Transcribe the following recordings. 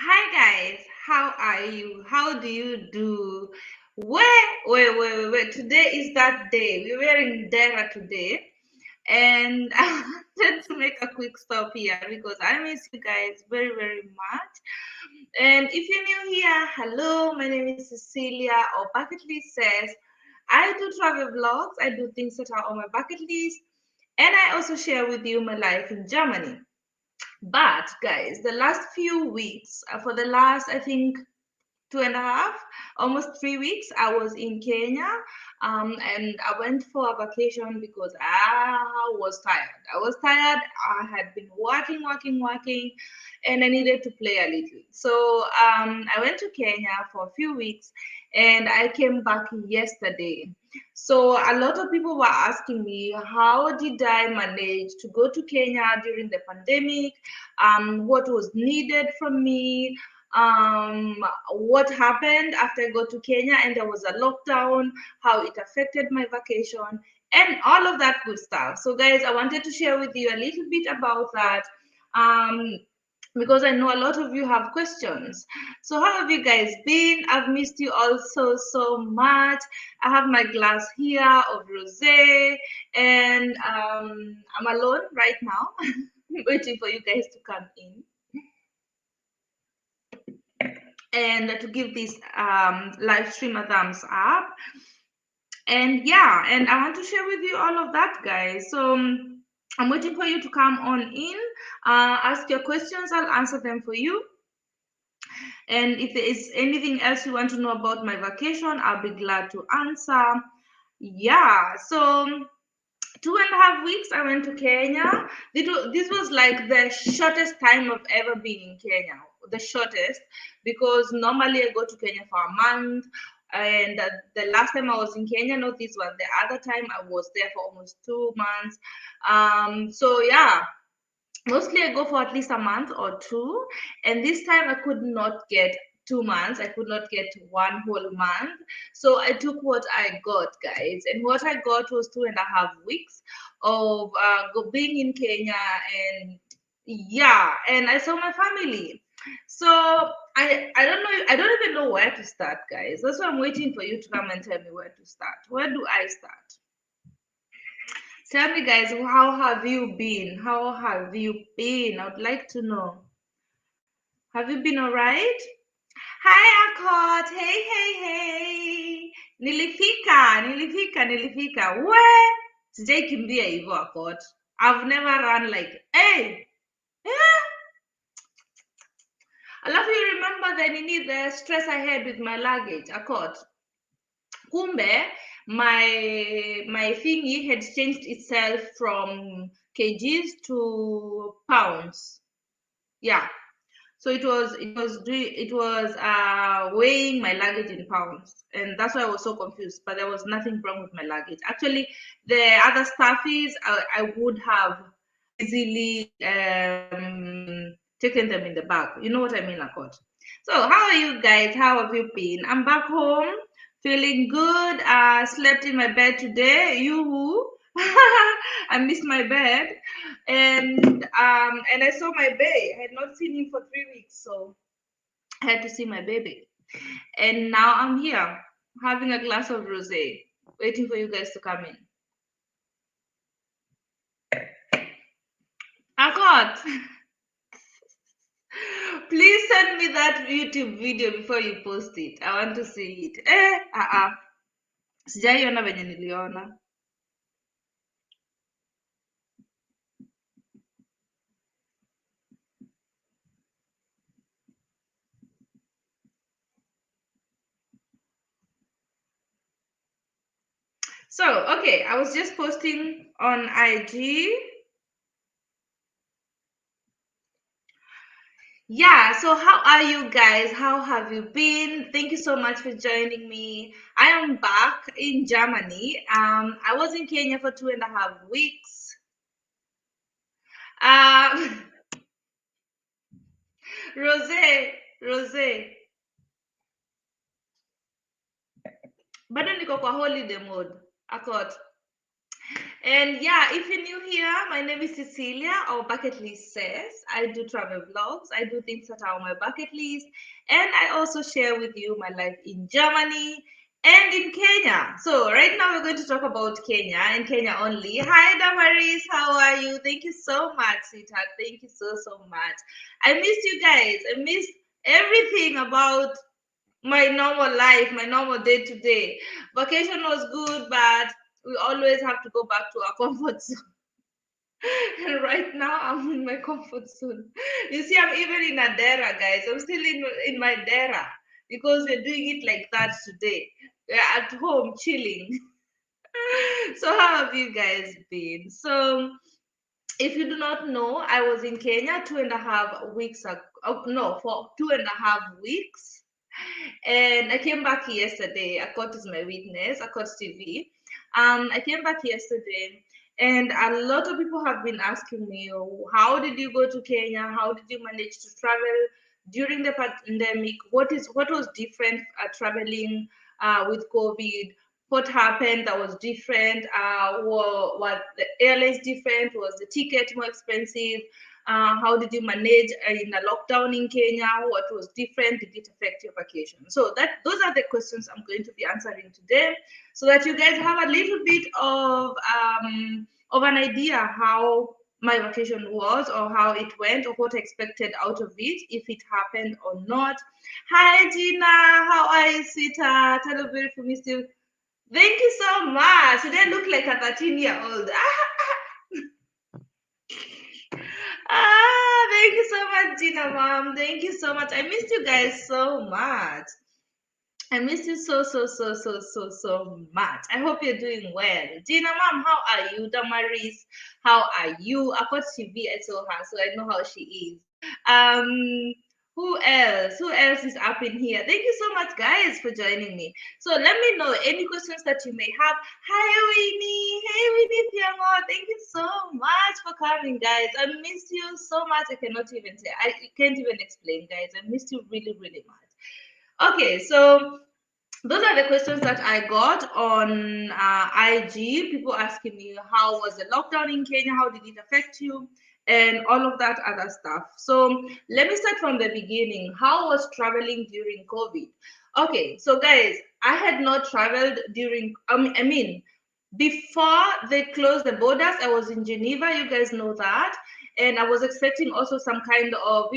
Hi guys, how are you? How do you do? Wait. Today is that day. We were in Dera today, and I wanted to make a quick stop here because I miss you guys very much. And if you're new here, hello, my name is Cecilia, or Bucket List says. I do travel vlogs, I do things that are on my bucket list, and I also share with you my life in Germany. But guys, the last few weeks, for the last, I think, 2.5, almost 3 weeks, I was in Kenya, and I went for a vacation because I was tired. I had been working, and I needed to play a little. So I went to Kenya for a few weeks, and I came back yesterday. So a lot of people were asking me, how did I manage to go to Kenya during the pandemic? What was needed from me? What happened after I got to Kenya and there was a lockdown, how it affected my vacation, and all of that good stuff. So, guys, I wanted to share with you a little bit about that. Um, because I know a lot of you have questions. So, how have you guys been? I've missed you all so much. I have my glass here of rosé, and I'm alone right now, waiting for you guys to come in and to give this live stream a thumbs up. And yeah, and I want to share with you all of that, guys. So I'm waiting for you to come on in, ask your questions, I'll answer them for you. And if there is anything else you want to know about my vacation, I'll be glad to answer. Yeah, so 2.5 weeks I went to Kenya. This was like the shortest time I've ever been in Kenya. The shortest, because normally I go to Kenya for a month. And the last time I was in Kenya, not this one, the other time I was there for almost 2 months. So yeah, mostly I go for at least a month or two. And this time I could not get 2 months. I could not get one whole month. So I took what I got, guys. And what I got was 2.5 weeks of being in Kenya. And yeah, and I saw my family. So I don't know. I don't even know where to start, guys. That's why I'm waiting for you to come and tell me where to start. Where do I start? Tell me, guys, how have you been? How have you been? I would like to know. Have you been all right? Hi, Akot. Hey. Nilifika. We? Sijaikimbia hivyo, Akot. I've never run like, hey. I love you remember the stress I had with my luggage, Akot. Kumbe, my thingy had changed itself from kgs to pounds. Yeah. So it was weighing my luggage in pounds, and that's why I was so confused. But there was nothing wrong with my luggage. Actually, the other stuffies I would have easily taken them in the bag. You know what I mean, Akot? So how are you guys? How have you been? I'm back home, feeling good. Slept in my bed today. You I missed my bed, and I saw my baby. I had not seen him for 3 weeks, so I had to see my baby. And now I'm here having a glass of rosé, waiting for you guys to come in. Akot, please send me that YouTube video before you post it. I want to see it. Sijaiona venye niliona. So, okay, I was just posting on IG. Yeah, so how are you guys? How have you been? Thank you so much for joining me. I am back in Germany. I was in Kenya for 2.5 weeks. Um, Rose, bado niko kwa holiday mode. Akot. And yeah, if you're new here, my name is Cecilia, or Bucket List Says. I do travel vlogs, I do things that are on my bucket list, and I also share with you my life in Germany and in Kenya. So, right now we're going to talk about Kenya and Kenya only. Hi, Damaris, how are you? Thank you so much, sweetheart. Thank you so, so much. I missed you guys. I missed everything about my normal life, my normal day to day. Vacation was good, but we always have to go back to our comfort zone. And right now, I'm in my comfort zone. You see, I'm even in a dera, guys. I'm still in my dera because we're doing it like that today. We're at home chilling. So, how have you guys been? So, if you do not know, I was in Kenya 2.5 weeks ago. Oh, no, for 2.5 weeks. And I came back yesterday. Akot is my witness, Akot TV. I came back yesterday, and a lot of people have been asking me, oh, how did you go to Kenya? How did you manage to travel during the pandemic? What was different traveling with COVID? What happened that was different? What the airlines different? Was the ticket more expensive? How did you manage in a lockdown in Kenya? What was different? Did it affect your vacation? So those are the questions I'm going to be answering today, so that you guys have a little bit of an idea how my vacation was, or how it went, or what I expected out of it, if it happened or not. Hi Gina, how are you, sweetheart? Hello, beautiful Mister. Thank you so much. You didn't look like a 13-year-old. Thank you so much, Gina Mom. Thank you so much. I missed you guys so much. I miss you so, so, so, so, so, so much. I hope you're doing well. Gina Mom, how are you? Damaris, how are you? I got TV, I saw her, so I know how she is. Who else? Who else is up in here? Thank you so much, guys, for joining me. So let me know any questions that you may have. Hi, Winnie. Hey, Winnie Piamo. Thank you so much for coming, guys. I missed you so much. I cannot even say. I can't even explain, guys. I missed you really, really much. Okay, so those are the questions that I got on IG. People asking me, how was the lockdown in Kenya? How did it affect you? And all of that other stuff. So let me start from the beginning. How was traveling during COVID? Okay, so guys, I had not traveled during, I mean, before they closed the borders, I was in Geneva. You guys know that. And I was expecting also some kind of,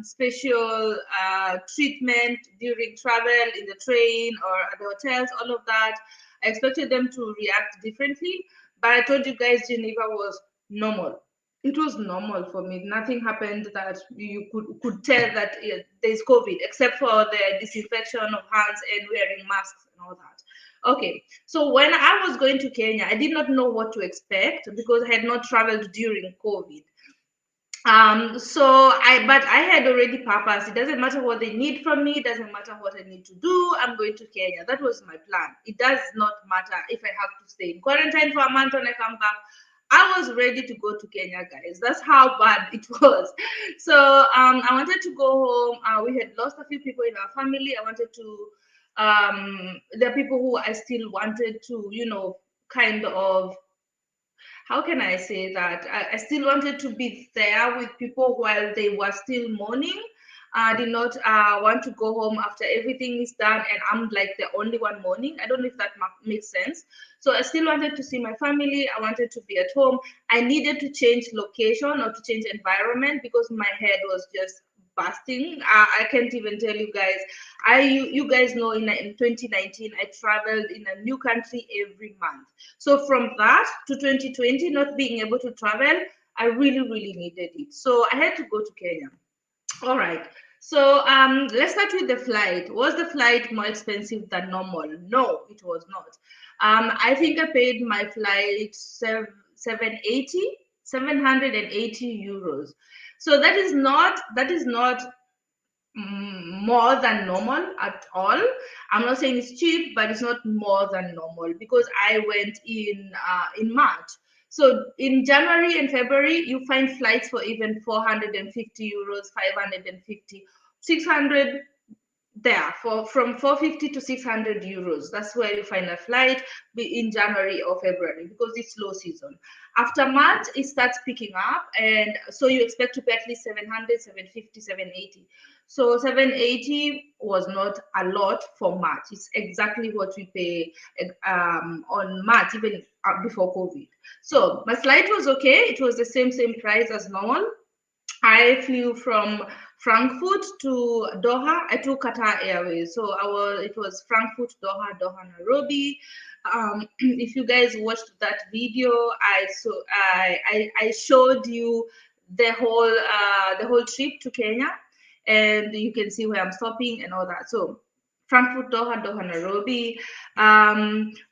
special treatment during travel in the train or at the hotels, all of that. I expected them to react differently. But I told you guys, Geneva was normal. It was normal for me. Nothing happened that you could tell that there's COVID, except for the disinfection of hands and wearing masks and all that. Okay, so when I was going to Kenya, I did not know what to expect because I had not traveled during COVID. But I had already purpose. It doesn't matter what they need from me, it doesn't matter what I need to do. I'm going to Kenya. That was my plan. It does not matter if I have to stay in quarantine for a month when I come back. I was ready to go to Kenya, guys. That's how bad it was. So I wanted to go home. We had lost a few people in our family. I wanted to there are people who I still wanted to, kind of, how can I say that? I still wanted to be there with people while they were still mourning. I did not want to go home after everything is done and I'm like the only one mourning. I don't know if that makes sense. So I still wanted to see my family. I wanted to be at home. I needed to change location or to change environment because my head was just busting. I can't even tell you guys. You guys know in 2019 I traveled in a new country every month. So from that to 2020, not being able to travel, I really, really needed it. So I had to go to Kenya. All right. So let's start with the flight. Was the flight more expensive than normal? No, it was not. I think I paid my flight 780, 780 euros. So that is not more than normal at all. I'm not saying it's cheap, but it's not more than normal because I went in March. So in January and February, you find flights for even 450 euros, 550, 600. there for from 450 to 600 euros. That's where you find a flight in January or February because it's low season. After March, it starts picking up, and so you expect to pay at least 700, 750, 780. So 780 was not a lot for March. It's exactly what we pay on March, even before COVID. So my flight was okay. It was the same price as normal. I flew from Frankfurt to Doha. I took Qatar Airways, so it was Frankfurt, Doha, Doha, Nairobi. If you guys watched that video, I showed you the whole trip to Kenya, and you can see where I'm stopping and all that. So Frankfurt, Doha, Doha, Nairobi.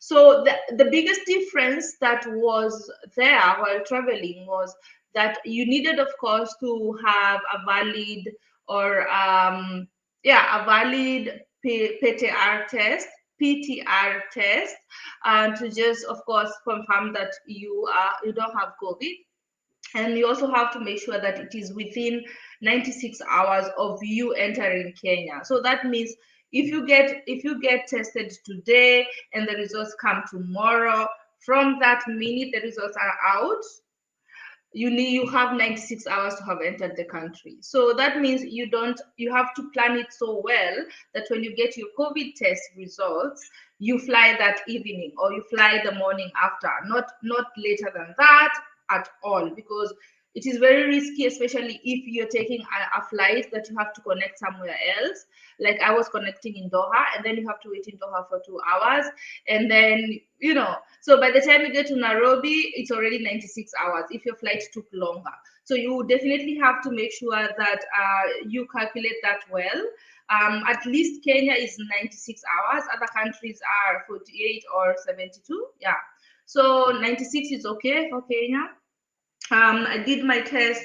So the biggest difference that was there while traveling was that you needed, of course, to have a valid or a valid PTR test, PTR test, to just, of course, confirm that you don't have COVID. And you also have to make sure that it is within 96 hours of you entering Kenya. So that means if you get tested today and the results come tomorrow, from that minute the results are out, you have 96 hours to have entered the country. So that means you have to plan it so well that when you get your COVID test results, you fly that evening or you fly the morning after, not later than that at all, because it is very risky, especially if you're taking a flight that you have to connect somewhere else. Like I was connecting in Doha, and then you have to wait in Doha for 2 hours, and then so by the time you get to Nairobi, it's already 96 hours if your flight took longer. So you definitely have to make sure that you calculate that well. At least Kenya is 96 hours. Other countries are 48 or 72. Yeah. So 96 is okay for Kenya. I did my test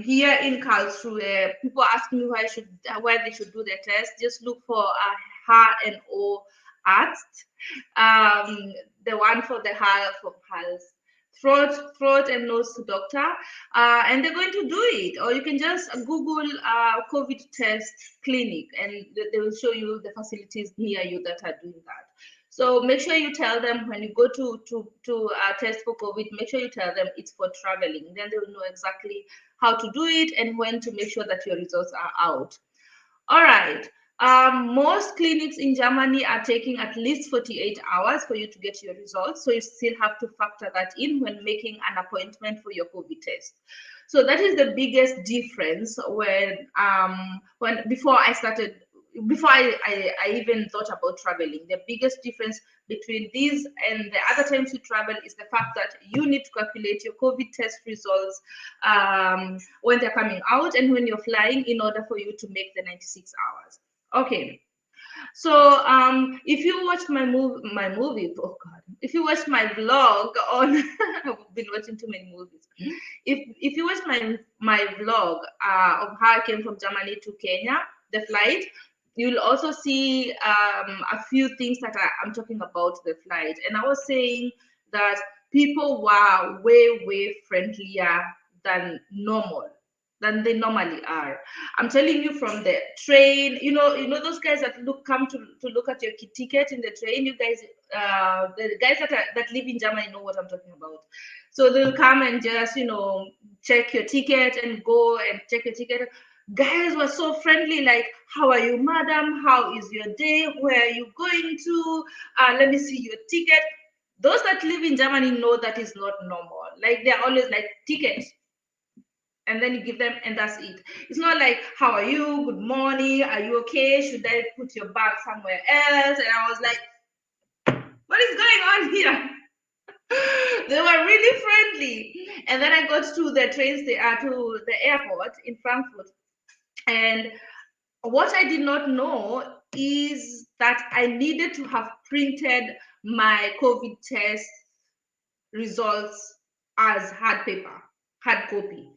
here in Karlsruhe. People ask me where they should do their test. Just look for HNO Arzt, the one for the Hals, throat and nose doctor, and they're going to do it. Or you can just Google COVID test clinic, and they will show you the facilities near you that are doing that. So make sure you tell them when you go to test for COVID, make sure you tell them it's for traveling. Then they will know exactly how to do it and when to make sure that your results are out. All right. Most clinics in Germany are taking at least 48 hours for you to get your results. So you still have to factor that in when making an appointment for your COVID test. So that is the biggest difference before I even thought about traveling. The biggest difference between these and the other times you travel is the fact that you need to calculate your COVID test results when they're coming out and when you're flying in order for you to make the 96 hours. Okay. So if you watched my movie, oh God, if you watched my vlog on, I've been watching too many movies. If you watched my vlog of how I came from Germany to Kenya, the flight, you'll also see a few things that I'm talking about the flight. And I was saying that people were way friendlier than they normally are. I'm telling you, from the train, you know those guys that come to look at your ticket in the train. You guys, the guys that live in Germany know what I'm talking about. So they'll come and just check your ticket and go and check your ticket. Guys were so friendly, like, how are you, madam? How is your day? Where are you going to? Let me see your ticket. Those that live in Germany know that is not normal. Like, they're always like, ticket. And then you give them, and that's it. It's not like, how are you? Good morning. Are you okay? Should I put your bag somewhere else? And I was like, what is going on here? They were really friendly. And then I got to the to the airport in Frankfurt. And what I did not know is that I needed to have printed my COVID test results as hard copy.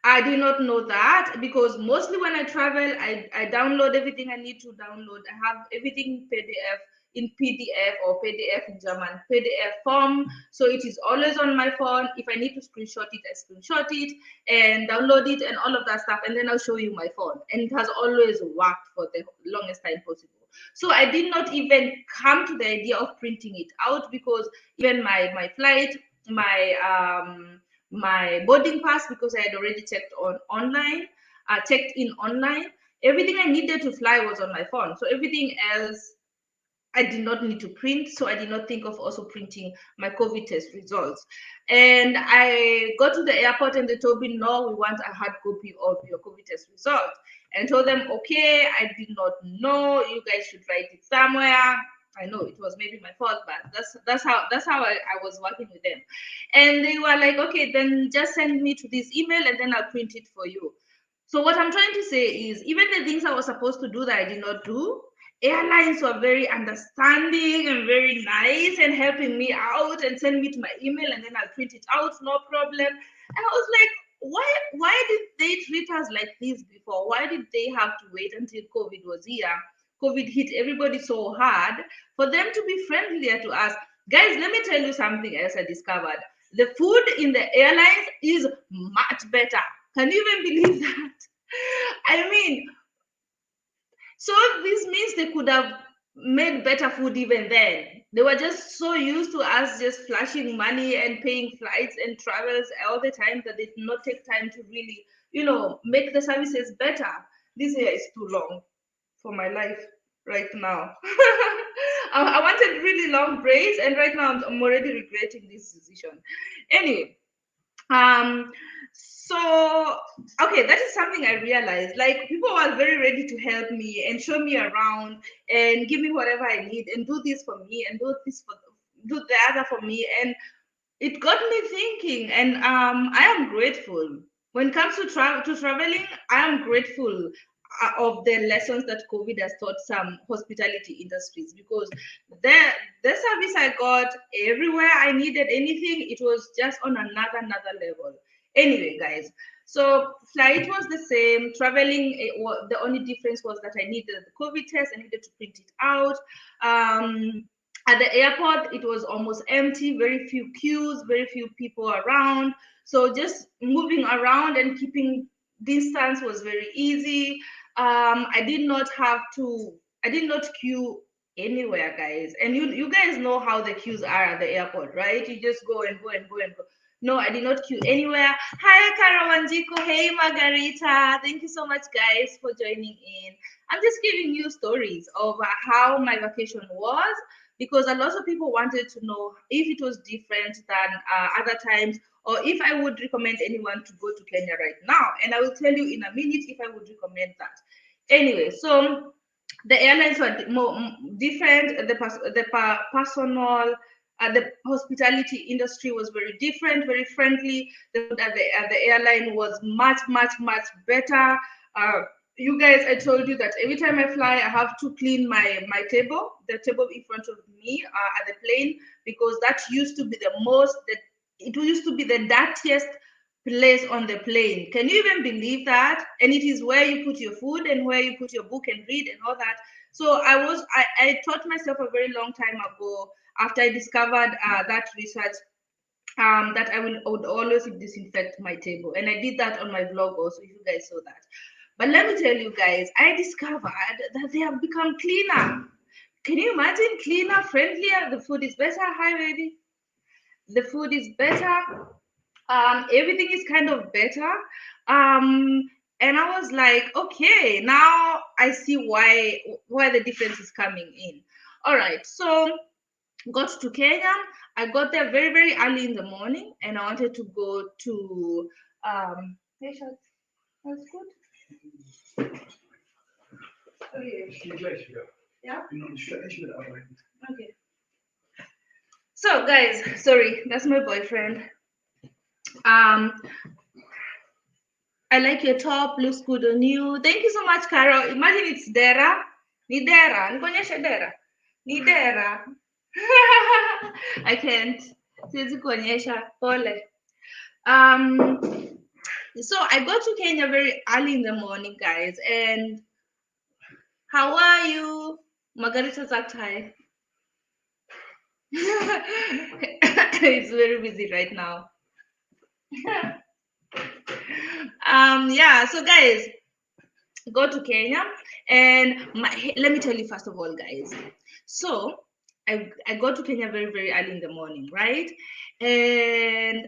I did not know that, because mostly when I travel, I download everything I need to download. I have everything PDF in PDF, or PDF in German, PDF form. So it is always on my phone. If I need to screenshot it, I screenshot it and download it and all of that stuff. And then I'll show you my phone. And it has always worked for the longest time possible. So I did not even come to the idea of printing it out, because even my flight, my boarding pass, because I had already checked checked in online. Everything I needed to fly was on my phone. So everything else I did not need to print, so I did not think of also printing my COVID test results. And I got to the airport and they told me, no, we want a hard copy of your COVID test results. And I told them, okay, I did not know, you guys should write it somewhere. I know it was maybe my fault, but that's how I was working with them. And they were like, okay, then just send me to this email and then I'll print it for you. So what I'm trying to say is, even the things I was supposed to do that I did not do, airlines were very understanding and very nice and helping me out and send me to my email and then I'll print it out, no problem. And I was like, why did they treat us like this before? Why did they have to wait until COVID was here? COVID hit everybody so hard for them to be friendlier to us. Guys, let me tell you something else I discovered. The food in the airlines is much better. Can you even believe that? I mean, so this means they could have made better food even then. They were just so used to us just flashing money and paying flights and travels all the time that they did not take time to really, make the services better. This year is too long for my life right now. I wanted really long braids, and right now I'm already regretting this decision. Anyway, um, so okay, that is something I realized. Like, people were very ready to help me and show me around and give me whatever I need and do this for me and do the other for me. And it got me thinking, and I am grateful. When it comes to traveling, I am grateful of the lessons that COVID has taught some hospitality industries, because the service I got everywhere I needed anything, it was just on another level. Anyway, guys, so flight was the same. Traveling, the only difference was that I needed the COVID test. I needed to print it out. At the airport, it was almost empty, very few queues, very few people around. So just moving around and keeping distance was very easy. I did not queue anywhere, guys. And you guys know how the queues are at the airport, right? You just go and go and go and go. No, I did not queue anywhere. Hi, Karawanjiko. Hey, Margarita. Thank you so much, guys, for joining in. I'm just giving you stories of how my vacation was, because a lot of people wanted to know if it was different than other times, or if I would recommend anyone to go to Kenya right now. And I will tell you in a minute if I would recommend that. Anyway, so the airlines were more different. Personal, the hospitality industry was very different, very friendly. The food at the airline was much better. You guys, I told you that every time I fly, I have to clean my table, the table in front of me at the plane, because that used to be it used to be the dirtiest place on the plane. Can you even believe that? And it is where you put your food and where you put your book and read and all that. So I taught myself a very long time ago, after I discovered that research, that I would always disinfect my table. And I did that on my vlog also, if you guys saw that. But let me tell you guys, I discovered that they have become cleaner. Can you imagine? Cleaner, friendlier, the food is better. Hi, baby. The food is better. Everything is kind of better. And I was like, okay, now I see why the difference is coming in. All right, so got to Kenya. I got there very early in the morning, and I wanted to go to hey, Shad, that's good. Okay. Yeah. Okay. So guys, sorry, that's my boyfriend. I like your top, looks good on you. Thank you so much, Carol. Imagine it's Dera. Ni Dera. Nikonyesha Dera. Ni Dera. I can't. Siwezi kuonyesha. Pole. So I got to Kenya very early in the morning, guys. And how are you? Margarita sagt hi. It's very busy right now. Yeah, so guys, go to Kenya, and let me tell you first of all, guys. So I got to Kenya very, very early in the morning, right? And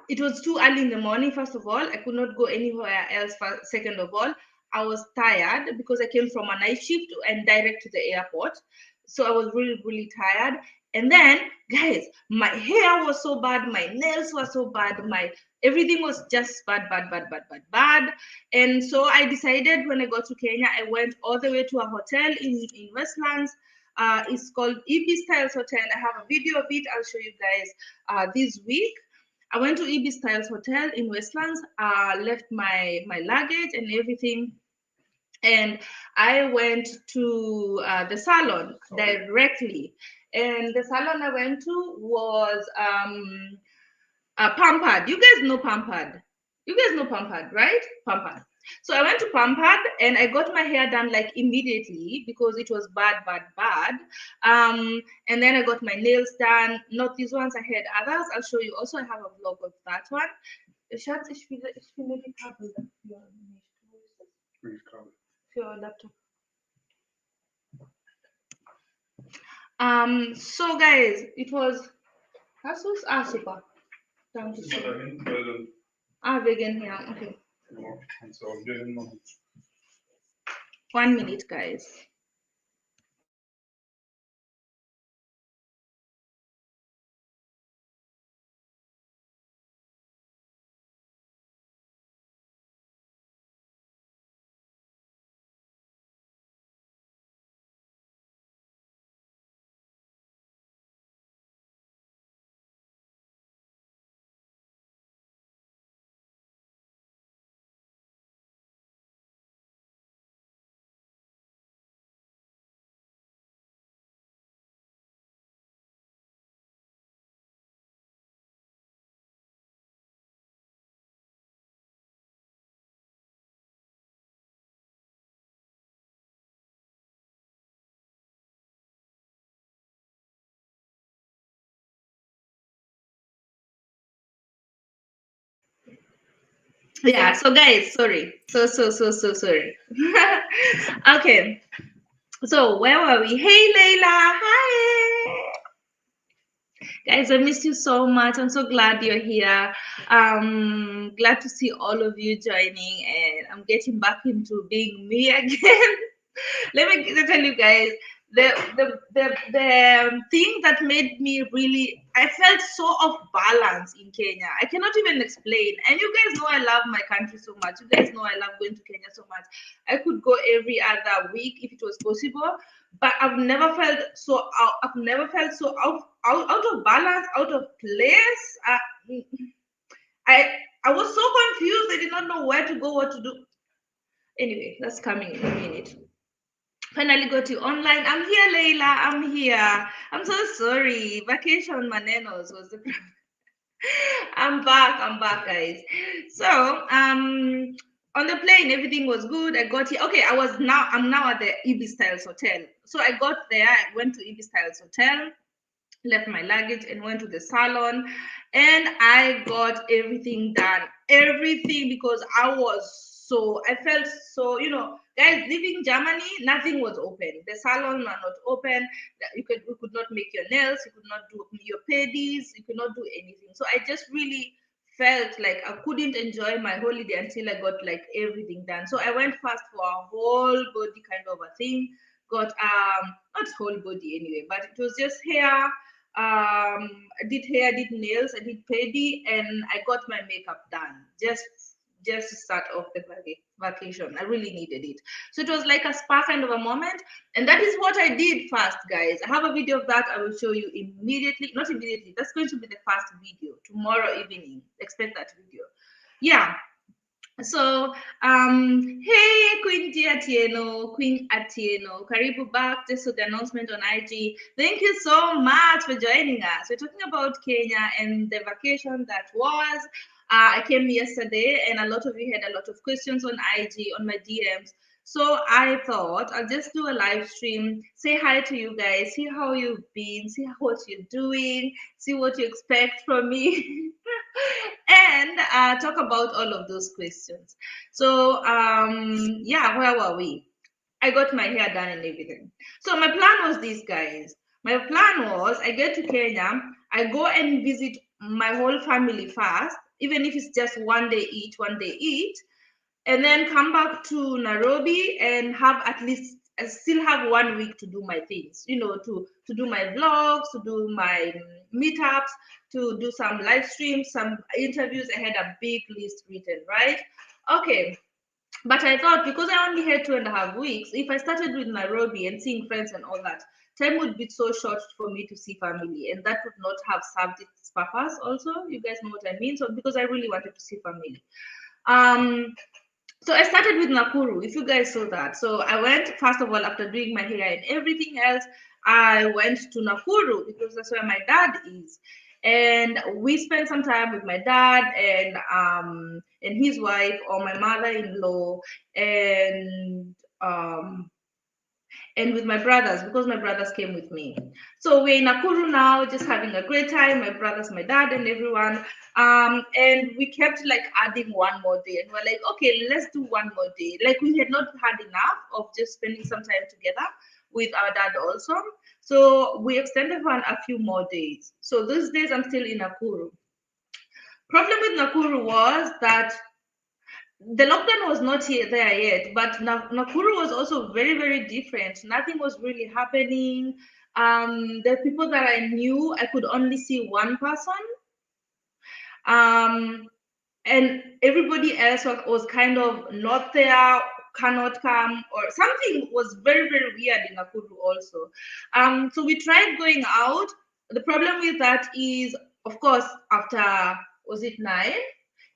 it was too early in the morning, first of all. I could not go anywhere else. Second of all, I was tired because I came from a night shift and direct to the airport. So I was really, really tired. And then, guys, my hair was so bad, my nails were so bad, my everything was just bad, bad, bad, bad, bad, bad. And so I decided when I got to Kenya, I went all the way to a hotel in Westlands. It's called EB Styles Hotel. I have a video of it. I'll show you guys this week. I went to EB Styles Hotel in Westlands, left my luggage and everything, and I went to the salon directly. And the salon I went to was Pampered. You guys know Pampered. You guys know Pampered, right? Pampered. So I went to Pampered and I got my hair done like immediately because it was bad, bad, bad. And then I got my nails done. Not these ones, I had others. I'll show you. Also, I have a vlog of that one. Schatz, ich finde die Kabel dafür nicht. Für Laptop. So guys, it was Asus. Super. Danke schön. Wegen hier, okay. 1 minute, guys. Yeah, so guys, sorry. So sorry. Okay. So where were we? Hey Layla, hi. Guys, I miss you so much. I'm so glad you're here. Glad to see all of you joining, and I'm getting back into being me again. Let me tell you guys, the thing that made me really, I felt so off balance in Kenya. I cannot even explain. And you guys know I love my country so much. You guys know I love going to Kenya so much. I could go every other week if it was possible, but I've never felt so out. I've never felt so out of balance, out of place. I was so confused. I did not know where to go, what to do. Anyway, that's coming in a minute. Finally got you online. I'm here, Leila. I'm here. I'm so sorry. Vacation Manenos was the I'm back, guys. So, on the plane, everything was good. I got here. Okay, I'm now at the EB Styles Hotel. So I got there, I went to EB Styles Hotel, left my luggage and went to the salon, and I got everything done. Everything, because I felt so, guys, leaving Germany, nothing was open. The salon were not open. You could not make your nails, you could not do your pedis, you could not do anything. So I just really felt like I couldn't enjoy my holiday until I got like everything done. So I went first for a whole body kind of a thing. Got not whole body anyway, but it was just hair. I did hair, I did nails, I did pedi, and I got my makeup done. Just to start off the vacation. I really needed it. So it was like a spa kind of a moment. And that is what I did first, guys. I have a video of that. I will show you immediately. Not immediately. That's going to be the first video tomorrow evening. Expect that video. Yeah. So, hey, Queen Atieno, Karibu back. Just so the announcement on IG. Thank you so much for joining us. We're talking about Kenya and the vacation that was. I came yesterday, and a lot of you had a lot of questions on IG, on my DMs. So I thought I'll just do a live stream, say hi to you guys, see how you've been, see what you're doing, see what you expect from me, and talk about all of those questions. So yeah, where were we? I got my hair done and everything. So my plan was this, guys. My plan was I get to Kenya, I go and visit my whole family first, even if it's just one day each, and then come back to Nairobi and have at least I still have 1 week to do my things, to do my vlogs, to do my meetups, to do some live streams, some interviews. I had a big list written, right? Okay, but I thought because I only had 2.5 weeks, if I started with Nairobi and seeing friends and all that, time would be so short for me to see family, and that would not have served its purpose. Also, you guys know what I mean. So because I really wanted to see family, um, so I started with Nakuru, if you guys saw that. So I went, first of all, after doing my hair and everything else, I went to Nakuru because that's where my dad is. And we spent some time with my dad and his wife, or my mother-in-law, and um and with my brothers, because my brothers came with me. So we're in Nakuru now, just having a great time. My brothers, my dad, and everyone. And we kept like adding one more day, and we're like, okay, let's do one more day. Like we had not had enough of just spending some time together with our dad also. So we extended one a few more days. So those days I'm still in Nakuru. Problem with Nakuru was that the lockdown was not here there yet, but Nakuru was also very, very different. Nothing was really happening. The people that I knew, I could only see one person. Um, and everybody else was kind of not there, cannot come, or something was very, very weird in Nakuru also. So we tried going out. The problem with that is, of course, after, was it 9?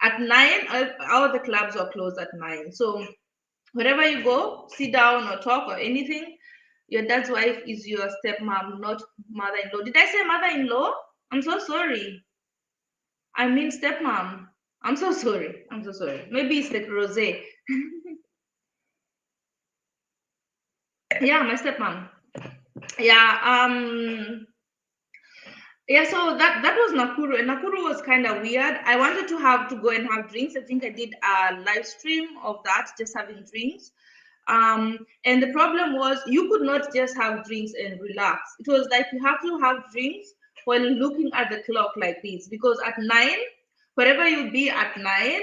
At 9, all the clubs were closed at 9. So wherever you go, sit down or talk or anything, your dad's wife is your stepmom, not mother-in-law. Did I say mother-in-law? I'm so sorry. I mean stepmom. I'm so sorry. I'm so sorry. Maybe it's like Rose. Yeah, my stepmom. Yeah. Yeah, so that was Nakuru, and Nakuru was kind of weird. I wanted to have to go and have drinks. I think I did a live stream of that, just having drinks. And the problem was you could not just have drinks and relax. It was like you have to have drinks while looking at the clock like this, because at 9, wherever you be at 9,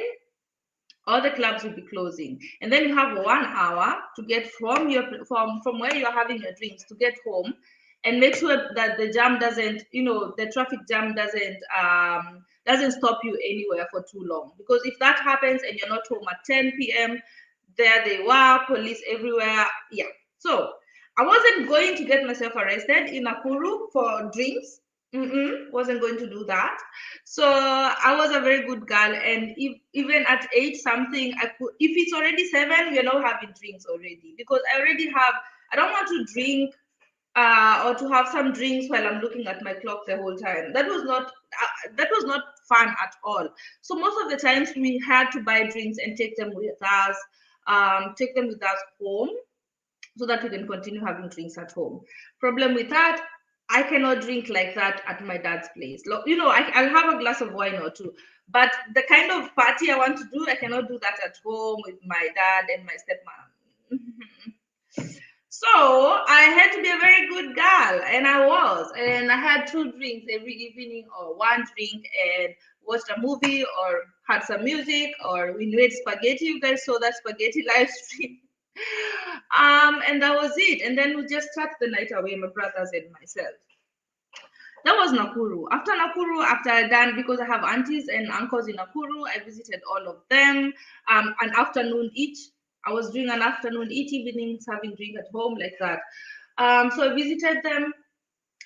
all the clubs will be closing, and then you have 1 hour to get from where you're having your drinks to get home, and make sure that the jam doesn't, the traffic jam doesn't stop you anywhere for too long, because if that happens and you're not home at 10 p.m., there they were, police everywhere. Yeah. So I wasn't going to get myself arrested in Nakuru for drinks. Wasn't going to do that. So I was a very good girl, and even at 8 something, I could. If it's already 7, we're not having drinks already, because I already have. I don't want to drink or to have some drinks while I'm looking at my clock the whole time. That was not fun at all. So most of the times we had to buy drinks and take them with us, home, so that we can continue having drinks at home. Problem with that, I cannot drink like that at my dad's place. I'll have a glass of wine or two, but the kind of party I want to do, I cannot do that at home with my dad and my stepmom. So I had to be a very good girl, and I was. And I had 2 drinks every evening, or 1 drink, and watched a movie, or had some music, or we made spaghetti. You guys saw that spaghetti live stream. And that was it. And then we just start the night away, my brothers and myself. That was Nakuru. After Nakuru, after I done, because I have aunties and uncles in Nakuru, I visited all of them. An afternoon each. I was doing an afternoon each, evenings having drink at home like that. So I visited them.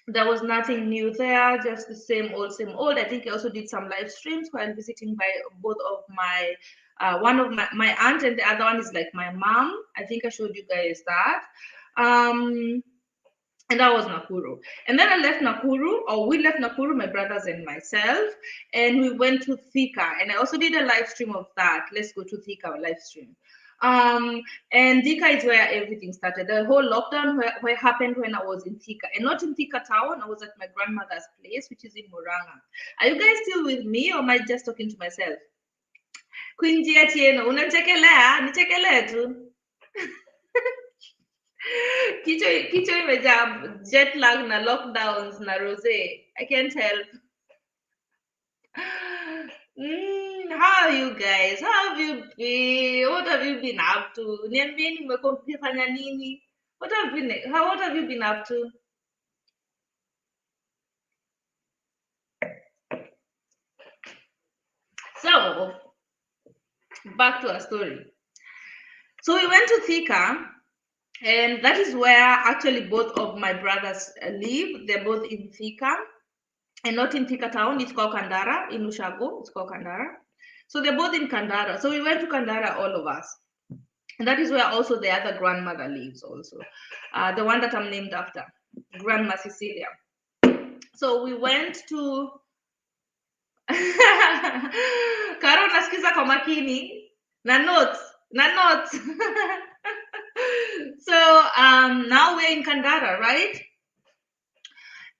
There was nothing new there, just the same old, same old. I think I also did some live streams while visiting by both of my one of my aunt, and the other one is like my mom. I think I showed you guys that. And that was Nakuru. And then I left Nakuru, or we left Nakuru, my brothers and myself, and we went to Thika. And I also did a live stream of that. Let's go to Thika live stream. And Thika is where everything started. The whole lockdown where happened when I was in Thika, and not in Thika town. I was at my grandmother's place, which is in Muranga. Are you guys still with me, or am I just talking to myself? Kuinjia tieno, unanichekelea, nichekelee tu. Kichwa imejaa jet lag na lockdowns na rose. I can't help. How are you guys? How have you been? What have you been up to? Niambieni mmekuwa mkifanya nini? What have you been up to? So, back to our story. So we went to Thika, and that is where actually both of my brothers live. They're both in Thika, and not in Thika town. It's called Kandara, in Ushago. It's called Kandara. So they're both in Kandara. So we went to Kandara, all of us. And that is where also the other grandmother lives also. The one that I'm named after, Grandma Cecilia. So we went to Karo nasikiza kwa makini na notes. So now we're in Kandara, right?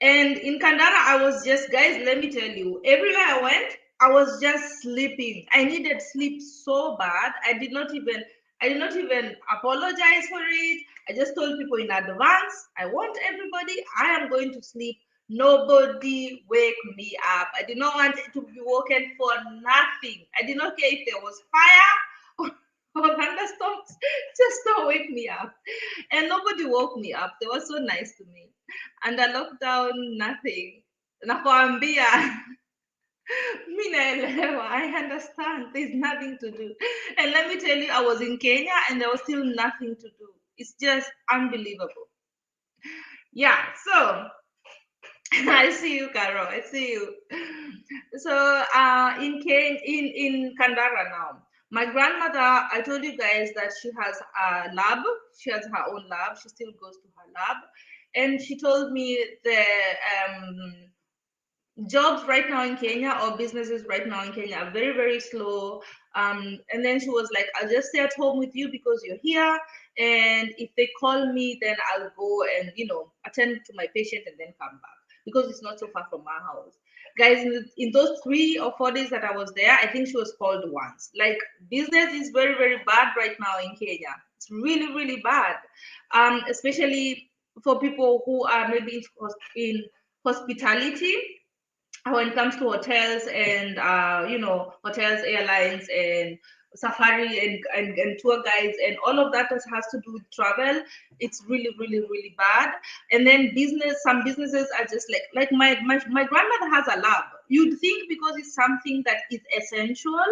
And in Kandara, I was just, guys, let me tell you, everywhere I went, I was just sleeping. I needed sleep so bad. I did not even apologize for it. I just told people in advance, I want everybody, I am going to sleep. Nobody wake me up. I did not want to be woken for nothing. I did not care if there was fire or thunderstorms. Just don't wake me up. And nobody woke me up. They were so nice to me. Under lockdown, nothing. Nakwambia. I understand. There's nothing to do. And let me tell you, I was in Kenya and there was still nothing to do. It's just unbelievable. Yeah, so I see you, Carol. I see you. So in Kandara now. My grandmother, I told you guys that she has a lab. She has her own lab. She still goes to her lab. And she told me the jobs right now in Kenya or businesses right now in Kenya are very, very slow. And then she was like, I'll just stay at home with you because you're here. And if they call me, then I'll go and, attend to my patient and then come back because it's not so far from my house. Guys, in those 3 or 4 days that I was there, I think she was called once. Like, business is very, very bad right now in Kenya. It's really, really bad, especially for people who are maybe in hospitality, when it comes to hotels and hotels, airlines, and safari and tour guides and all of that has to do with travel. It's really, really, really bad. And then some businesses are just like my grandmother has a lab. You'd think because it's something that is essential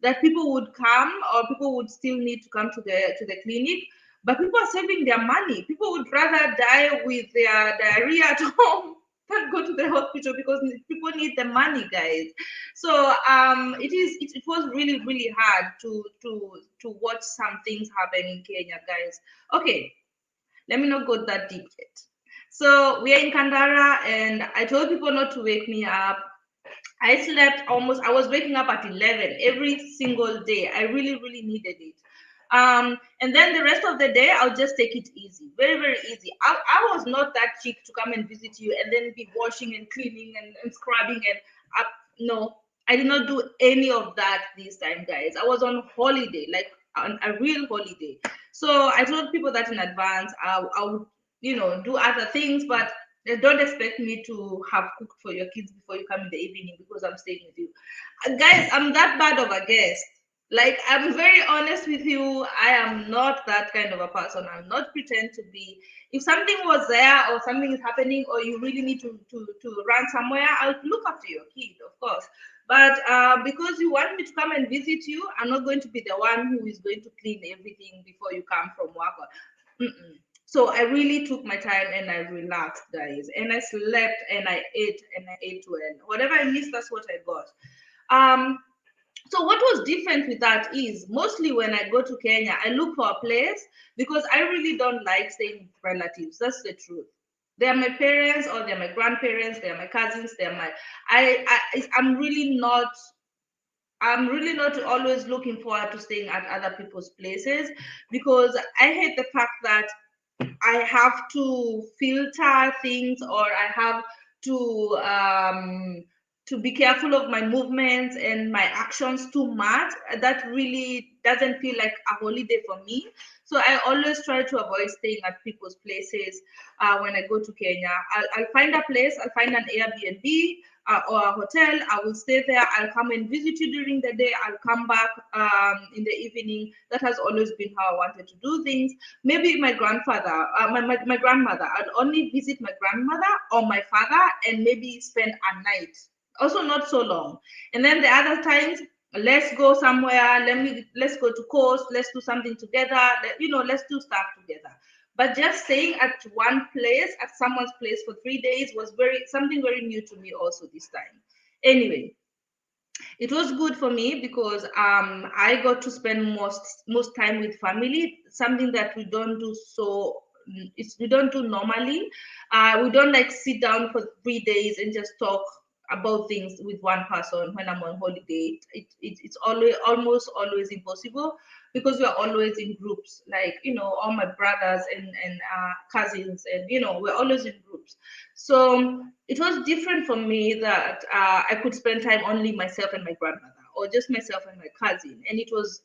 that people would come, or people would still need to come to the clinic, but people are saving their money. People would rather die with their diarrhea at home than go to the hospital because people need the money, guys. So it was really, really hard to watch some things happen in Kenya, guys. Okay, let me not go that deep yet. So we are in Kandara, and I told people not to wake me up. I slept I was waking up at 11 every single day. I really, really needed it. And then the rest of the day, I'll just take it easy, very, very easy. I was not that chick to come and visit you and then be washing and cleaning and scrubbing and no, I did not do any of that this time, guys. I was on holiday, like on a real holiday. So I told people that in advance. I would, do other things, but don't expect me to have cooked for your kids before you come in the evening because I'm staying with you. Guys, I'm that bad of a guest. Like, I'm very honest with you. I am not that kind of a person. I'm not pretend to be. If something was there or something is happening or you really need to run somewhere, I'll look after your kid, of course. But because you want me to come and visit you, I'm not going to be the one who is going to clean everything before you come from work. Mm-mm. So I really took my time and I relaxed, guys. And I slept and I ate well. Whatever I missed, that's what I got. So what was different with that is mostly when I go to Kenya, I look for a place because I really don't like staying with relatives. That's the truth. They are my parents or they're my grandparents, they are my cousins, they're my I'm really not I'm really not always looking forward to staying at other people's places, because I hate the fact that I have to filter things, or I have to be careful of my movements and my actions too much. That really doesn't feel like a holiday for me. So I always try to avoid staying at people's places when I go to Kenya. I'll find a place, I'll find an Airbnb or a hotel. I will stay there. I'll come and visit you during the day. I'll come back in the evening. That has always been how I wanted to do things. Maybe my grandfather, my grandmother. I'll only visit my grandmother or my father and maybe spend a night. Also not so long. And then the other times, let's go somewhere. Let's go to coast. Let's do something together. Let's do stuff together. But just staying at one place, at someone's place for 3 days, was something very new to me also this time. Anyway, it was good for me because I got to spend most time with family, something that we don't do we don't do normally. We don't like sit down for 3 days and just talk about things with one person when I'm on holiday. It's almost always impossible, because we're always in groups, like all my brothers and cousins, and we're always in groups. So it was different for me that I could spend time only myself and my grandmother, or just myself and my cousin, and it was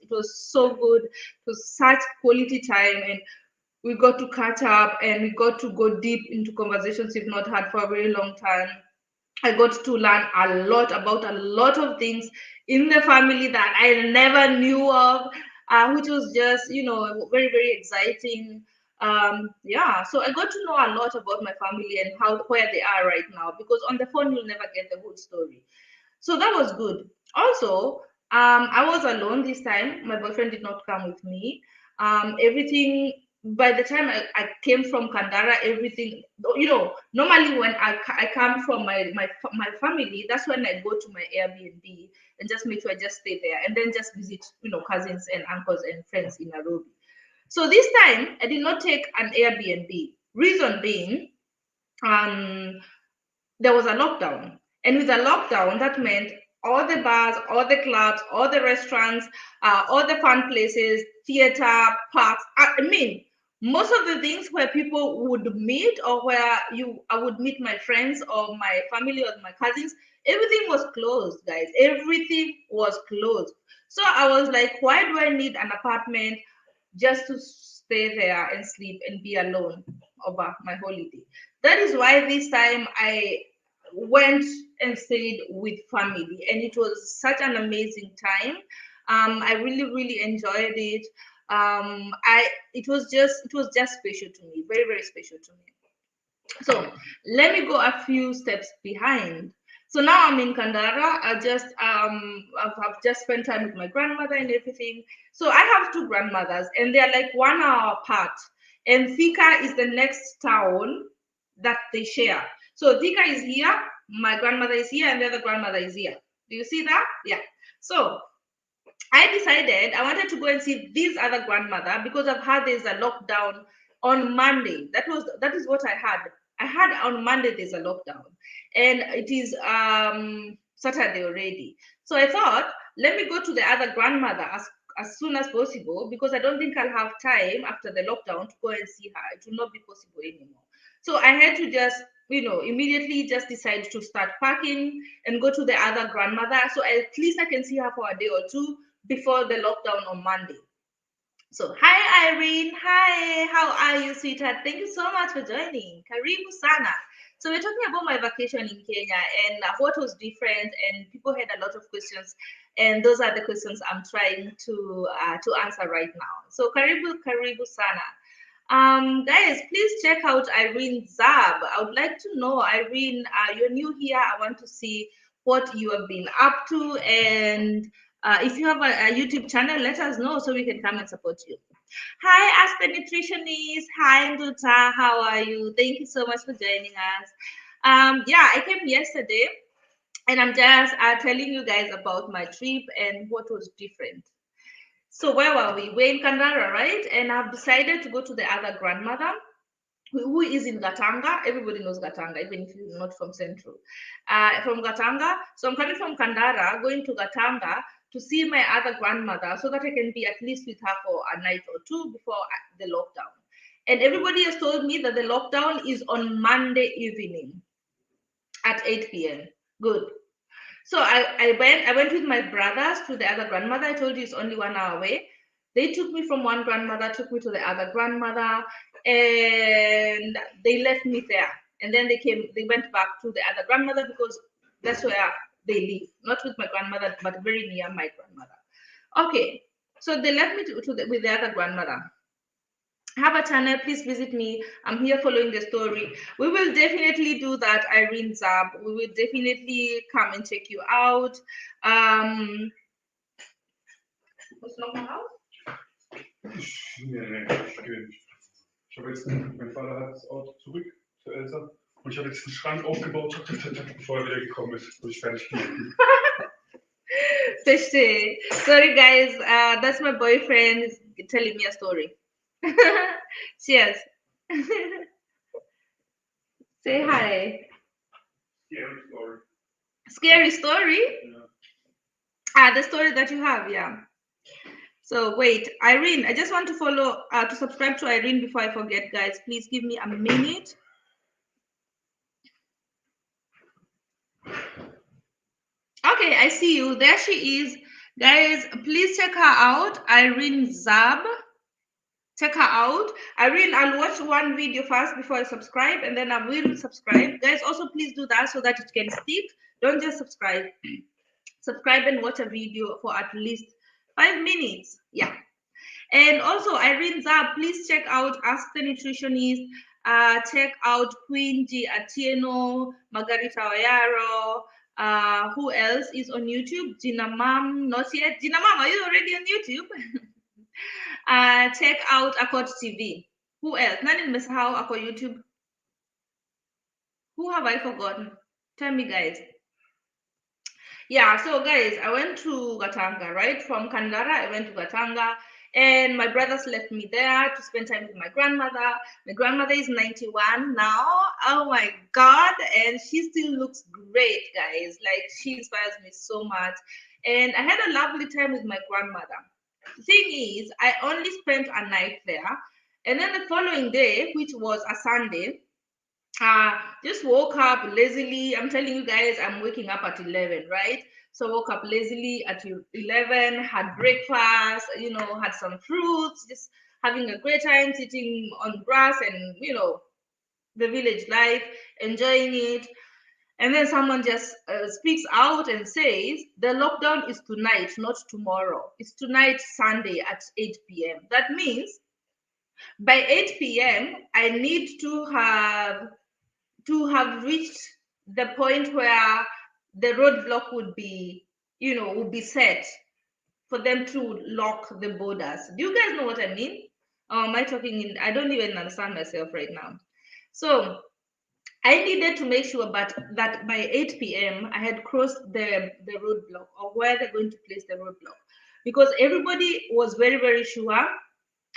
so good. It was such quality time, and we got to catch up, and we got to go deep into conversations we've not had for a very long time. I got to learn a lot about a lot of things in the family that I never knew of, which was just, very, very exciting. Yeah, so I got to know a lot about my family and where they are right now, because on the phone you'll never get the whole story. So that was good. Also, I was alone this time. My boyfriend did not come with me. Everything, by the time I came from Kandara, everything, normally when I come from my family, that's when I go to my Airbnb and just make sure I just stay there and then just visit, cousins and uncles and friends in Nairobi. So this time I did not take an Airbnb. Reason being, um, there was a lockdown. And with a lockdown, that meant all the bars, all the clubs, all the restaurants, all the fun places, theater, parks. I mean, most of the things where people would meet, or where I would meet my friends or my family or my cousins, everything was closed, guys. Everything was closed. So I was like, why do I need an apartment just to stay there and sleep and be alone over my holiday? That is why this time I went and stayed with family, and it was such an amazing time. I really, really enjoyed it. I it was just special to me, very, very special to me. So let me go a few steps behind. So now I'm in Kandara. I've just spent time with my grandmother and everything. So I have two grandmothers, and they're like 1 hour apart. And Thika is the next town that they share. So Thika is here, my grandmother is here, and the other grandmother is here. Do you see that? Yeah. So I decided I wanted to go and see this other grandmother, because I've heard there's a lockdown on Monday. That is what I had. I had on Monday there's a lockdown, and it is Saturday already. So I thought, let me go to the other grandmother as soon as possible, because I don't think I'll have time after the lockdown to go and see her. It will not be possible anymore. So I had to just immediately just decide to start packing and go to the other grandmother, so at least I can see her for a day or two before the lockdown on Monday. So, hi Irene. Hi, how are you, sweetheart? Thank you so much for joining. Karibu sana. So, we're talking about my vacation in Kenya and what was different, and people had a lot of questions, and those are the questions I'm trying to answer right now. So, karibu sana. Guys, please check out Irene Zab. I would like to know, Irene, you're new here. I want to see what you have been up to, and if you have a YouTube channel, let us know so we can come and support you. Hi, Ask the Nutritionist. Hi, Nduta. How are you? Thank you so much for joining us. Yeah, I came yesterday, and I'm just telling you guys about my trip and what was different. So where were we? We're in Kandara, right? And I've decided to go to the other grandmother who is in Gatanga. Everybody knows Gatanga, even if you're not from Central. From Gatanga. So I'm coming from Kandara, going to Gatanga to see my other grandmother so that I can be at least with her for a night or two before the lockdown. And everybody has told me that the lockdown is on Monday evening at 8 p.m. Good. So I went with my brothers to the other grandmother. I told you it's only 1 hour away. They took me from one grandmother, took me to the other grandmother, and they left me there. And then they went back to the other grandmother because that's where they live. Not with my grandmother, but very near my grandmother. Okay. So they left me with the other grandmother. Have a channel, please visit me. I'm here following the story. We will definitely do that, Irene Zab. We will definitely come and check you out. What's noch mal aus? Nee, ich habe jetzt, mein Vater hat das Auto zurück zu Elsa und ich habe jetzt einen Schrank aufgebaut, bevor er wieder gekommen ist, wo ich fertig bin. Verstehe. Sorry guys, that's my boyfriend telling me a story. Cheers. Say hi. Scary story. Scary story? Yeah. The story that you have, yeah. So wait, Irene, I just want to follow, to subscribe to Irene before I forget, guys. Please give me a minute. Okay, I see you. There she is. Guys, please check her out, Irene Zab. Check her out. Irene, I'll watch one video first before I subscribe, and then I will subscribe. Guys, also please do that so that it can stick. Don't just subscribe. Subscribe and watch a video for at least 5 minutes. Yeah. And also, Irene Zab, please check out Ask the Nutritionist. Check out Queen G Atieno, Margarita Oyaro. Who else is on YouTube? Gina Mam, not yet. Gina Mam, are you already on YouTube? Check out Akot TV. Who else? Nani nimesahau ako YouTube? Who have I forgotten? Tell me, guys. Yeah, so guys, I went to Gatanga, right? From Kandara, I went to Gatanga, and my brothers left me there to spend time with my grandmother. My grandmother is 91 now. Oh my God. And she still looks great, guys. Like, she inspires me so much. And I had a lovely time with my grandmother. The thing is, I only spent a night there. And then the following day, which was a Sunday, just woke up lazily. I'm telling you guys, I'm waking up at 11, right? So woke up lazily at 11, had breakfast, you know, had some fruits, just having a great time sitting on grass and, you know, the village life, enjoying it. And then someone just speaks out and says, the lockdown is tonight, not tomorrow. It's tonight, Sunday at 8 p.m. That means by 8 p.m., I need to have reached the point where the roadblock would be, you know, would be set for them to lock the borders. Do you guys know what I mean? Am I talking in? I don't even understand myself right now. So I needed to make sure that by 8 p.m. I had crossed the roadblock, or where they're going to place the roadblock, because everybody was very, very sure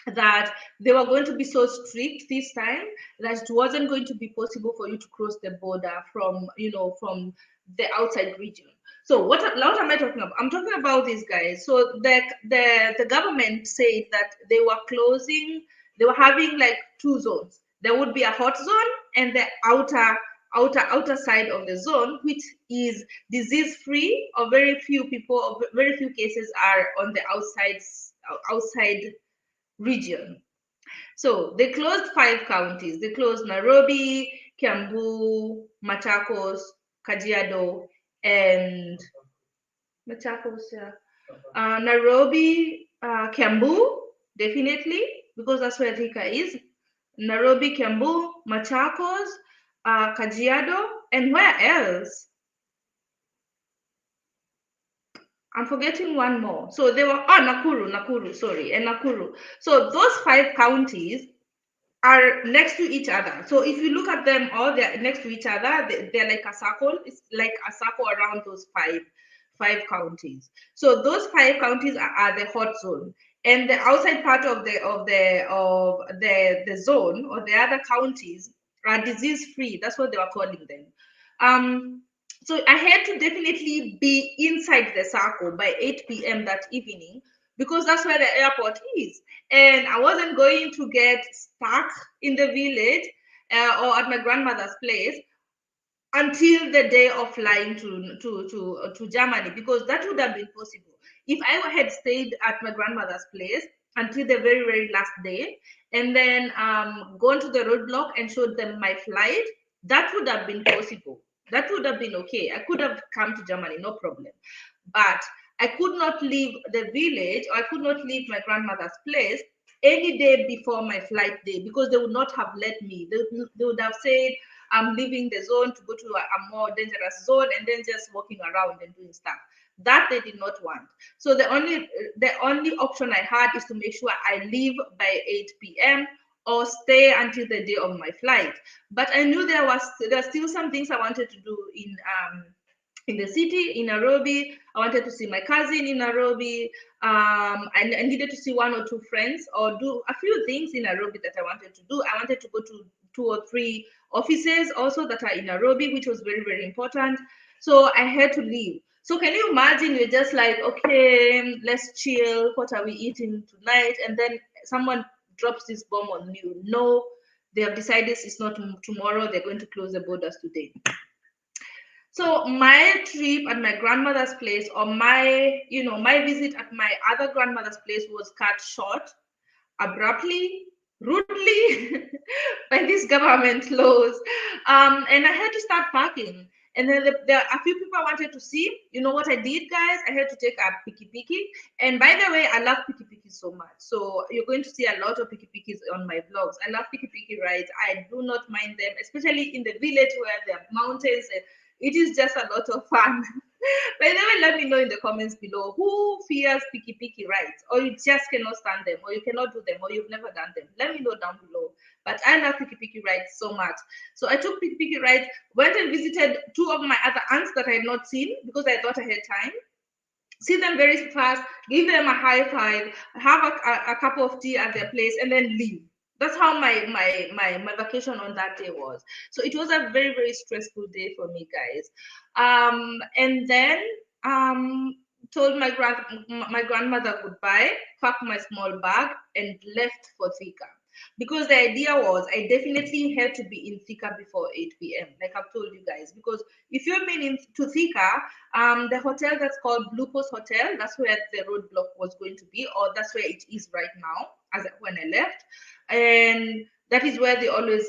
that they were going to be so strict this time that it wasn't going to be possible for you to cross the border from, you know, from the outside region. So what am I talking about? I'm talking about these guys. So the government said that they were having like two zones. There would be a hot zone and the outer side of the zone, which is disease free, or very few people, or very few cases are on the outside region. So they closed 5 counties. They closed Nairobi, Kiambu, Machakos, Kajiado, and Machakos, Nairobi, Kiambu, definitely, because that's where Thika is. Nairobi, Kiambu, Machakos, Kajiado, and where else? I'm forgetting one more. So they were, Nakuru, sorry, and Nakuru. So those 5 counties are next to each other. So if you look at them all, they're next to each other. They're like a circle. It's like a circle around those five counties. So those 5 counties are the hot zone, and the outside part of the zone, or the other counties, are disease free. That's what they were calling them. So I had to definitely be inside the circle by 8 p.m. that evening because that's where the airport is. And I wasn't going to get stuck in the village or at my grandmother's place until the day of flying to Germany, because that would have been possible if I had stayed at my grandmother's place until the very very last day and then gone to the roadblock and showed them my flight. That would have been possible. That would have been okay. I could have come to Germany, no problem. But I could not leave the village, or I could not leave my grandmother's place any day before my flight day because they would not have let me. They would have said, I'm leaving the zone to go to a more dangerous zone and then just walking around and doing stuff. That they did not want. So the only option I had is to make sure I leave by 8 p.m. or stay until the day of my flight. But I knew there are still some things I wanted to do in the city in Nairobi. I wanted to see my cousin in Nairobi. I needed to see one or two friends or do a few things in Nairobi that I wanted to do. I wanted to go to 2 or 3 offices also that are in Nairobi, which was very, very important. So I had to leave. So can you imagine you're just like, okay, let's chill. What are we eating tonight? And then someone drops this bomb on you. No, they have decided it's not tomorrow. They're going to close the borders today. So my trip at my grandmother's place, or my visit at my other grandmother's place, was cut short abruptly, rudely by these government laws. And I had to start packing. And then there are a few people I wanted to see. You know what I did, guys? I had to take a piki. And by the way, I love piki so much. So you're going to see a lot of piki on my vlogs. I love piki rides. I do not mind them, especially in the village where there are mountains. And it is just a lot of fun. By the way, let me know in the comments below who fears piki rides, or you just cannot stand them, or you cannot do them, or you've never done them. Let me know down below. But I love piki rides so much. So I took piki rides, went and visited 2 of my other aunts that I had not seen because I thought I had time. See them very fast, give them a high five, have a cup of tea at their place, and then leave. That's how my vacation on that day was. So it was a very very stressful day for me, guys. And then told my grandmother goodbye, packed my small bag, and left for Thika. Because the idea was I definitely had to be in Thika before 8 p.m. Like I've told you guys. Because if you've been to Thika, the hotel that's called Blue Post Hotel, that's where the roadblock was going to be, or that's where it is right now, as when I left. And that is where they always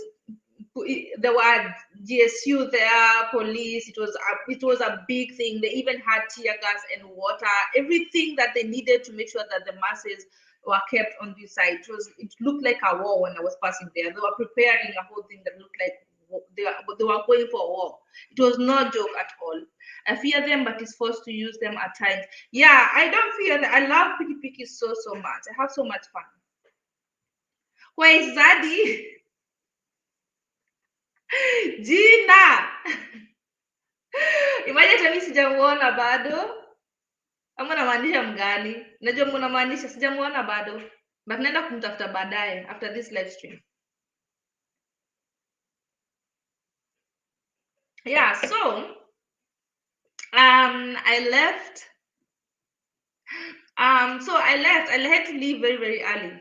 there were GSU there, police. It was a big thing. They even had tear gas and water, everything that they needed to make sure that the masses were kept on this side. It looked like a war when I was passing there. They were preparing a whole thing that looked like they were going for a war. It was not a joke at all. I fear them, but it's forced to use them at times. Yeah, I don't fear them. I love piki so much. I have so much fun. Where is Zaddy? Gina. Imagine hata mimi sijamuona bado. Ama namaanisha mgani? Najua mnamaanisha sijamuona bado. But naenda kumtafuta baadaye after this live stream. Yeah, so I left. I had to leave very, very early.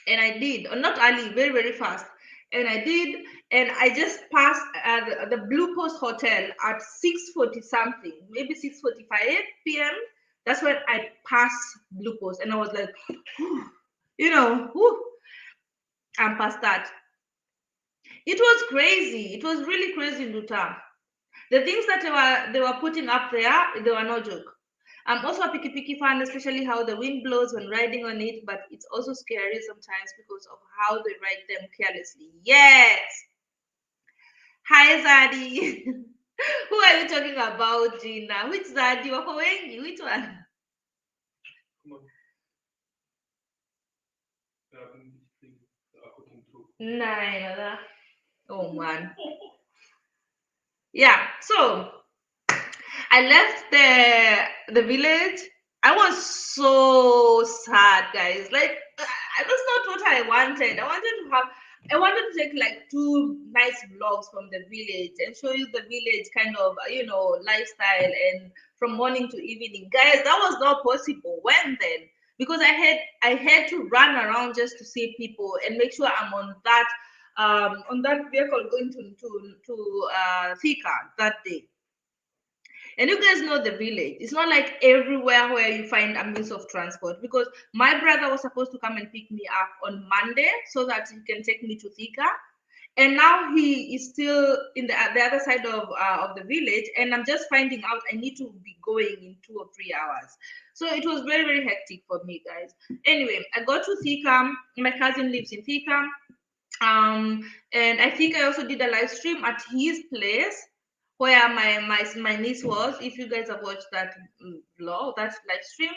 And I did, or not early, very, very fast. And I did, and I just passed the Blue Post Hotel at 6:40 something, maybe 6:45 p.m. That's when I passed Blue Post, and I was like, I'm past that. It was crazy. It was really crazy, Luta. The things that they were putting up there, they were no joke. I'm also a piki fan, especially how the wind blows when riding on it, but it's also scary sometimes because of how they ride them carelessly. Yes. Hi, Zaddy. Who are you talking about, Gina? Which Zaddy? Wako wengi? Which one? Nah, oh man. Yeah, so I left the village. I was so sad, guys. Like that's not what I wanted. I wanted to have I wanted to take like 2 nice vlogs from the village and show you the village kind of, lifestyle and from morning to evening. Guys, that was not possible. When then? Because I had to run around just to see people and make sure I'm on that vehicle going to Thika that day. And you guys know the village. It's not like everywhere where you find a means of transport, because my brother was supposed to come and pick me up on Monday so that he can take me to Thika. And now he is still in the other side of the village, and I'm just finding out I need to be going in 2 or 3 hours. So it was very, very hectic for me, guys. Anyway, I got to Thika. My cousin lives in Thika. And I think I also did a live stream at his place where my niece was. If you guys have watched that vlog, that live stream,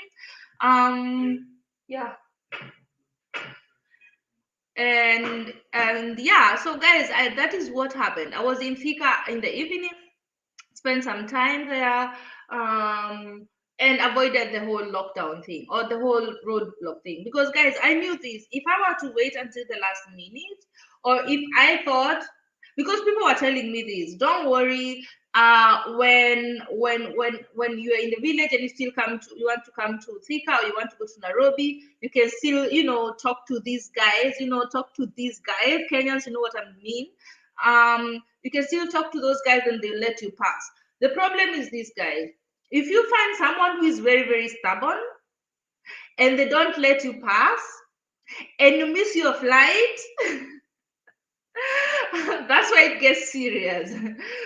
yeah. And yeah, so guys, that is what happened. I was in Thika in the evening, spent some time there, and avoided the whole lockdown thing or the whole roadblock thing. Because guys, I knew this. If I were to wait until the last minute, or if I thought, because people were telling me this, don't worry. When you are in the village and you want to come to Thika, or you want to go to Nairobi, you can still, talk to these guys. Talk to these guys. Kenyans, you know what I mean. You can still talk to those guys and they'll let you pass. The problem is this, guys. If you find someone who is very, very stubborn and they don't let you pass and you miss your flight, that's why it gets serious.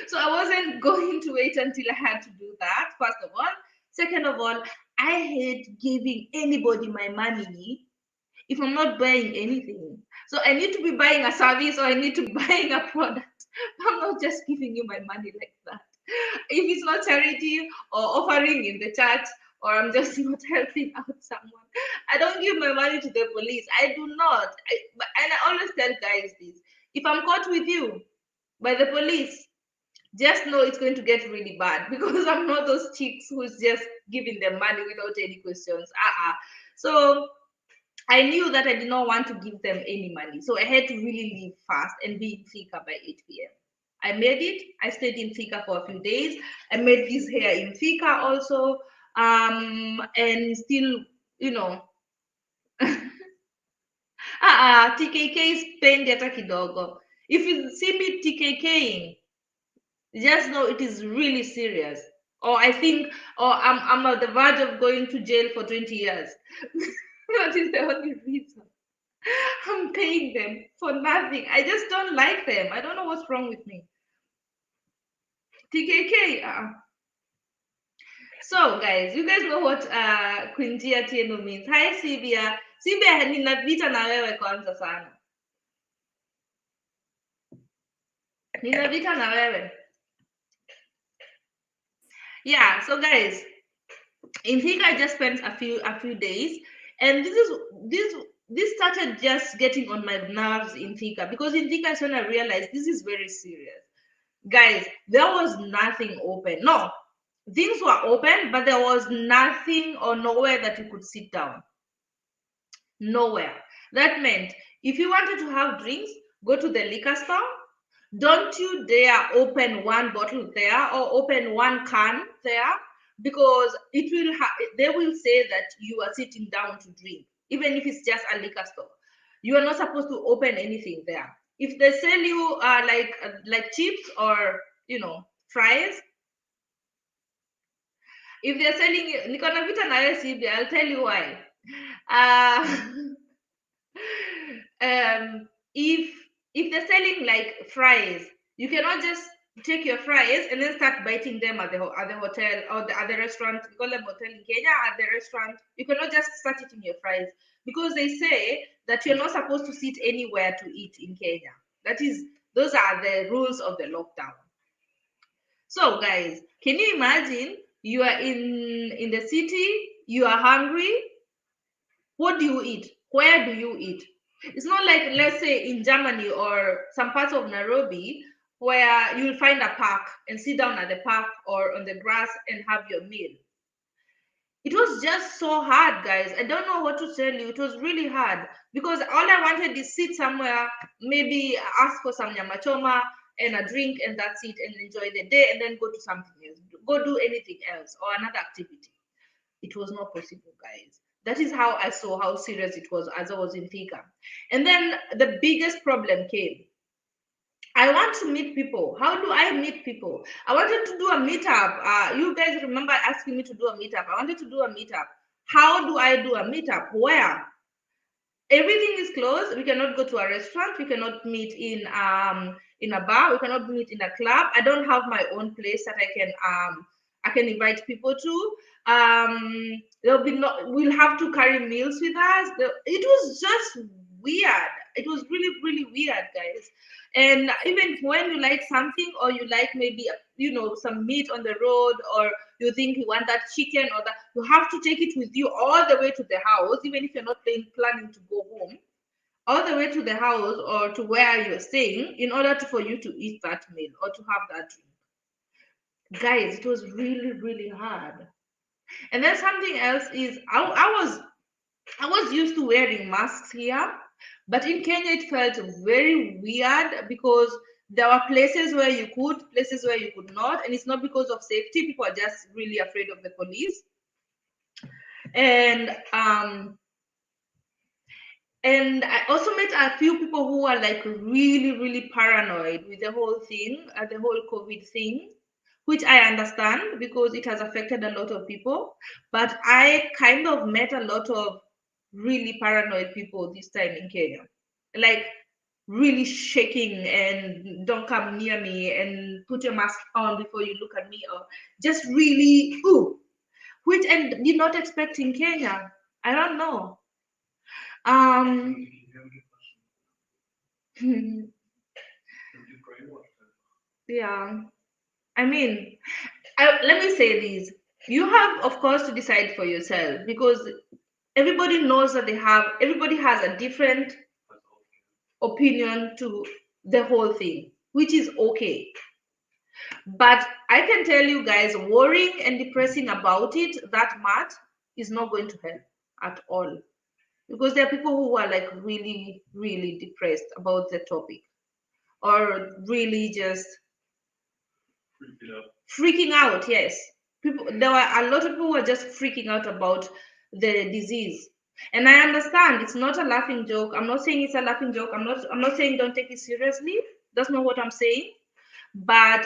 So I wasn't going to wait until I had to do that, first of all. Second of all, I hate giving anybody my money if I'm not buying anything. So I need to be buying a service or I need to be buying a product. I'm not just giving you my money like that. If it's not charity or offering in the church, or I'm just not helping out someone, I don't give my money to the police. I do not. And I always tell guys this: if I'm caught with you by the police, just know it's going to get really bad, because I'm not those chicks who's just giving them money without any questions. So I knew that I did not want to give them any money. So I had to really leave fast and be in Thika by 8 p.m. I made it. I stayed in Thika for a few days. I made this hair in Thika also. And still, you know, TKK is paying hata kidogo. If you see me TKKing, just know it is really serious. Or I think, or I'm at the verge of going to jail for 20 years. That is the only reason. I'm paying them for nothing. I just don't like them. I don't know what's wrong with me. TKK. So, guys, you guys know what Quintia Tieno means. Hi, Sibia. Sibia, nina vita na wewe kwanza sana. Nina vita na wewe. Yeah, so guys, in Thika I just spent a few days, and this started just getting on my nerves in Thika, because in Thika when I realized this is very serious. Guys, there was nothing open. No, things were open, but there was nothing or nowhere that you could sit down. Nowhere. That meant if you wanted to have drinks, go to the liquor store. Don't you dare open one bottle there or open one can there, because they will say that you are sitting down to drink, even if it's just a liquor store. You are not supposed to open anything there. If they sell you like chips or fries, if they're selling you, Nikona Vita na SCB, I'll tell you why. If they're selling like fries, you cannot just take your fries and then start biting them at the hotel or at the restaurant. We call them hotel in Kenya. At the restaurant, you cannot just start eating your fries, because they say that you're not supposed to sit anywhere to eat in Kenya. Those are the rules of the lockdown. So guys, can you imagine you are in the city, you are hungry? What do you eat? Where do you eat? It's not like, let's say, in Germany or some parts of Nairobi, where you'll find a park and sit down at the park or on the grass and have your meal. It was just so hard, guys. I don't know what to tell you. It was really hard because all I wanted is sit somewhere, maybe ask for some nyamachoma and a drink, and that's it, and enjoy the day, and then go to something else, go do anything else or another activity. It was not possible, guys. That is how I saw how serious it was as I was in Thika. And then the biggest problem came. I want to meet people. How do I meet people? I wanted to do a meetup. You guys remember asking me to do a meetup. I wanted to do a meetup. How do I do a meetup? Where? Everything is closed. We cannot go to a restaurant. We cannot meet in a bar. We cannot meet in a club. I don't have my own place that I can invite people to. There'll be no. We'll have to carry meals with us. It was just weird. It was really really weird, guys. And even when you like something, or you like maybe some meat on the road, or you think you want that chicken or that, you have to take it with you all the way to the house, even if you're not planning to go home, all the way to the house or to where you're staying, in order for you to eat that meal or to have that drink. Guys, it was really really hard. And then something else is, I was used to wearing masks here, but in Kenya it felt very weird because there were places where you could, places where you could not, and it's not because of safety. People are just really afraid of the police. And I also met a few people who are like really really paranoid with the whole thing, the whole COVID thing, which I understand because it has affected a lot of people. But I kind of met a lot of really paranoid people this time in Kenya, like really shaking and don't come near me and put your mask on before you look at me, or just really ooh, which I did not expect in Kenya. I don't know. Um, yeah. I mean, let me say this. You have, of course, to decide for yourself because everybody knows that everybody has a different opinion to the whole thing, which is okay. But I can tell you guys, worrying and depressing about it that much is not going to help at all. Because there are people who are like really, really depressed about the topic, or really just freaking out. Yes, people. There were a lot of people who were just freaking out about the disease, and I understand it's not a laughing joke. I'm not saying it's a laughing joke. I'm not saying don't take it seriously. That's not what I'm saying. But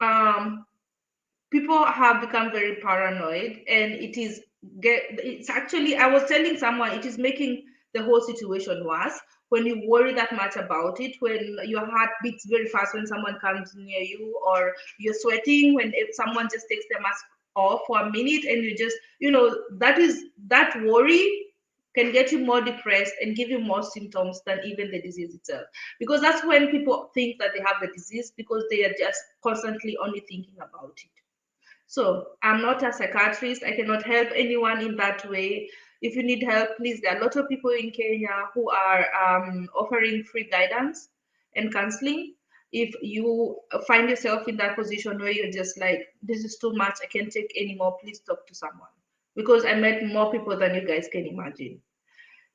um, people have become very paranoid, and it's actually, I was telling someone, it is making the whole situation worse when you worry that much about it, when your heart beats very fast when someone comes near you, or you're sweating when if someone just takes their mask off for a minute, and you just, that worry can get you more depressed and give you more symptoms than even the disease itself, because that's when people think that they have the disease, because they are just constantly only thinking about it. So I'm not a psychiatrist. I cannot help anyone in that way. If you need help, please, there are a lot of people in Kenya who are offering free guidance and counseling. If you find yourself in that position where you're just like, this is too much, I can't take anymore, please talk to someone. Because I met more people than you guys can imagine.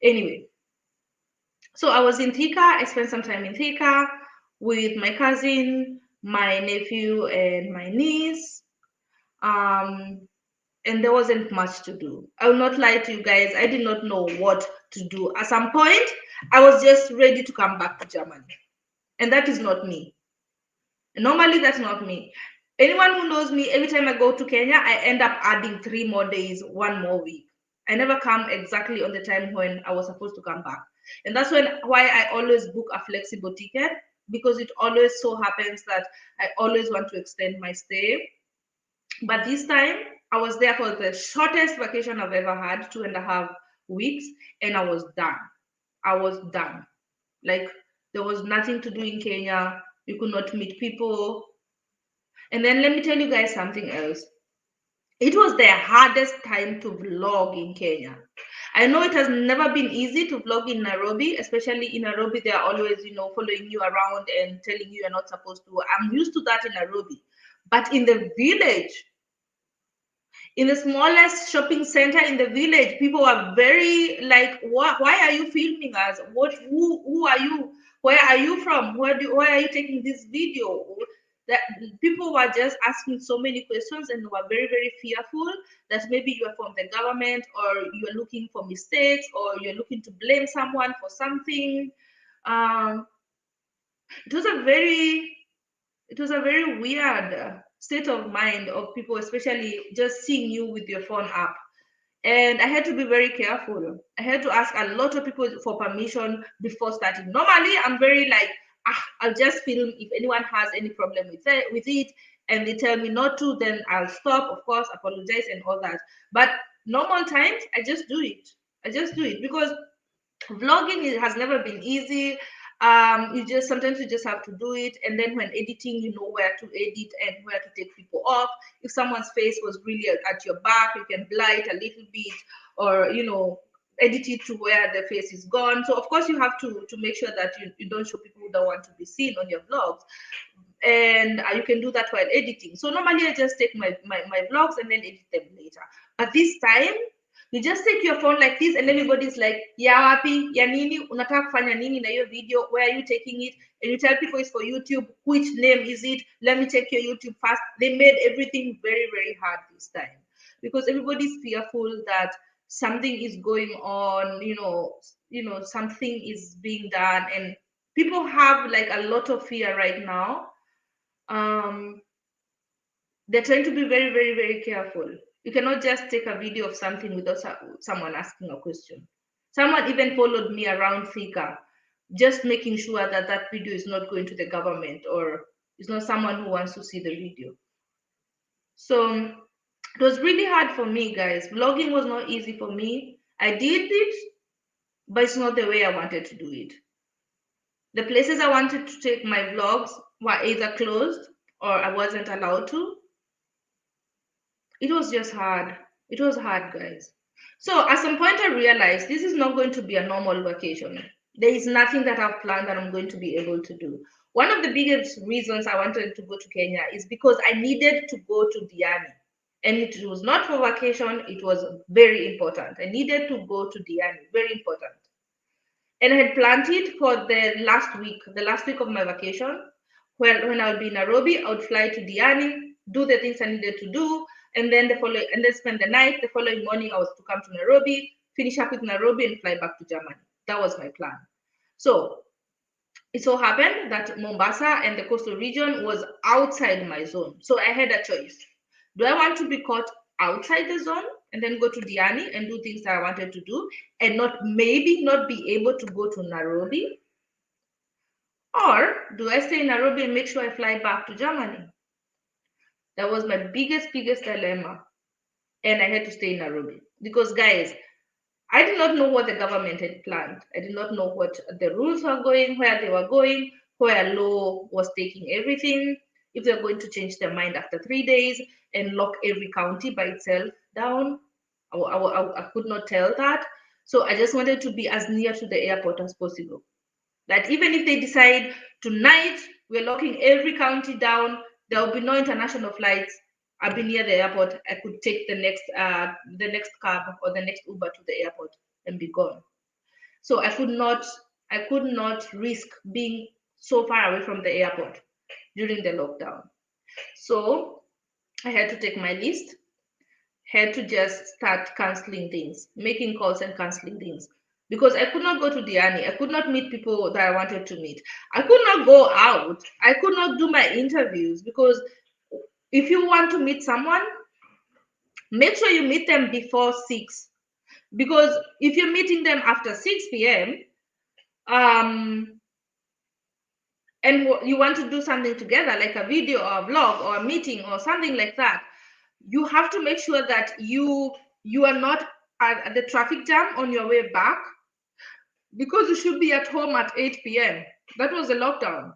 Anyway, so I was in Thika. I spent some time in Thika with my cousin, my nephew, and my niece. Um, and there wasn't much to do. I will not lie to you guys. I did not know what to do. At some point, I was just ready to come back to Germany. And that is not me. Normally, that's not me. Anyone who knows me, every time I go to Kenya, I end up adding 3 more days, 1 more week. I never come exactly on the time when I was supposed to come back. And that's why I always book a flexible ticket, because it always so happens that I always want to extend my stay. But this time, I was there for the shortest vacation I've ever had, 2.5 weeks, and I was done. I was done. Like, there was nothing to do in Kenya. You could not meet people. And then let me tell you guys something else. It was the hardest time to vlog in Kenya. I know it has never been easy to vlog in Nairobi, especially in Nairobi. They are always, following you around and telling you you're not supposed to. I'm used to that in Nairobi. But in the village, In the smallest shopping center in the village, people were very like, why are you filming us? Who are you? Where are you from? Why are you taking this video? That people were just asking so many questions and were very, very fearful that maybe you are from the government, or you're looking for mistakes, or you're looking to blame someone for something. Um, it was a very weird state of mind of people, especially just seeing you with your phone up. And I had to be very careful. I had to ask a lot of people for permission before starting. Normally, I'm very like, I'll just film. If anyone has any problem with it, and they tell me not to, then I'll stop. Of course, apologize and all that. But normal times, I just do it. I just do it because vlogging has never been easy. You just sometimes you just have to do it, and then when editing, you know where to edit and where to take people off. If someone's face was really at your back, you can blur it a little bit, or edit it to where the face is gone. So of course you have to make sure that you don't show people who don't want to be seen on your vlogs, and you can do that while editing. So normally I just take my vlogs and then edit them later. But this time you just take your phone like this, and everybody's like, ya wapi, ya nini, unataka kufanya nini na hiyo video, where are you taking it? And you tell people it's for YouTube. Which name is it? Let me check your YouTube first. They made everything very, very hard this time because everybody's fearful that something is going on, something is being done, and people have like a lot of fear right now. They're trying to be very, very, very careful. You cannot just take a video of something without someone asking a question. Someone even followed me around Thika, just making sure that that video is not going to the government, or it's not someone who wants to see the video. So it was really hard for me, guys. Vlogging was not easy for me. I did it, but it's not the way I wanted to do it. The places I wanted to take my vlogs were either closed or I wasn't allowed to. It was just hard. It was hard, guys. So at some point, I realized this is not going to be a normal vacation. There is nothing that I've planned that I'm going to be able to do. One of the biggest reasons I wanted to go to Kenya is because I needed to go to Diani. And it was not for vacation, it was very important. I needed to go to Diani, very important. And I had planned it for the last week of my vacation. When I would be in Nairobi, I would fly to Diani, do the things I needed to do, and then spend the night. The following morning, I was to come to Nairobi, finish up with Nairobi, and fly back to Germany. That was my plan. So it so happened that Mombasa and the coastal region was outside my zone. So I had a choice. Do I want to be caught outside the zone and then go to Diani and do things that I wanted to do and maybe not be able to go to Nairobi? Or do I stay in Nairobi and make sure I fly back to Germany? That was my biggest dilemma. And I had to stay in Nairobi. Because, guys, I did not know what the government had planned. I did not know what the rules were going, where they were going, where law was taking everything, if they're going to change their mind after 3 days and lock every county by itself down. I could not tell that. So I just wanted to be as near to the airport as possible. That even if they decide tonight we're locking every county down, there will be no international flights. I'll be near the airport. I could take the next cab or the next Uber to the airport and be gone. So I could not risk being so far away from the airport during the lockdown. So I had to take my list, had to just start canceling things, making calls and canceling things. Because I could not go to Diani. I could not meet people that I wanted to meet. I could not go out. I could not do my interviews because if you want to meet someone, make sure you meet them before 6. Because if you're meeting them after 6 p.m., and you want to do something together, like a video or a vlog or a meeting or something like that, you have to make sure that you are not at the traffic jam on your way back, because you should be at home at 8 p.m. That was the lockdown.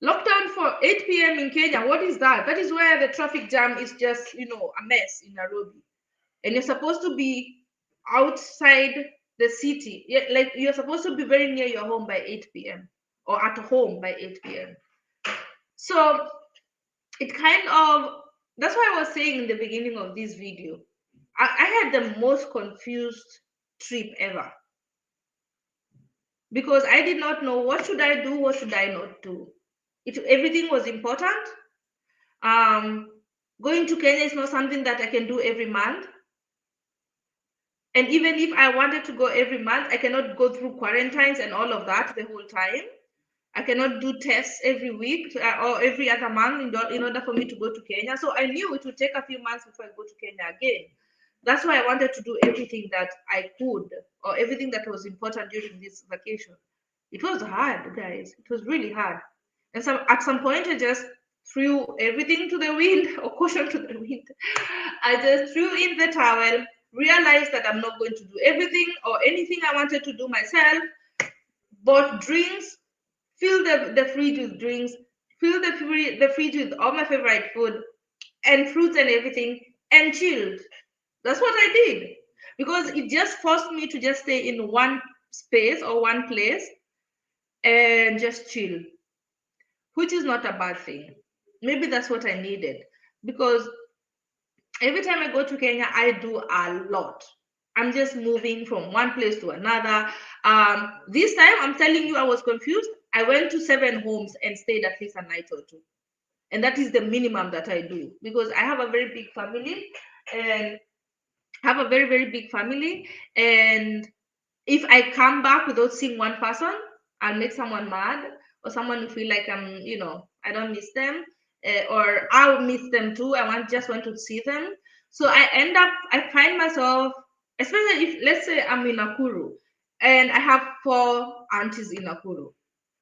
Lockdown for 8 p.m. in Kenya, what is that? That is where the traffic jam is just, a mess in Nairobi. And you're supposed to be outside the city. Like you're supposed to be very near your home by 8 p.m. or at home by 8 p.m. So it kind of, that's why I was saying in the beginning of this video, I had the most confused trip ever because I did not know what should I do, what should I not do. Everything was important. Going to Kenya is not something that I can do every month. And even if I wanted to go every month, I cannot go through quarantines and all of that the whole time. I cannot do tests every week or every other month in order for me to go to Kenya. So I knew it would take a few months before I go to Kenya again. That's why I wanted to do everything that I could or everything that was important during this vacation. It was hard, guys. It was really hard. And at some point, I just threw everything to the wind or caution to the wind. I just threw in the towel, realized that I'm not going to do everything or anything I wanted to do myself, bought drinks, fill the fridge with drinks, fill the fridge with all my favorite food and fruits and everything, and chilled. That's what I did because it just forced me to just stay in one space or one place and just chill, which is not a bad thing. Maybe that's what I needed because every time I go to Kenya, I do a lot. I'm just moving from one place to another. This time, I'm telling you, I was confused. I went to 7 homes and stayed at least a night or two. And that is the minimum that I do because I have a very big family and have a very, very big family. And if I come back without seeing one person, I'll make someone mad or someone will feel like I don't miss them, or I'll miss them too. Just want to see them. So I find myself, especially if let's say I'm in Nakuru and I have 4 aunties in Nakuru.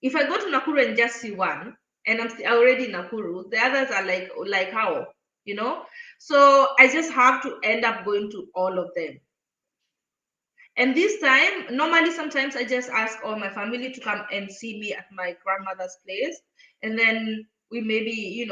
If I go to Nakuru and just see one, and I'm already in Nakuru, the others are like how, you know? So I just have to end up going to all of them. And this time, normally, sometimes I just ask all my family to come and see me at my grandmother's place. And then we maybe,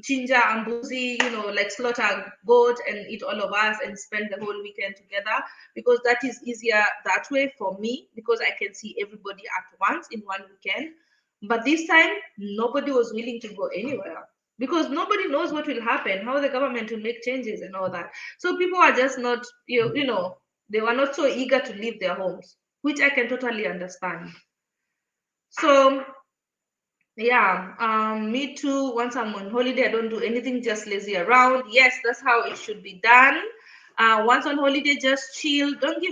chinja and buzi, like slaughter goat and eat all of us and spend the whole weekend together because that is easier that way for me because I can see everybody at once in one weekend. But this time, nobody was willing to go anywhere because nobody knows what will happen, how the government will make changes and all that. So people are just not, they were not so eager to leave their homes, which I can totally understand. So yeah, me too. Once I'm on holiday, I don't do anything, just lazy around. Yes, that's how it should be done. Once on holiday, just chill. Don't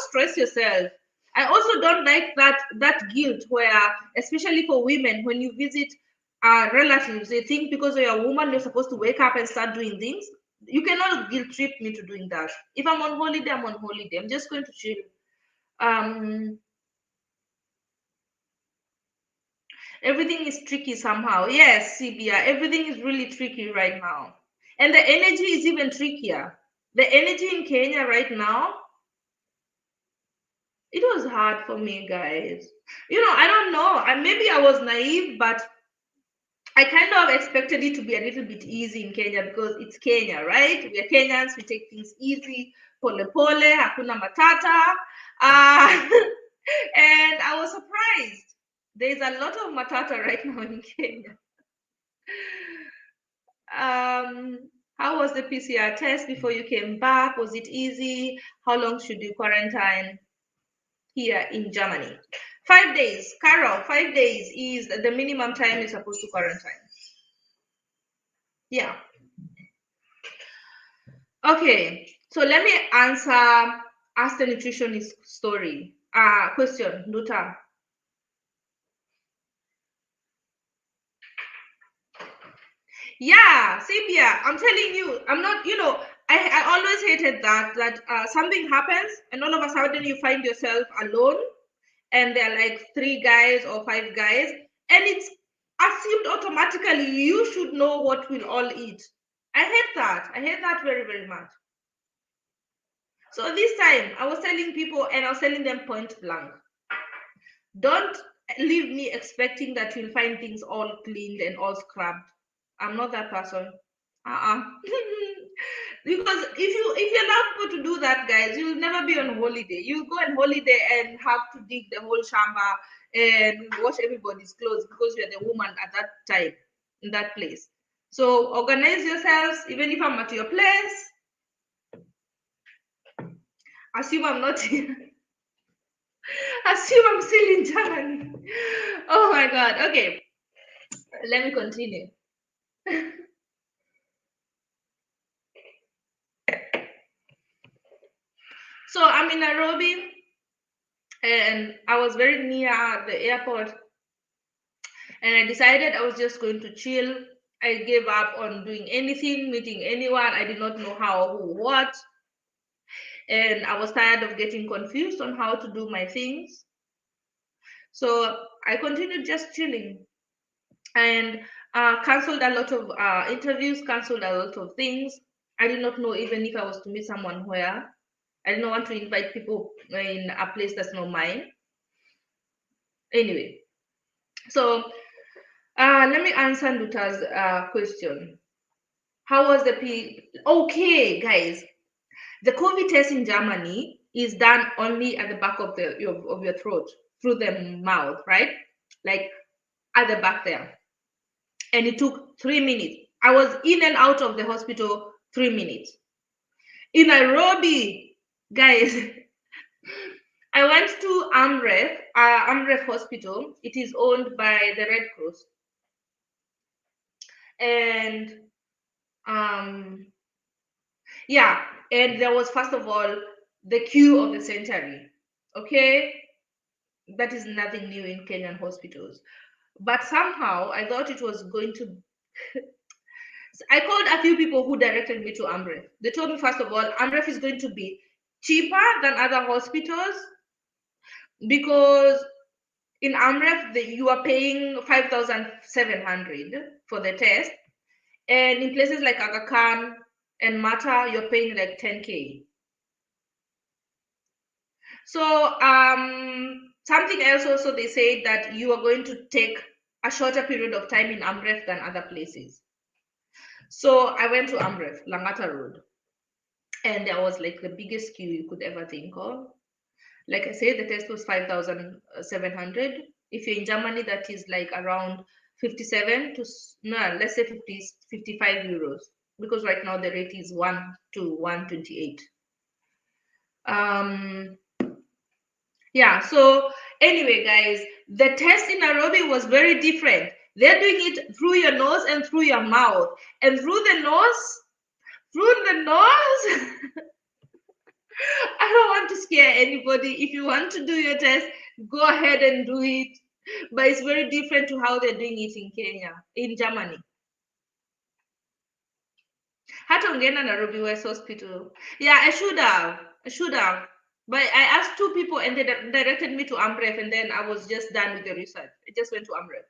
stress yourself. I also don't like that guilt where, especially for women, when you visit relatives, they think because you're a woman, you're supposed to wake up and start doing things. You cannot guilt trip me to doing that. If I'm on holiday, I'm on holiday. I'm just going to chill. Um, Everything is tricky somehow. Yes, Cbia, everything is really tricky right now. And the energy is even trickier. The energy in Kenya right now, it was hard for me, guys. I don't know. Maybe I was naive, but I kind of expected it to be a little bit easy in Kenya because it's Kenya, right? We are Kenyans, we take things easy. Pole pole, hakuna matata. And I was surprised. There's a lot of matata right now in Kenya. How was the PCR test before you came back? Was it easy? How long should you quarantine here in Germany? 5 days. Carol, 5 days is the minimum time you're supposed to quarantine. Yeah. Okay, so let me ask the nutritionist story. Question, Luta. Yeah, Cynthia, I'm telling you, I'm not, I always hated that something happens and all of a sudden you find yourself alone and there are like 3 guys or 5 guys and it's assumed automatically you should know what we'll all eat. I hate that. I hate that very, very much. So this time I was telling people and I was telling them point blank, don't leave me expecting that you'll find things all cleaned and all scrubbed. I'm not that person. Because if you allow people to do that, guys, you'll never be on holiday. You go on holiday and have to dig the whole shamba and wash everybody's clothes because you're the woman at that time in that place. So organize yourselves, even if I'm at your place. Assume I'm not here. Assume I'm still in Germany. Oh my God. Okay, let me continue. So I'm in Nairobi and I was very near the airport and I decided I was just going to chill. I gave up on doing anything, meeting anyone. I did not know how, who, what. And I was tired of getting confused on how to do my things. So I continued just chilling and canceled a lot of interviews, canceled a lot of things. I did not know even if I was to meet someone where. I didn't want to invite people in a place that's not mine. Anyway, so let me answer Luta's question. How was the P? Okay, guys, the COVID test in Germany is done only at the back of your throat through the mouth, right? Like at the back there, and it took 3 minutes. I was in and out of the hospital 3 minutes. In Nairobi, guys, I went to Amref Hospital. It is owned by the Red Cross, and yeah, and there was first of all the queue of the century. Okay, that is nothing new in Kenyan hospitals, but somehow I thought it was going to. I called a few people who directed me to Amref. They told me first of all, Amref is going to be cheaper than other hospitals because in Amref you are paying 5,700 for the test, and in places like Aga Khan and Mata you're paying like 10K. So something else also, they said that you are going to take a shorter period of time in Amref than other places. So I went to Amref, Langata Road, and there was like the biggest queue you could ever think of. Like I said, the test was 5,700. If you're in Germany, that is like around 57 to, no, let's say 50, 55 euros, because right now the rate is 1 to 128. Yeah, so anyway, guys, the test in Nairobi was very different. They're doing it through your nose and through your mouth. And through the nose, I don't want to scare anybody. If you want to do your test, go ahead and do it. But it's very different to how they're doing it in Kenya, in Germany. Hata ungeenda Nairobi West Hospital. Yeah, I should have. But I asked two people and they directed me to Amref, and then I was just done with the research. I just went to Amref.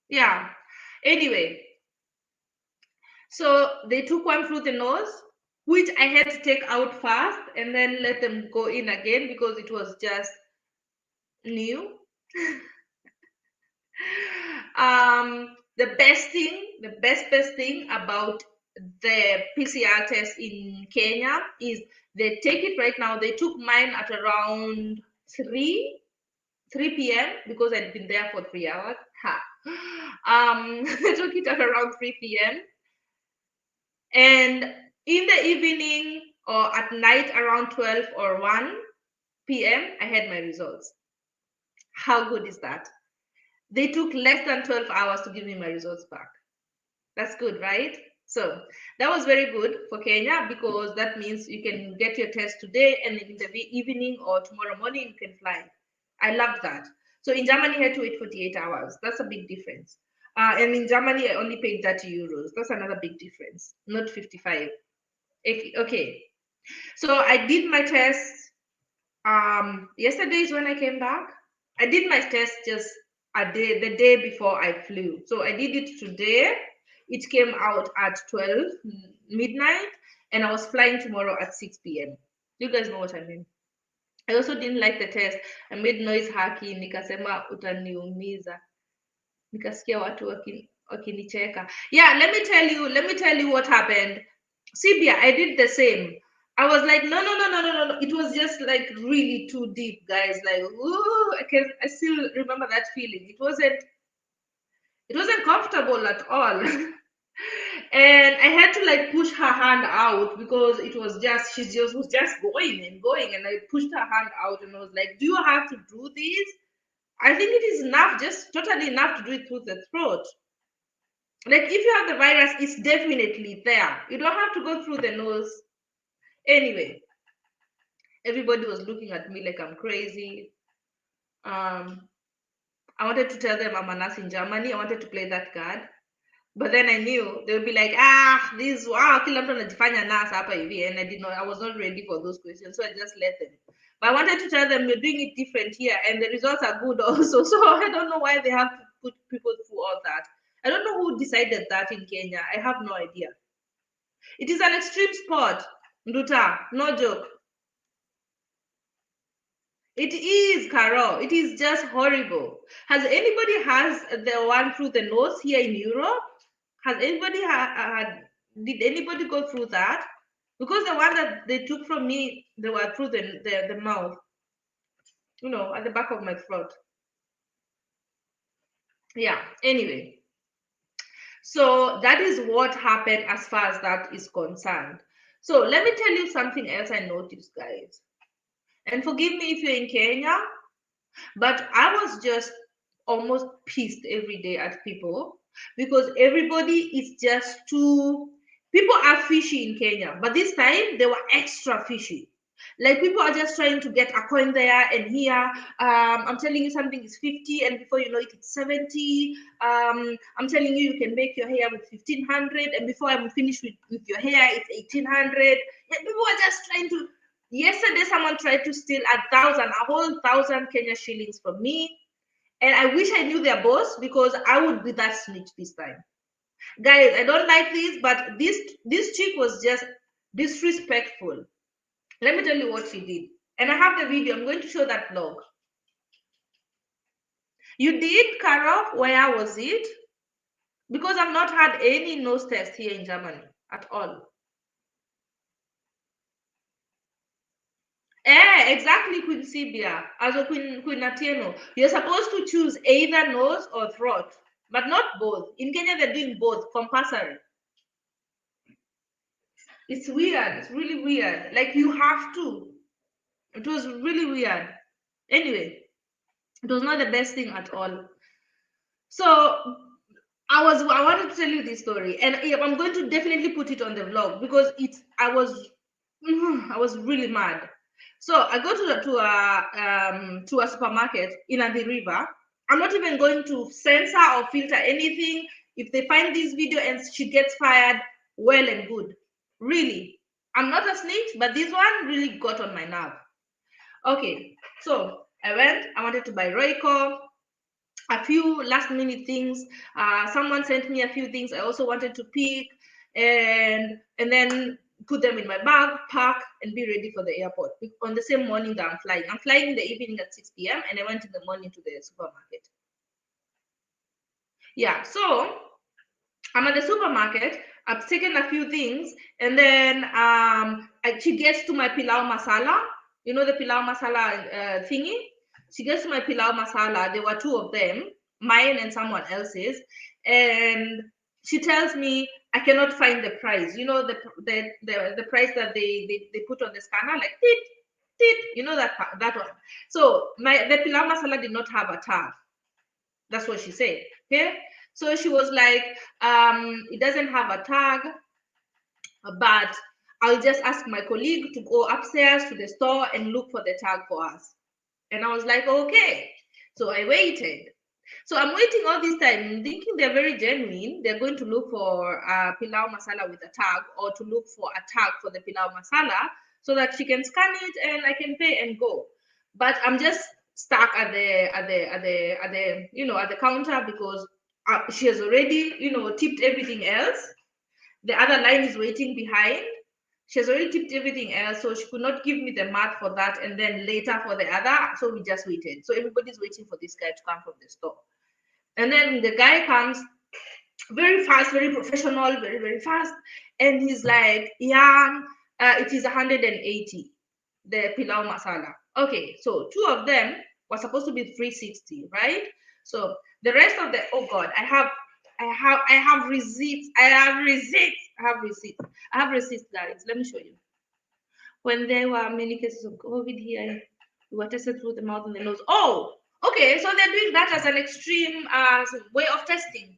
Yeah. Anyway, so they took one through the nose, which I had to take out first and then let them go in again because it was just new. The best thing about the PCR test in Kenya is they take it right now. They took mine at around 3 p.m. because I'd been there for 3 hours. They took it at around 3 p.m. and in the evening or at night around 12 or 1 p.m. I had my results. How good is that? They took less than 12 hours to give me my results back. That's good, right? So that was very good for Kenya because that means you can get your test today and in the evening or tomorrow morning you can fly. I loved that. So in Germany, I had to wait 48 hours. That's a big difference. And in Germany, I only paid 30 euros. That's another big difference, not 55. Okay. So I did my test. Yesterday is when I came back. I did my test just the day before I flew. So I did it today. It came out at 12 midnight, and I was flying tomorrow at 6 p.m. You guys know what I mean. I also didn't like the test. I made noise haki, nikasema utaniumiza. Nikasikia watu wakinicheka. Yeah, let me tell you what happened. Sibia, I did the same. I was like, no. It was just like really too deep, guys. Like, ooh, I still remember that feeling. It wasn't comfortable at all. And I had to like push her hand out because it was just she just was just going and going, and I pushed her hand out and I was like, "Do you have to do this? I think it is enough, just totally enough to do it through the throat. Like if you have the virus, it's definitely there. You don't have to go through the nose." Anyway, everybody was looking at me like I'm crazy. Um, I wanted to tell them I'm a nurse in Germany. I wanted to play that card. But then I knew they would be like, this kila mtu anajifanya nurse hapa hivi, and I was not ready for those questions, so I just let them. But I wanted to tell them you're doing it different here, and the results are good also. So I don't know why they have to put people through all that. I don't know who decided that in Kenya. I have no idea. It is an extreme sport, Nduta, no joke. It is, Carol. It is just horrible. Has anybody has the one through the nose here in Europe? Has anybody had? Did anybody go through that? Because the one that they took from me, they were through the mouth, at the back of my throat. Yeah. Anyway, so that is what happened as far as that is concerned. So let me tell you something else I noticed, guys. And forgive me if you're in Kenya, but I was just almost pissed every day at people because everybody is just too. People are fishy in Kenya, but this time they were extra fishy. Like people are just trying to get a coin there and here. I'm telling you something is 50, and before you know it, it's 70. I'm telling you can make your hair with 1500, and before I'm finished with your hair, it's 1800. Yeah, people are just trying to. Yesterday, someone tried to steal a whole thousand Kenya shillings from me. And I wish I knew their boss because I would be that snitch this time. Guys, I don't like this, but this chick was just disrespectful. Let me tell you what she did. And I have the video. I'm going to show that vlog. You did, Carol? Where was it? Because I've not had any nose test here in Germany at all. Exactly, Queen Sibia. Also Queen Atieno. You're supposed to choose either nose or throat, but not both. In Kenya, they're doing both, compulsory. It's weird. It's really weird. Like you have to. It was really weird. Anyway, it was not the best thing at all. So I wanted to tell you this story, and I'm going to definitely put it on the vlog because I was really mad. So I go to a supermarket in the river. I'm not even going to censor or filter anything. If they find this video and she gets fired, well and good. Really, I'm not a snitch, but this one really got on my nerve. Okay, so I wanted to buy Royco, a few last minute things. Someone sent me a few things I also wanted to pick, and then put them in my bag, pack, and be ready for the airport on the same morning that I'm flying. I'm flying in the evening at 6 p.m. and I went in the morning to the supermarket. Yeah, so I'm at the supermarket. I've taken a few things, and then she gets to my pilau masala. You know the pilau masala thingy. She gets to my pilau masala. There were two of them, mine and someone else's, and she tells me I cannot find the price. You know the price that they put on the scanner, like tit tit. You know that one. So the pilau masala did not have a tag. That's what she said. Okay. So she was like, it doesn't have a tag, but I'll just ask my colleague to go upstairs to the store and look for the tag for us. And I was like, okay. So I waited. So I'm waiting all this time, thinking they're very genuine. They're going to look for pilau masala with a tag, or to look for a tag for the pilau masala so that she can scan it and I can pay and go. But I'm just stuck at the counter because she has already tipped everything else. The other line is waiting behind. She has already tipped everything else, so she could not give me the math for that and then later for the other. So we just waited. So everybody's waiting for this guy to come from the store. And then the guy comes very fast, very professional, very, very fast. And he's like, yeah, it is 180, the pilau masala. Okay, so two of them were supposed to be 360, right? So the rest of the, oh God, I I have receipts. I have receipts. I have receipts. I have receipts, guys. Let me show you. When there were many cases of COVID here, we were tested through the mouth and the nose. Oh, okay. So they're doing that as an extreme way of testing.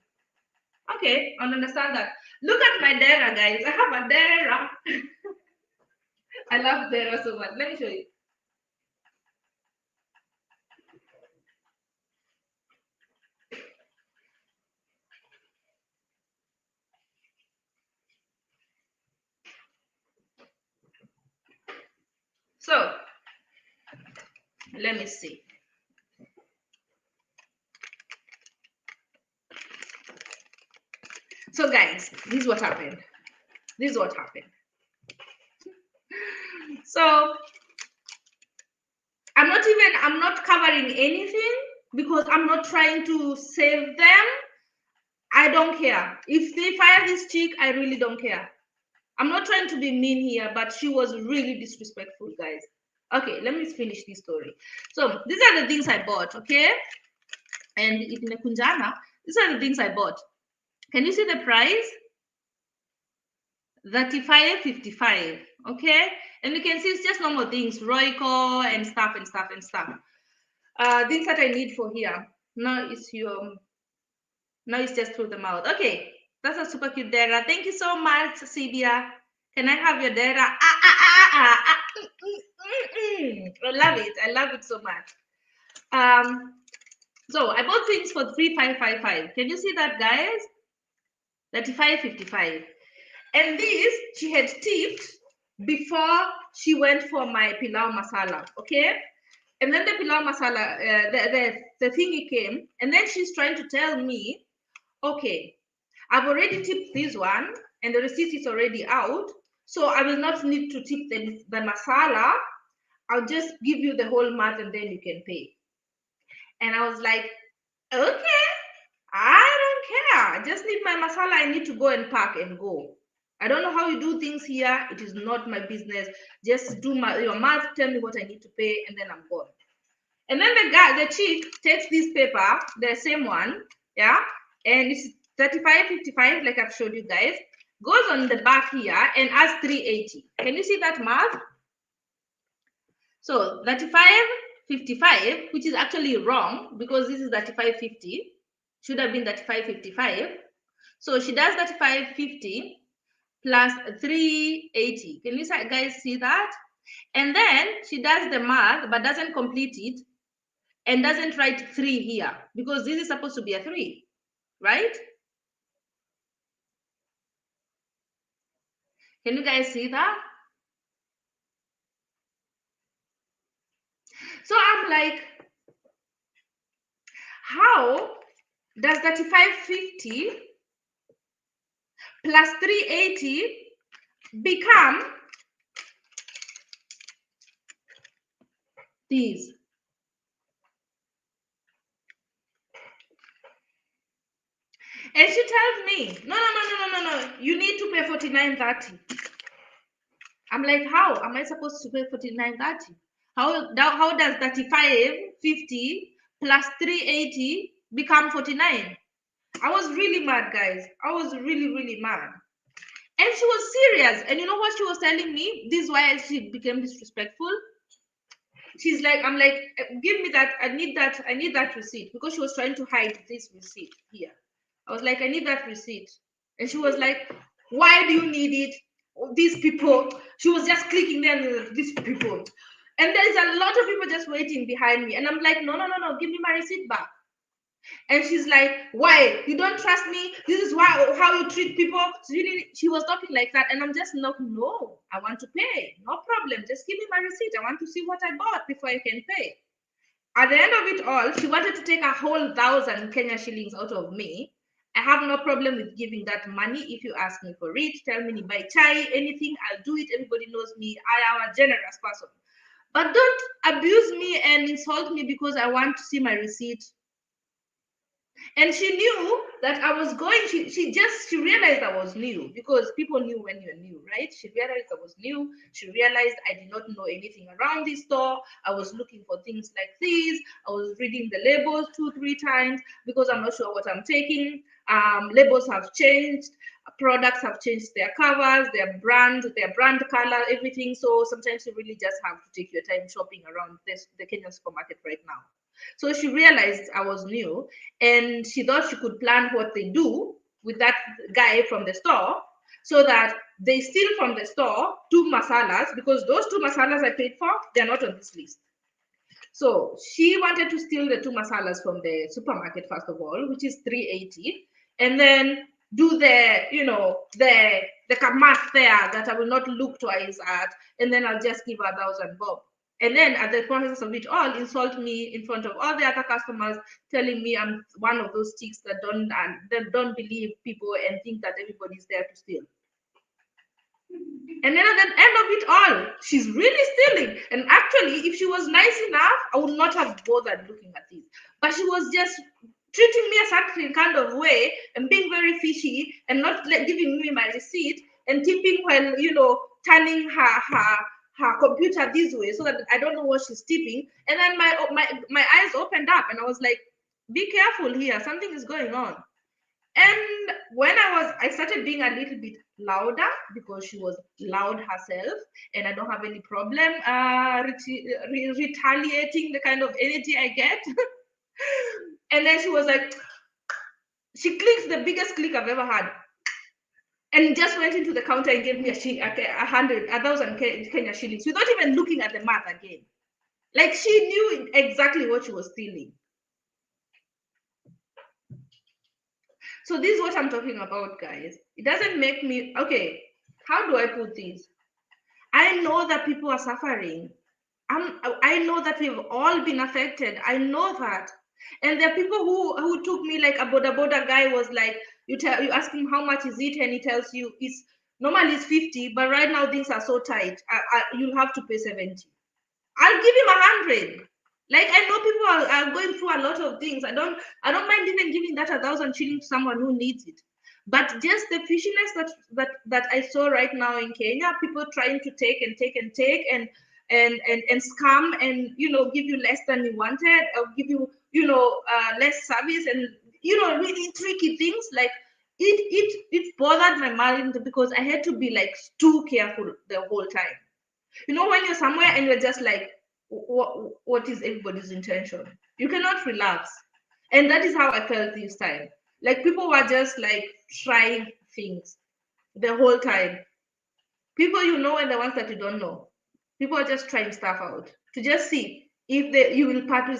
Okay, I understand that. Look at my Dera, guys. I have a Dera. I love Dera so much. Let me show you. So, let me see. So, guys, this is what happened. This is what happened. So, I'm not covering anything because I'm not trying to save them. I don't care. If they fire this chick, I really don't care. I'm not trying to be mean here, but she was really disrespectful, guys. Okay, let me finish this story. So these are the things I bought, okay? And in Kunjana, these are the things I bought. Can you see the price? 35.55, okay? And you can see it's just normal things, Royco and stuff and stuff and stuff. Things that I need for here. Now it's just through the mouth. Okay, that's a super cute Dera. Thank you so much, Sibia. Can I have your Dera? I love it. I love it so much. So I bought things for 3,555. Can you see that, guys? 35.55. And this she had tipped before she went for my pilau masala. Okay. And then the pilau masala, the thingy came, and then she's trying to tell me, okay, I've already tipped this one, and the receipt is already out, so I will not need to tip the masala. I'll just give you the whole mat, and then you can pay. And I was like, okay, I don't care. I just need my masala. I need to go and pack and go. I don't know how you do things here. It is not my business. Just do your math, tell me what I need to pay, and then I'm gone. And then the chick takes this paper, the same one, yeah, and it's 35.55, like I've showed you guys, goes on the back here and adds 380. Can you see that math? So 35.55, which is actually wrong because this is 35.50, should have been 35.55. So she does 35.50 plus 380. Can you guys see that? And then she does the math but doesn't complete it and doesn't write 3 here because this is supposed to be a 3, right? Can you guys see that? So I'm like, how does 35.50 plus 380 become these? And she tells me, no, you need to pay 49.30. I'm like, how am I supposed to pay 49.30? How does 35.50 plus 380 become 49? I was really mad, guys. I was really mad. And she was serious. And you know what she was telling me? This is why she became disrespectful. She's like, I'm like, give me that. I need that receipt, because she was trying to hide this receipt here. I was like, I need that receipt. And she was like, why do you need it? These people. She was just clicking there, these people. And there's a lot of people just waiting behind me. And I'm like, no, give me my receipt back. And she's like, why? You don't trust me? This is how you treat people? She was talking like that. And I'm just like, no, I want to pay. No problem. Just give me my receipt. I want to see what I bought before I can pay. At the end of it all, she wanted to take a whole 1,000 Kenya shillings out of me. I have no problem with giving that money. If you ask me for it, tell me buy chai, anything, I'll do it. Everybody knows me. I am a generous person. But don't abuse me and insult me because I want to see my receipt. And she knew that I was going, she realized I was new, because people knew when you're new, right? She realized I was new. She realized I did not know anything around this store. I was looking for things like these. I was reading the labels 2-3 times because I'm not sure what I'm taking. Labels have changed, products have changed their covers, their brand color, everything. So sometimes you really just have to take your time shopping around the Kenyan supermarket right now. So she realized I was new, and she thought she could plan what they do with that guy from the store, so that they steal from the store 2 masalas, because those 2 masalas I paid for, they're not on this list. So she wanted to steal the 2 masalas from the supermarket, first of all, which is 380, and then do the, the math there that I will not look twice at, and then I'll just give 1,000 bob. And then at the process of it all, insult me in front of all the other customers, telling me I'm one of those chicks that don't believe people and think that everybody's there to steal. And then at the end of it all, she's really stealing. And actually, if she was nice enough, I would not have bothered looking at this. But she was just treating me a certain kind of way and being very fishy and not giving me my receipt and tipping while, turning her computer this way so that I don't know what she's tipping. And then my eyes opened up and I was like, be careful here, something is going on. And when I started being a little bit louder, because she was loud herself, and I don't have any problem retaliating the kind of energy I get. And then she was like, she clicks the biggest click I've ever had, and just went into the counter and gave me 1,000 Kenya shillings without even looking at the math again. Like, she knew exactly what she was stealing. So this is what I'm talking about, guys. It doesn't make me, okay, how do I put this? I know that people are suffering. I know that we've all been affected. I know that. And there are people who took me, like a boda guy was like, you ask him how much is it, and he tells you it's normally it's 50, but right now things are so tight. You'll have to pay 70. I'll give him 100. Like, I know people are going through a lot of things. I don't mind even giving that 1,000 shillings to someone who needs it. But just the fishiness that I saw right now in Kenya, people trying to take and scam and give you less than you wanted, or give you less service, and really tricky things. Like, it bothered my mind, because I had to be like too careful the whole time. When you're somewhere and you're just like, what is everybody's intention? You cannot relax. And that is how I felt this time. Like, people were just like trying things the whole time. People and the ones that you don't know. People are just trying stuff out to just see if you will part with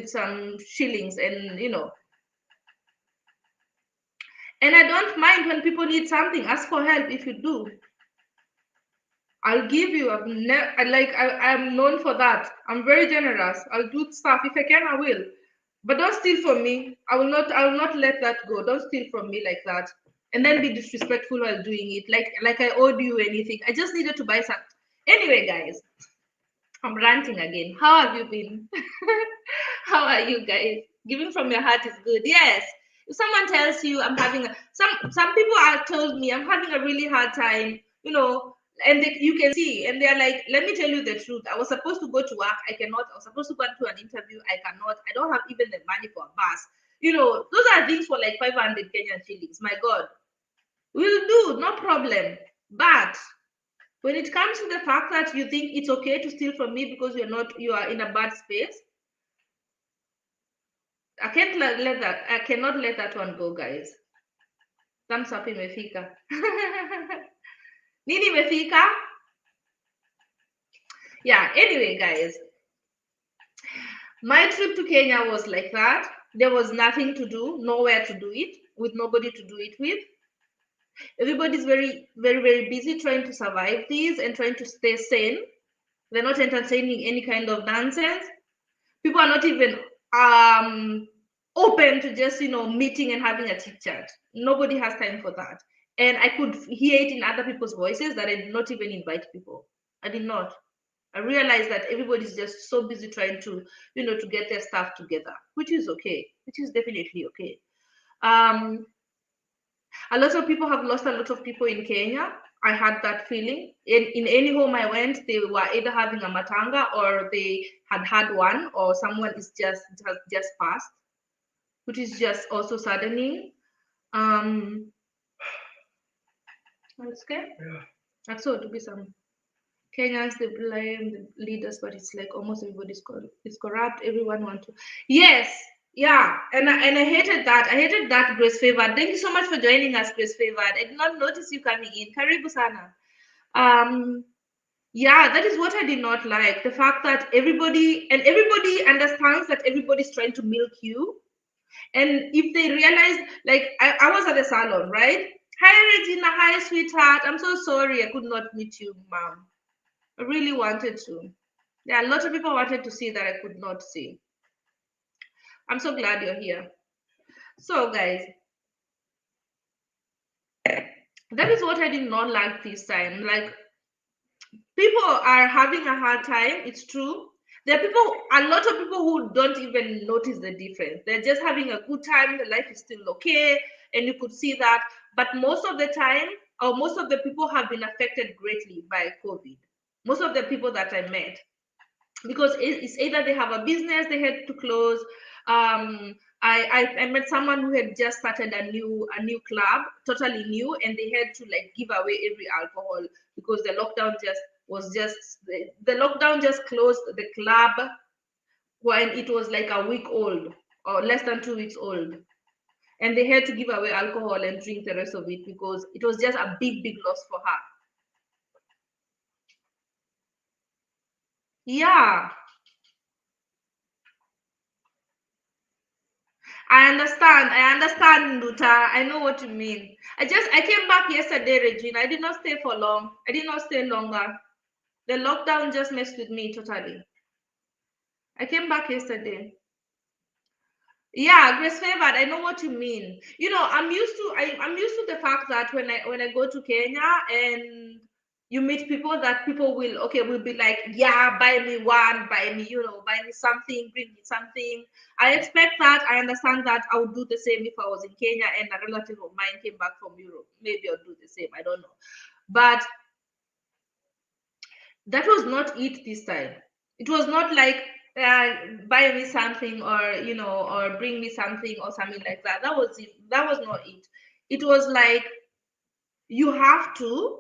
some shillings, and And I don't mind when people need something. Ask for help if you do. I'll give you. I'm known for that. I'm very generous. I'll do stuff if I can. I will, but don't steal from me. I will not let that go. Don't steal from me like that, and then be disrespectful while doing it. Like I owed you anything. I just needed to buy some. Anyway, guys, I'm ranting again. How have you been? How are you guys? Giving from your heart is good. Yes. If someone tells you I'm having some people are told me I'm having a really hard time, and you can see, and they're like, let me tell you the truth. I was supposed to go to work. I cannot. I was supposed to go to an interview. I cannot. I don't have even the money for a bus. Those are things for like 500 Kenyan shillings. My God, we'll do, no problem. But when it comes to the fact that you think it's okay to steal from me because you are in a bad space, I cannot let that one go, guys. Thumbs up imefika. Nini imefika? Yeah, anyway, guys. My trip to Kenya was like that. There was nothing to do, nowhere to do it, with nobody to do it with. Everybody's very, very, very busy trying to survive this and trying to stay sane. They're not entertaining any kind of nonsense. People are not even open to just meeting and having a chit chat. Nobody has time for that. And I could hear it in other people's voices that I did not even invite people. I did not. I realized that everybody's just so busy trying to to get their stuff together, which is okay, which is definitely okay. A lot of people have lost a lot of people in Kenya. I had that feeling. In any home I went, they were either having a matanga, or they had one, or someone has just passed, which is just also saddening. Okay. Yeah. I saw it to be some Kenyans, they blame the leaders, but it's like almost everybody's is corrupt. Everyone want to. Yes, yeah, and I hated that. I hated that, Grace Favored. Thank you so much for joining us, Grace Favored. I did not notice you coming in. Karibu sana. Yeah, that is what I did not like. The fact that everybody understands that everybody's trying to milk you. And if they realize, like, I was at the salon, right? Hi, Regina. Hi, sweetheart. I'm so sorry I could not meet you, mom. I really wanted to. Yeah, a lot of people wanted to see that I could not see. I'm so glad you're here. So, guys, that is what I did not like this time. Like, people are having a hard time. It's true. There are people, a lot of people who don't even notice the difference. They're just having a good time. The life is still okay, and you could see that. But most of the time, or most of the people have been affected greatly by COVID. Most of the people that I met, because it's either they have a business they had to close. I met someone who had just started a new club, totally new, and they had to like give away every alcohol because the lockdown just was just the lockdown just closed the club when it was like a week old or less than 2 weeks old, and they had to give away alcohol and drink the rest of it because it was just a big loss for her. Yeah, I understand, Luta. I know what you mean. I came back yesterday, Regina. I did not stay for long. I did not stay longer. The lockdown just messed with me totally. I came back yesterday. Yeah, Grace Favored, I know what you mean. You know, I'm used to the fact that when I go to Kenya and you meet people, that people will be like, yeah, buy me one, buy me, buy me something, bring me something. I expect that. I understand that. I would do the same if I was in Kenya and a relative of mine came back from Europe. Maybe I'll do the same. I don't know. But that was not it this time. It was not like buy me something, or or bring me something or something like that. That was it. That was not it. It was like you have to,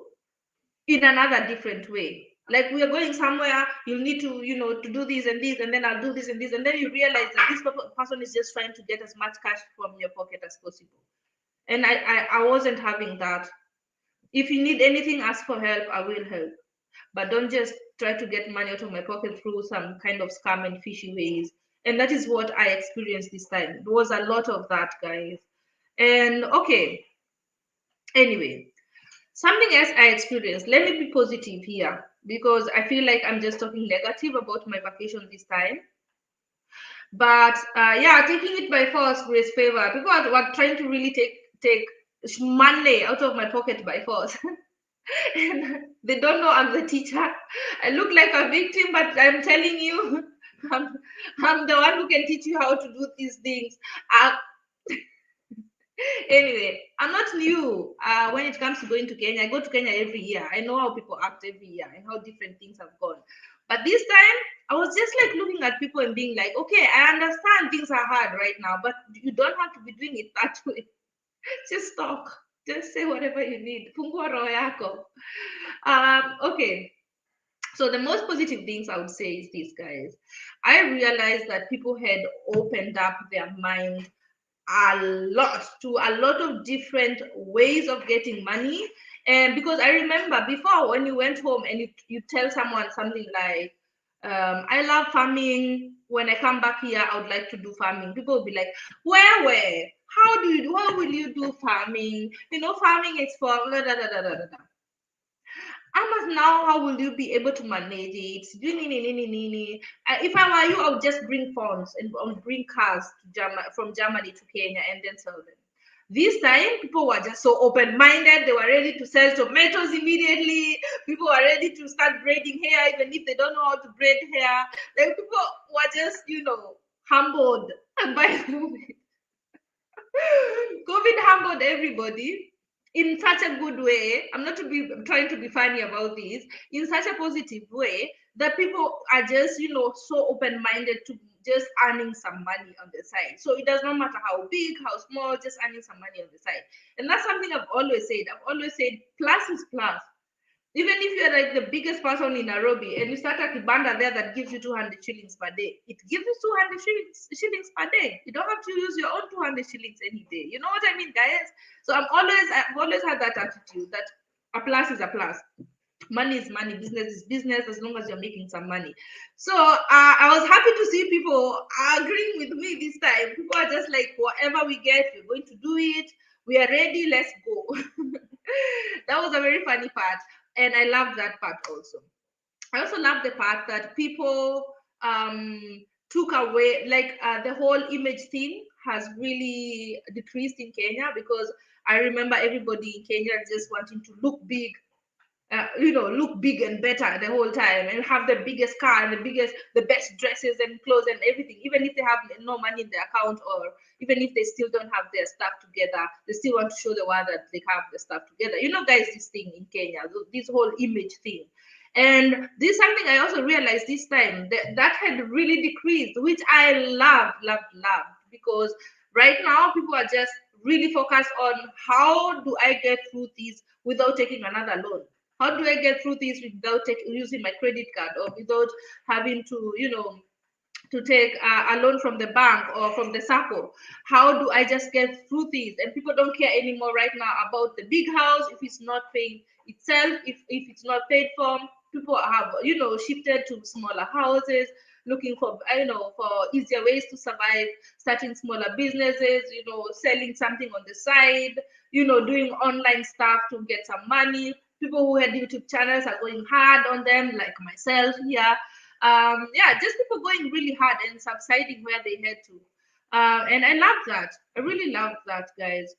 in another different way. Like, we are going somewhere, you need to, to do this and this, and then I'll do this and this, and then you realize that this person is just trying to get as much cash from your pocket as possible. And I wasn't having that. If you need anything, ask for help. I will help, but don't just try to get money out of my pocket through some kind of scam and fishy ways. And that is what I experienced this time. There was a lot of that, guys. And okay, anyway, something else I experienced. Let me be positive here because I feel like I'm just talking negative about my vacation this time. But yeah, taking it by force, Grace Favor. People were trying to really take money out of my pocket by force. And they don't know I'm the teacher. I look like a victim, but I'm telling you, I'm, I'm the one who can teach you how to do these things. Uh, anyway, I'm not new when it comes to going to Kenya. I go to Kenya every year. I know how people act every year and how different things have gone. But this time, I was just like looking at people and being like, okay, I understand things are hard right now, but you don't have to be doing it that way. Just talk. Just say whatever you need. Fungua roho yako. Okay. So the most positive things I would say is this, guys. I realized that people had opened up their mind a lot to a lot of different ways of getting money. And because I remember before, when you went home and you tell someone something like, I love farming. When I come back here, I would like to do farming. People will be like, where? How will you do farming? Farming is for da, da, da, da, da, da. Amas, now how will you be able to manage it? If I were you, I would just bring phones and bring cars from Germany to Kenya and then sell them. This time, people were just so open-minded. They were ready to sell tomatoes immediately. People were ready to start braiding hair, even if they don't know how to braid hair. Like, people were just, humbled by COVID. COVID humbled everybody in such a good way. I'm not trying to be funny about this, in such a positive way that people are just, so open-minded just earning some money on the side. So it does not matter how big, how small, just earning some money on the side. And that's something I've always said. I've always said plus is plus. Even if you're like the biggest person in Nairobi and you start a kibanda there that gives you 200 shillings per day, it gives you 200 shillings per day. You don't have to use your own 200 shillings any day. You know what I mean, guys? So I've always had that attitude that a plus is a plus. Money is money, business is business, as long as you're making some money. So I was happy to see people agreeing with me this time. People are just like, whatever we get, we're going to do it. We are ready, let's go. That was a very funny part. And I love that part also. I also love the part that people took away, like the whole image thing has really decreased in Kenya, because I remember everybody in Kenya just wanting to look big, look big and better the whole time, and have the biggest car and the best dresses and clothes and everything, even if they have no money in their account, or even if they still don't have their stuff together, they still want to show the world that they have the stuff together. Guys, this thing in Kenya, this whole image thing. And this is something I also realized this time that had really decreased, which I loved, because right now people are just really focused on how do I get through this without taking another loan. How do I get through this without using my credit card, or without having to, to take a loan from the bank or from the SACCO? How do I just get through this? And people don't care anymore right now about the big house if it's not paying itself, if it's not paid for. People have, shifted to smaller houses, looking for, for easier ways to survive, starting smaller businesses, selling something on the side, doing online stuff to get some money. People who had YouTube channels are going hard on them, like myself here. Just people going really hard and subsiding where they had to. And I love that. I really love that, guys.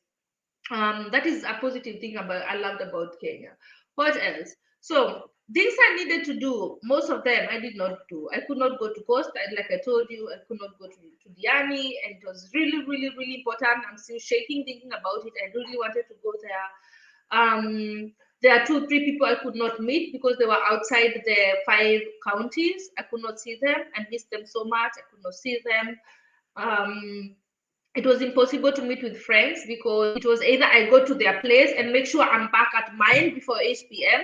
That is a positive thing I loved about Kenya. What else? So things I needed to do, most of them I did not do. I could not go to Coast, like I told you, I could not go to Diani, and it was really, really, really important. I'm still shaking thinking about it. I really wanted to go there. There are 2-3 people I could not meet because they were outside the 5 counties. I could not see them. I missed them so much. I could not see them. It was impossible to meet with friends because it was either I go to their place and make sure I'm back at mine before 8 p.m.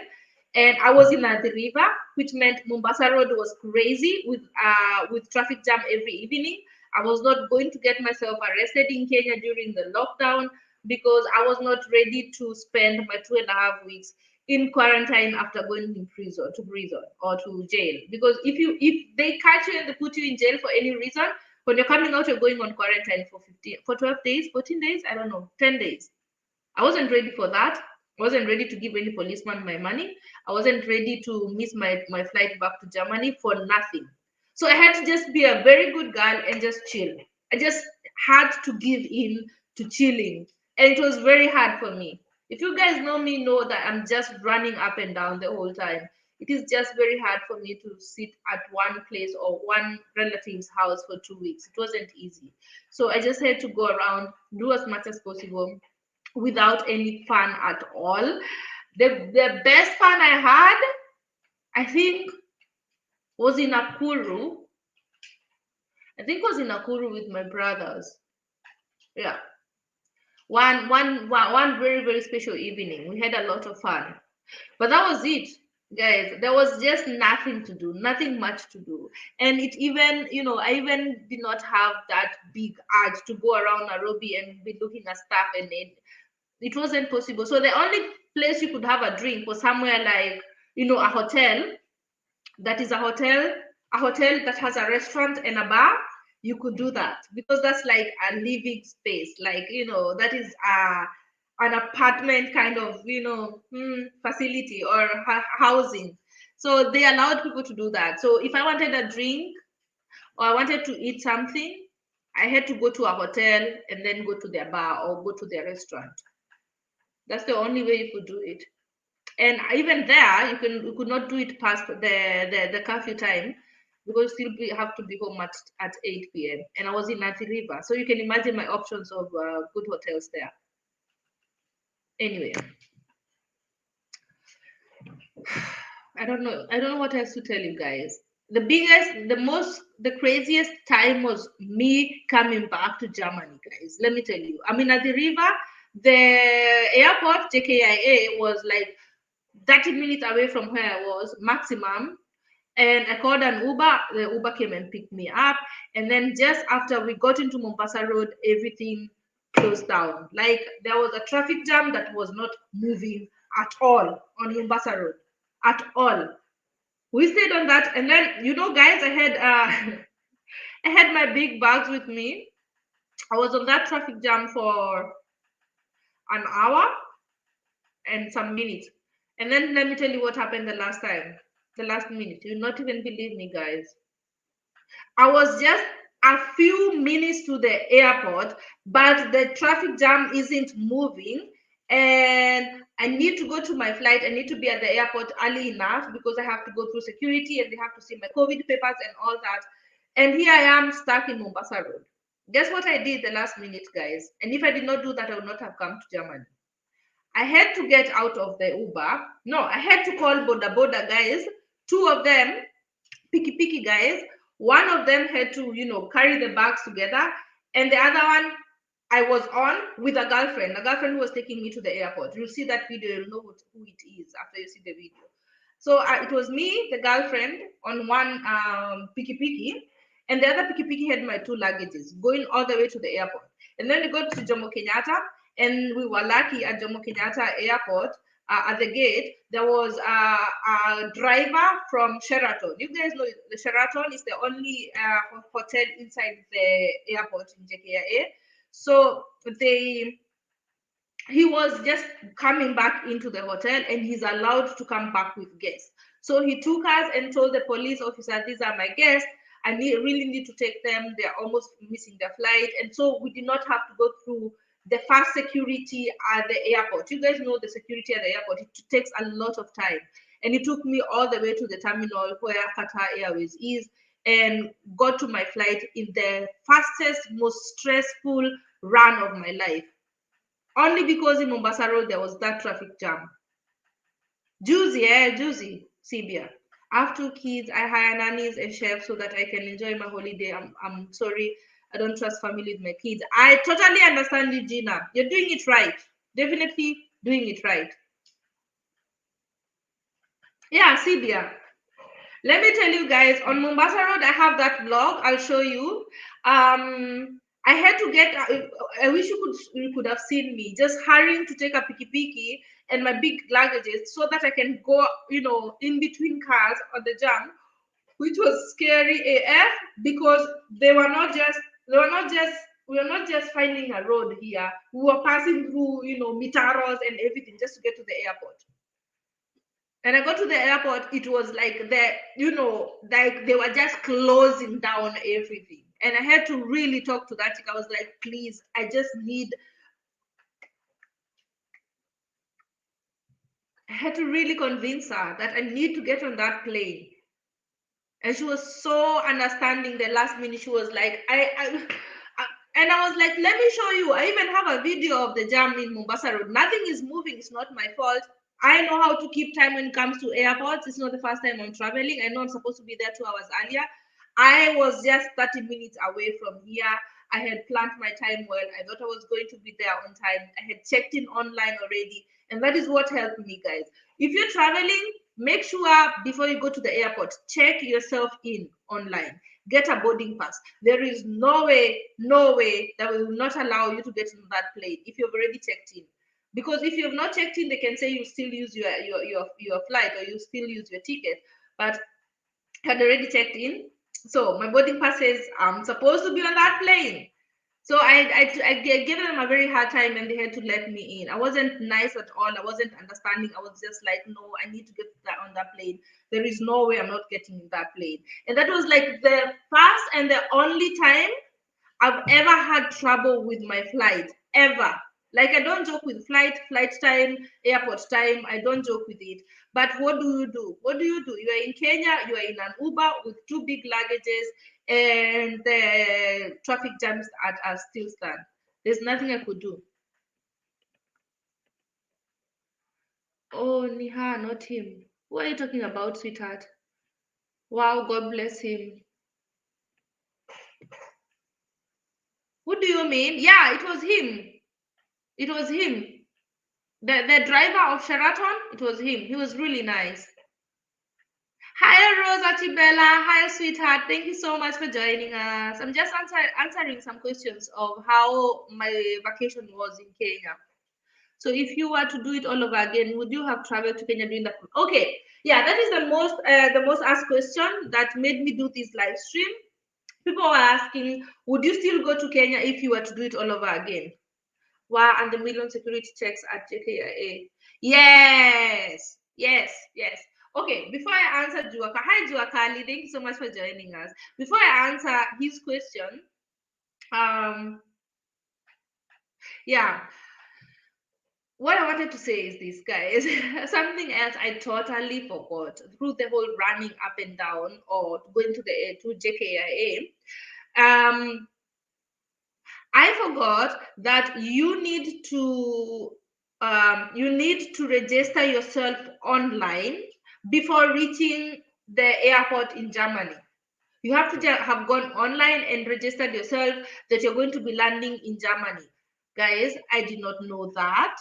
And I was in the river, which meant Mombasa Road was crazy with traffic jam every evening. I was not going to get myself arrested in Kenya during the lockdown because I was not ready to spend my 2.5 weeks in quarantine after going to prison or to jail. Because if they catch you and they put you in jail for any reason, when you're coming out, you're going on quarantine for 12 days, 14 days, I don't know, 10 days. I wasn't ready for that. I wasn't ready to give any policeman my money. I wasn't ready to miss my flight back to Germany for nothing. So I had to just be a very good girl and just chill. I just had to give in to chilling. And it was very hard for me. If you guys know me, know that I'm just running up and down the whole time. It is just very hard for me to sit at one place or one relative's house for 2 weeks. It wasn't easy. So I just had to go around, do as much as possible without any fun at all. The best fun I had, I think, was in Nakuru. I think was in Nakuru with my brothers. Yeah. One very, very special evening. We had a lot of fun. But that was it, guys. There was just nothing to do, nothing much to do. And it even, I even did not have that big urge to go around Nairobi and be looking at stuff, and it wasn't possible. So the only place you could have a drink was somewhere like, a hotel that is a hotel that has a restaurant and a bar. You could do that because that's like a living space, like, that is an apartment kind of, facility or housing. So they allowed people to do that. So if I wanted a drink or I wanted to eat something, I had to go to a hotel and then go to their bar or go to their restaurant. That's the only way you could do it. And even there, you could not do it past the curfew time because still have to be home at 8 p.m. And I was in Athi River, so you can imagine my options of good hotels there. Anyway, I don't know what else to tell you guys. the craziest time was me coming back to Germany, guys. Let me tell you. I mean, at the river, the airport, JKIA, was like 30 minutes away from where I was, maximum. And I called an Uber. The Uber came and picked me up. And then just after we got into Mombasa Road, everything closed down. Like there was a traffic jam that was not moving at all on Mombasa Road. At all. We stayed on that, and then guys, I had I had my big bags with me. I was on that traffic jam for an hour and some minutes. And then let me tell you what happened the last time. The last minute. You'll not even believe me, guys. I was just a few minutes to the airport, but the traffic jam isn't moving. And I need to go to my flight. I need to be at the airport early enough because I have to go through security and they have to see my COVID papers and all that. And here I am stuck in Mombasa Road. Guess what I did the last minute, guys? And if I did not do that, I would not have come to Germany. I had to get out of the Uber. No, I had to call Boda Boda guys. Two of them, picky guys. One of them had to, carry the bags together, and the other one I was on with a girlfriend. A girlfriend who was taking me to the airport. You'll see that video. You'll know who it is after you see the video. So it was me, the girlfriend, on one picky, and the other picky had my two luggages going all the way to the airport. And then we got to Jomo Kenyatta, and we were lucky at Jomo Kenyatta Airport. At the gate, there was a driver from Sheraton. You guys know the Sheraton is the only hotel inside the airport in JKIA. So he was just coming back into the hotel and he's allowed to come back with guests. So he took us and told the police officer, these are my guests. I really need to take them. They're almost missing their flight. And so we did not have to go through the fast security at the airport. You guys know the security at the airport. It takes a lot of time. And it took me all the way to the terminal where Qatar Airways is and got to my flight in the fastest, most stressful run of my life. Only because in Mombasa Road there was that traffic jam. Juicy, Sibia. I have two kids. I hire nannies and chefs so that I can enjoy my holiday. I'm sorry. I don't trust family with my kids. I totally understand you, Gina. You're doing it right. Definitely doing it right. Yeah, Sibia. Let me tell you guys, on Mombasa Road, I have that vlog. I'll show you. I had to get. I wish you could have seen me just hurrying to take a piki and my big luggages so that I can go, in between cars on the jam, which was scary AF because we were not just finding a road here. We were passing through, mitaros and everything just to get to the airport. And I got to the airport, it was like like they were just closing down everything. And I had to really talk to that chick. I was like, please, I had to really convince her that I need to get on that plane. And she was so understanding. The last minute, she was like, and I was like, let me show you. I even have a video of the jam in Mombasa Road. Nothing is moving. It's not my fault. I know how to keep time when it comes to airports. It's not the first time I'm traveling. I know I'm supposed to be there 2 hours earlier. I was just 30 minutes away from here. I had planned my time well. I thought I was going to be there on time. I had checked in online already. And that is what helped me, guys. If you're traveling, make sure before you go to the airport, check yourself in online. Get a boarding pass. There is no way that will not allow you to get on that plane if you've already checked in. Because if you have not checked in, they can say you still use your flight or you still use your ticket. But I had already checked in. So my boarding pass says I'm supposed to be on that plane. So I gave them a very hard time and they had to let me in. I wasn't nice at all. I wasn't understanding. I was just like, no, I need to get on that plane. There is no way I'm not getting in that plane. And that was like the first and the only time I've ever had trouble with my flight, ever. Like I don't joke with flight time, airport time. I don't joke with it. But what do you do? What do you do? You are in Kenya, you are in an Uber with two big luggages, and the traffic jams are still stand. There's nothing I could do. Oh, Niha, not him. What are you talking about, sweetheart? Wow, God bless him. What do you mean? Yeah, it was him. It was him. The driver of Sheraton, it was him. He was really nice. Hi, Rosa Tibella. Hi, sweetheart. Thank you so much for joining us. I'm just answering some questions of how my vacation was in Kenya. So if you were to do it all over again, would you have traveled to Kenya during that? Okay, yeah, that is the most asked question that made me do this live stream. People were asking, would you still go to Kenya if you were to do it all over again? Wow, and the million security checks at JKIA. Yes, yes, yes. Okay, before I answer Juaka, hi Juakali, thank you so much for joining us. Before I answer his question, yeah, what I wanted to say is this, guys. Something else I totally forgot through the whole running up and down or going to JKIA. I forgot that you need to register yourself online before reaching the airport in Germany. You have to have gone online and registered yourself that you're going to be landing in Germany. Guys, I did not know that.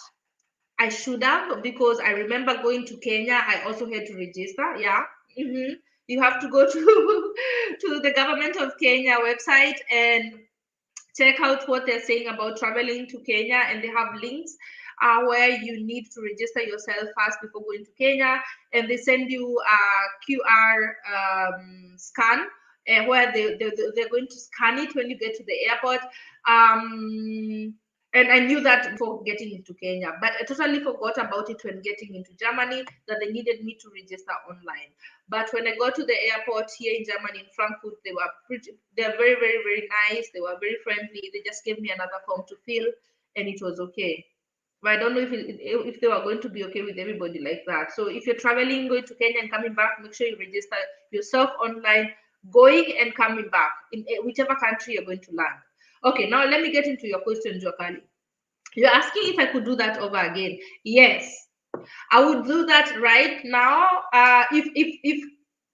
I should have, because I remember going to Kenya. I also had to register. Yeah. You have to go to to the government of Kenya website and check out what they're saying about traveling to Kenya, and they have links where you need to register yourself first before going to Kenya, and they send you a QR scan where they're going to scan it when you get to the airport. And I knew that before getting into Kenya, but I totally forgot about it when getting into Germany, that they needed me to register online. But when I got to the airport here in Germany, in Frankfurt, they're very, very, very nice. They were very friendly. They just gave me another form to fill, and it was okay. But I don't know if they were going to be okay with everybody like that. So if you're traveling, going to Kenya and coming back, make sure you register yourself online, going and coming back in whichever country you're going to land. Okay, now let me get into your question, Jokali. You're asking if I could do that over again. Yes, I would do that right now. If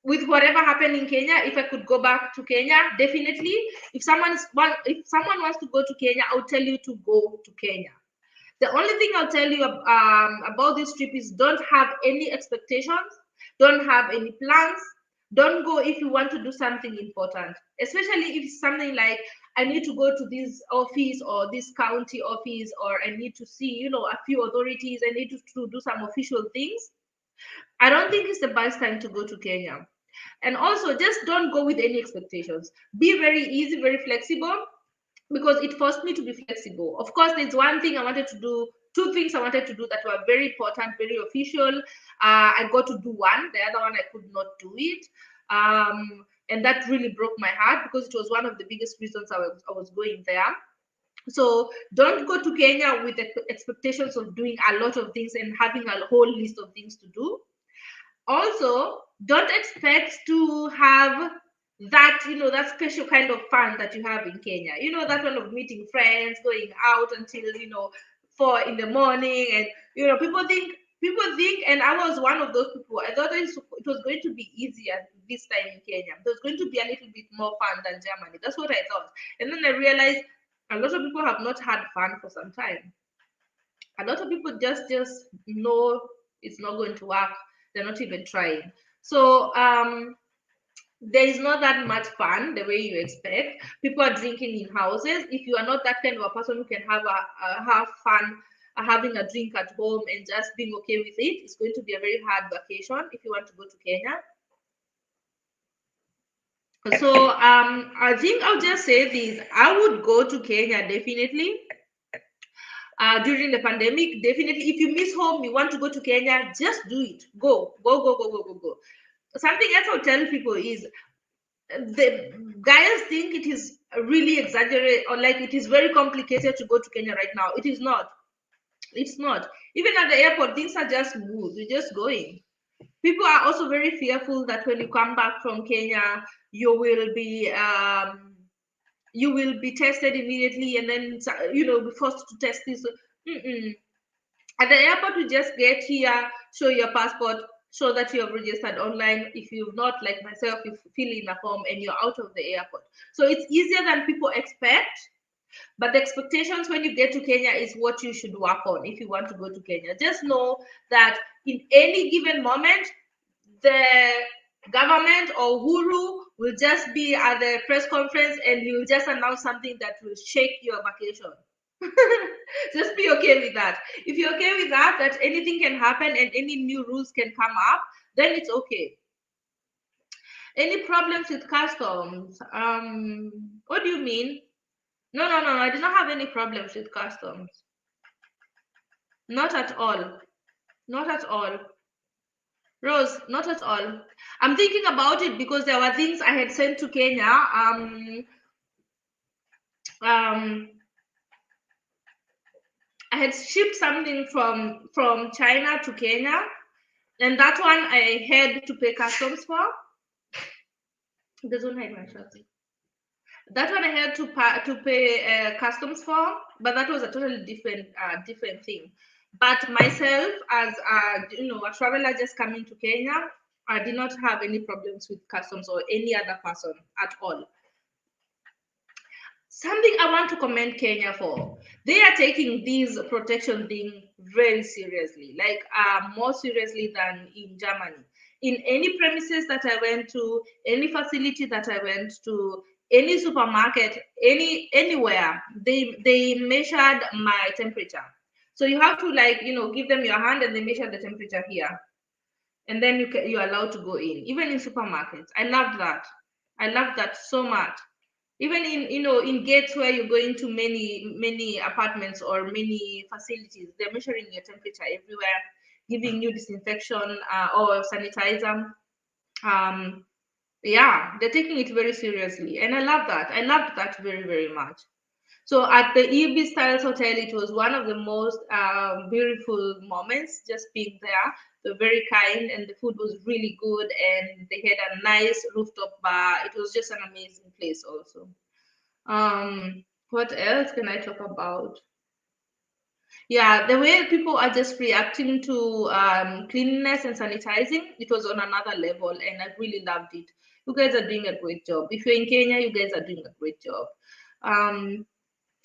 with whatever happened in Kenya, if I could go back to Kenya, definitely. If someone wants to go to Kenya, I'll tell you to go to Kenya. The only thing I'll tell you about this trip is don't have any expectations, don't have any plans, don't go if you want to do something important, especially if it's something like I need to go to this office or this county office, or I need to see, a few authorities, I need to do some official things. I don't think it's the best time to go to Kenya. And also, just don't go with any expectations. Be very easy, very flexible, because it forced me to be flexible. Of course, there's one thing I wanted to do, two things I wanted to do that were very important, very official. I got to do one, the other one I could not do it. And that really broke my heart, because it was one of the biggest reasons I was going there. So don't go to Kenya with the expectations of doing a lot of things and having a whole list of things to do. Also, don't expect to have that special kind of fun that you have in Kenya. That one of meeting friends, going out until 4 in the morning, and people think, and I was one of those people. I thought it was going to be easier this time in Kenya. It was going to be a little bit more fun than Germany. That's what I thought. And then I realized a lot of people have not had fun for some time. A lot of people just know it's not going to work. They're not even trying. So there is not that much fun the way you expect. People are drinking in houses. If you are not that kind of a person who can have fun having a drink at home and just being okay with it, it's going to be a very hard vacation if you want to go to Kenya. So I think I'll just say this. I would go to Kenya definitely. During the pandemic, definitely. If you miss home, you want to go to Kenya, just do it. Go, go, go, go, go, go, go. Something else I'll tell people is, the guys think it is really exaggerated, or like it is very complicated to go to Kenya right now. It is not. It's not. Even at the airport, things are just smooth. You're just going. People are also very fearful that when you come back from Kenya, you will be tested immediately, and then be forced to test this. Mm-mm. At the airport, you just get here, show your passport, show that you have registered online. If you've not, like myself, you fill in a form and you're out of the airport. So it's easier than people expect. But the expectations when you get to Kenya is what you should work on if you want to go to Kenya. Just know that in any given moment, the government or Uhuru will just be at the press conference and he will just announce something that will shake your vacation. Just be okay with that. If you're okay with that, that anything can happen and any new rules can come up, then it's okay. Any problems with customs? What do you mean? No, I did not have any problems with customs. Not at all. Not at all. Rose, not at all. I'm thinking about it because there were things I had sent to Kenya. I had shipped something from China to Kenya, and that one I had to pay customs for. Don't hide my shirts. That one I had to pay customs for, but that was a totally different thing. But myself, as a traveler just coming to Kenya, I did not have any problems with customs or any other person at all. Something I want to commend Kenya for, they are taking this protection thing very seriously, like more seriously than in Germany. In any premises that I went to, any facility that I went to, any supermarket, anywhere, they measured my temperature. So you have to give them your hand and they measure the temperature here, and then you're allowed to go in. Even in supermarkets, I loved that. I loved that so much. Even in gates where you're going to many apartments or many facilities, they're measuring your temperature everywhere, giving you disinfection or sanitizer. Yeah, they're taking it very seriously, and I love that. I loved that very, very much. So at the Ibis Styles Hotel, it was one of the most beautiful moments just being there. They're very kind, and the food was really good, and they had a nice rooftop bar. It was just an amazing place also. What else can I talk about? Yeah, the way people are just reacting to cleanliness and sanitizing, it was on another level, and I really loved it. You guys are doing a great job. If you're in Kenya, you guys are doing a great job.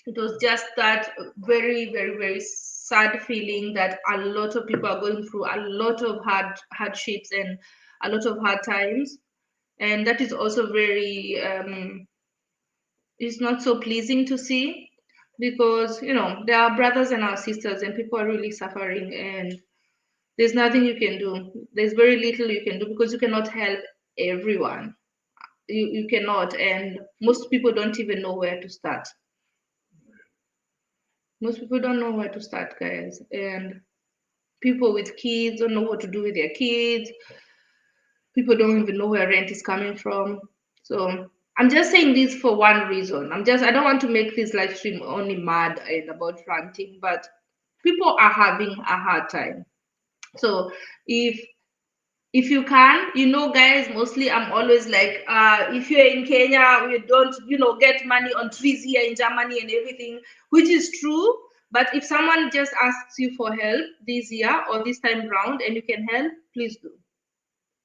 It was just that very, very, very sad feeling that a lot of people are going through a lot of hardships and a lot of hard times, and that is also very it's not so pleasing to see, because there are brothers and our sisters and people are really suffering, and there's nothing you can do. There's very little you can do because you cannot help everyone. You cannot, and most people don't even know where to start. Most people don't know where to start, guys. And people with kids don't know what to do with their kids. People don't even know where rent is coming from. So I'm just saying this for one reason. I don't want to make this live stream only mad and about ranting, but people are having a hard time. So if you can, guys, mostly I'm always like, if you're in Kenya, we don't, get money on trees here in Germany and everything, which is true. But if someone just asks you for help this year or this time round and you can help, please do.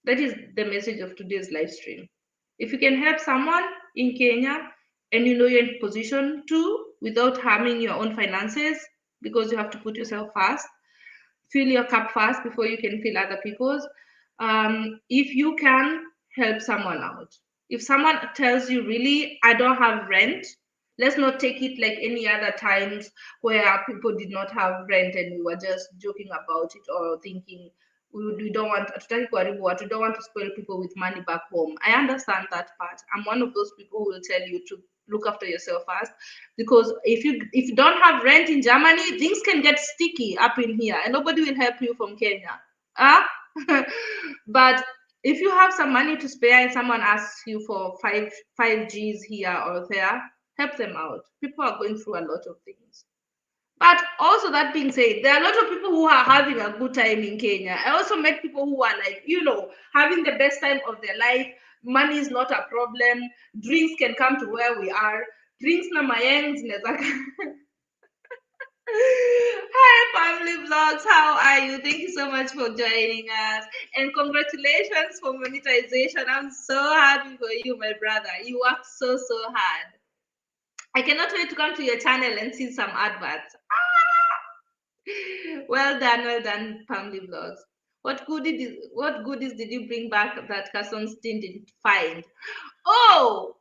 That is the message of today's live stream. If you can help someone in Kenya and you're in position to, without harming your own finances, because you have to put yourself first, fill your cup first before you can fill other people's. If you can help someone out, if someone tells you, really, I don't have rent, let's not take it like any other times where people did not have rent and we were just joking about it or thinking we don't want we don't want to spoil people with money back home. I understand that part. I'm one of those people who will tell you to look after yourself first, because if you don't have rent in Germany, things can get sticky up in here and nobody will help you from Kenya. But if you have some money to spare and someone asks you for five G's here or there, help them out. People are going through a lot of things. But also, that being said, there are a lot of people who are having a good time in Kenya. I also met people who are like, having the best time of their life. Money is not a problem. Drinks can come to where we are. Drinks na mayengs. Hi, family vlogs. How are you? Thank you so much for joining us. And congratulations for monetization. I'm so happy for you, my brother. You worked so, so hard. I cannot wait to come to your channel and see some adverts. Well done, family vlogs. What goodies did you bring back that Carson's didn't find? Oh,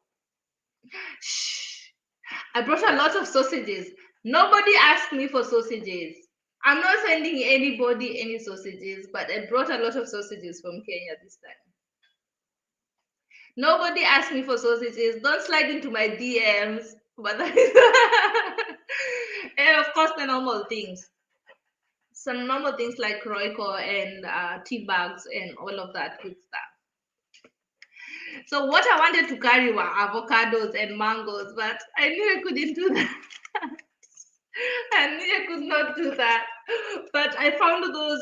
shh. I brought a lot of sausages. Nobody asked me for sausages. I'm not sending anybody any sausages, but I brought a lot of sausages from Kenya this time. Nobody asked me for sausages. Don't slide into my DMs. But and of course, the normal things. Some normal things like Royco and tea bags and all of that good stuff. So what I wanted to carry were avocados and mangoes, but I knew I couldn't do that. I knew I could not do that. But I found those,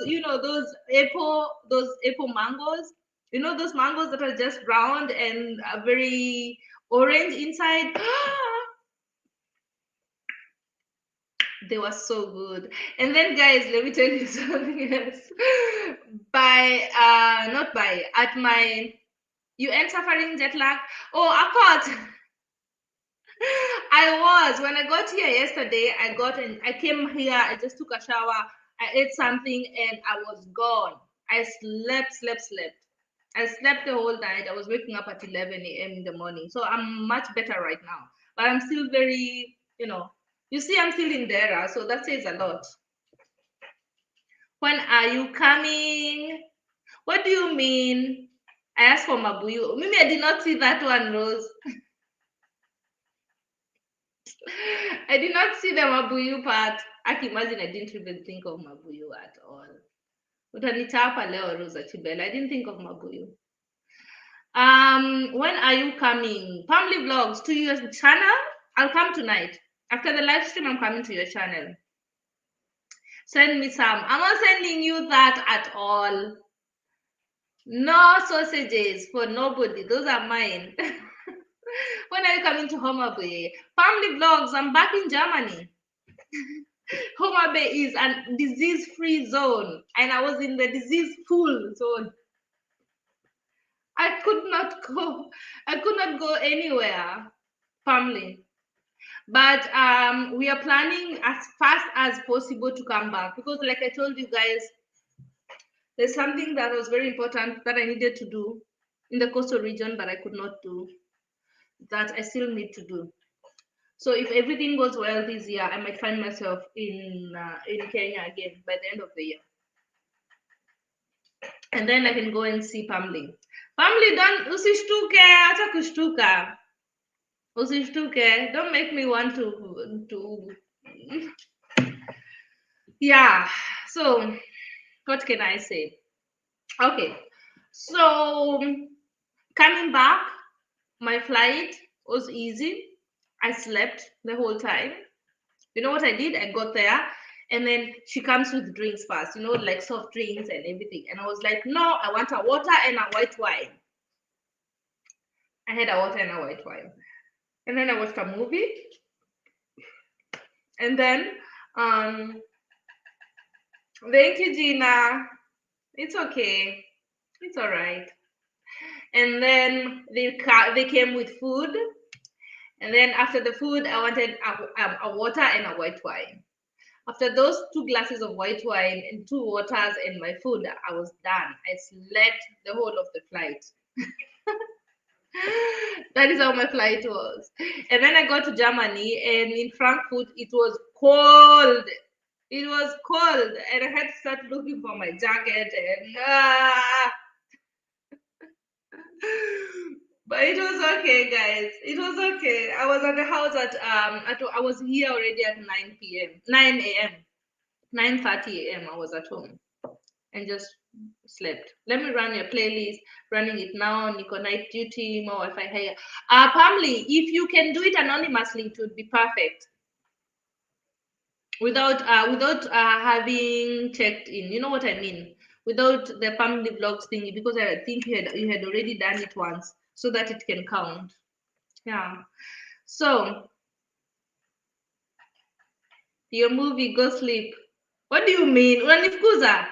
those apple mangoes. You know those mangoes that are just round and very orange inside. They were so good. And then, guys, let me tell you something else. Not by, at my UN suffering jet lag. Oh, I caught. I was. When I got here yesterday, I came here, I just took a shower, I ate something, and I was gone. I slept. I slept the whole night. I was waking up at 11 a.m. in the morning. So I'm much better right now. But I'm still very, you see, I'm still in Dera, so that says a lot. When are you coming? What do you mean? I asked for Mabuyu. Maybe I did not see that one, Rose. I did not see the Mabuyu part. I can imagine I didn't even think of Mabuyu at all. Utanitapa leo, Rosa Chibela. I didn't think of Mabuyu. When are you coming? Family vlogs to your channel? I'll come tonight. After the live stream, I'm coming to your channel. Send me some. I'm not sending you that at all. No sausages for nobody. Those are mine. When are you coming to Homa Bay? Family vlogs, I'm back in Germany. Homa Bay is a disease-free zone, and I was in the disease-full zone. I could not go anywhere, family. But we are planning as fast as possible to come back because, like I told you guys, there's something that was very important that I needed to do in the coastal region, but I could not do, that I still need to do. So if everything goes well this year, I might find myself in Kenya again by the end of the year. And then I can go and see Pamli. Pamli, don't usishtuke, acha kushtuka. Usishtuke. Don't make me want to yeah. So what can I say? Okay. So coming back, my flight was easy. I slept the whole time. You know what I did? I got there, and then she comes with drinks first, like soft drinks and everything. And I was like, no, I want a water and a white wine. I had a water and a white wine. And then I watched a movie. And then, thank you, Gina. It's okay. It's all right. And then they came with food. And then after the food, I wanted a water and a white wine. After those 2 glasses of white wine and 2 waters and my food, I was done. I slept the whole of the flight. That is how my flight was. And then I got to Germany, and in Frankfurt, it was cold. It was cold, and I had to start looking for my jacket, and but it was okay, guys. It was okay. I was at the house I was here already at 9 p.m. 9 a.m. 9:30 a.m. I was at home and just slept. Let me run your playlist. Running it now. Nico Night Duty, more Wi-Fi here. Pamli, if you can do it anonymously, it would be perfect. Without having checked in. You know what I mean? Without the family vlogs thingy, because I think you had already done it once, so that it can count. Yeah. So Your movie, go sleep. What do you mean? Unanifukuza?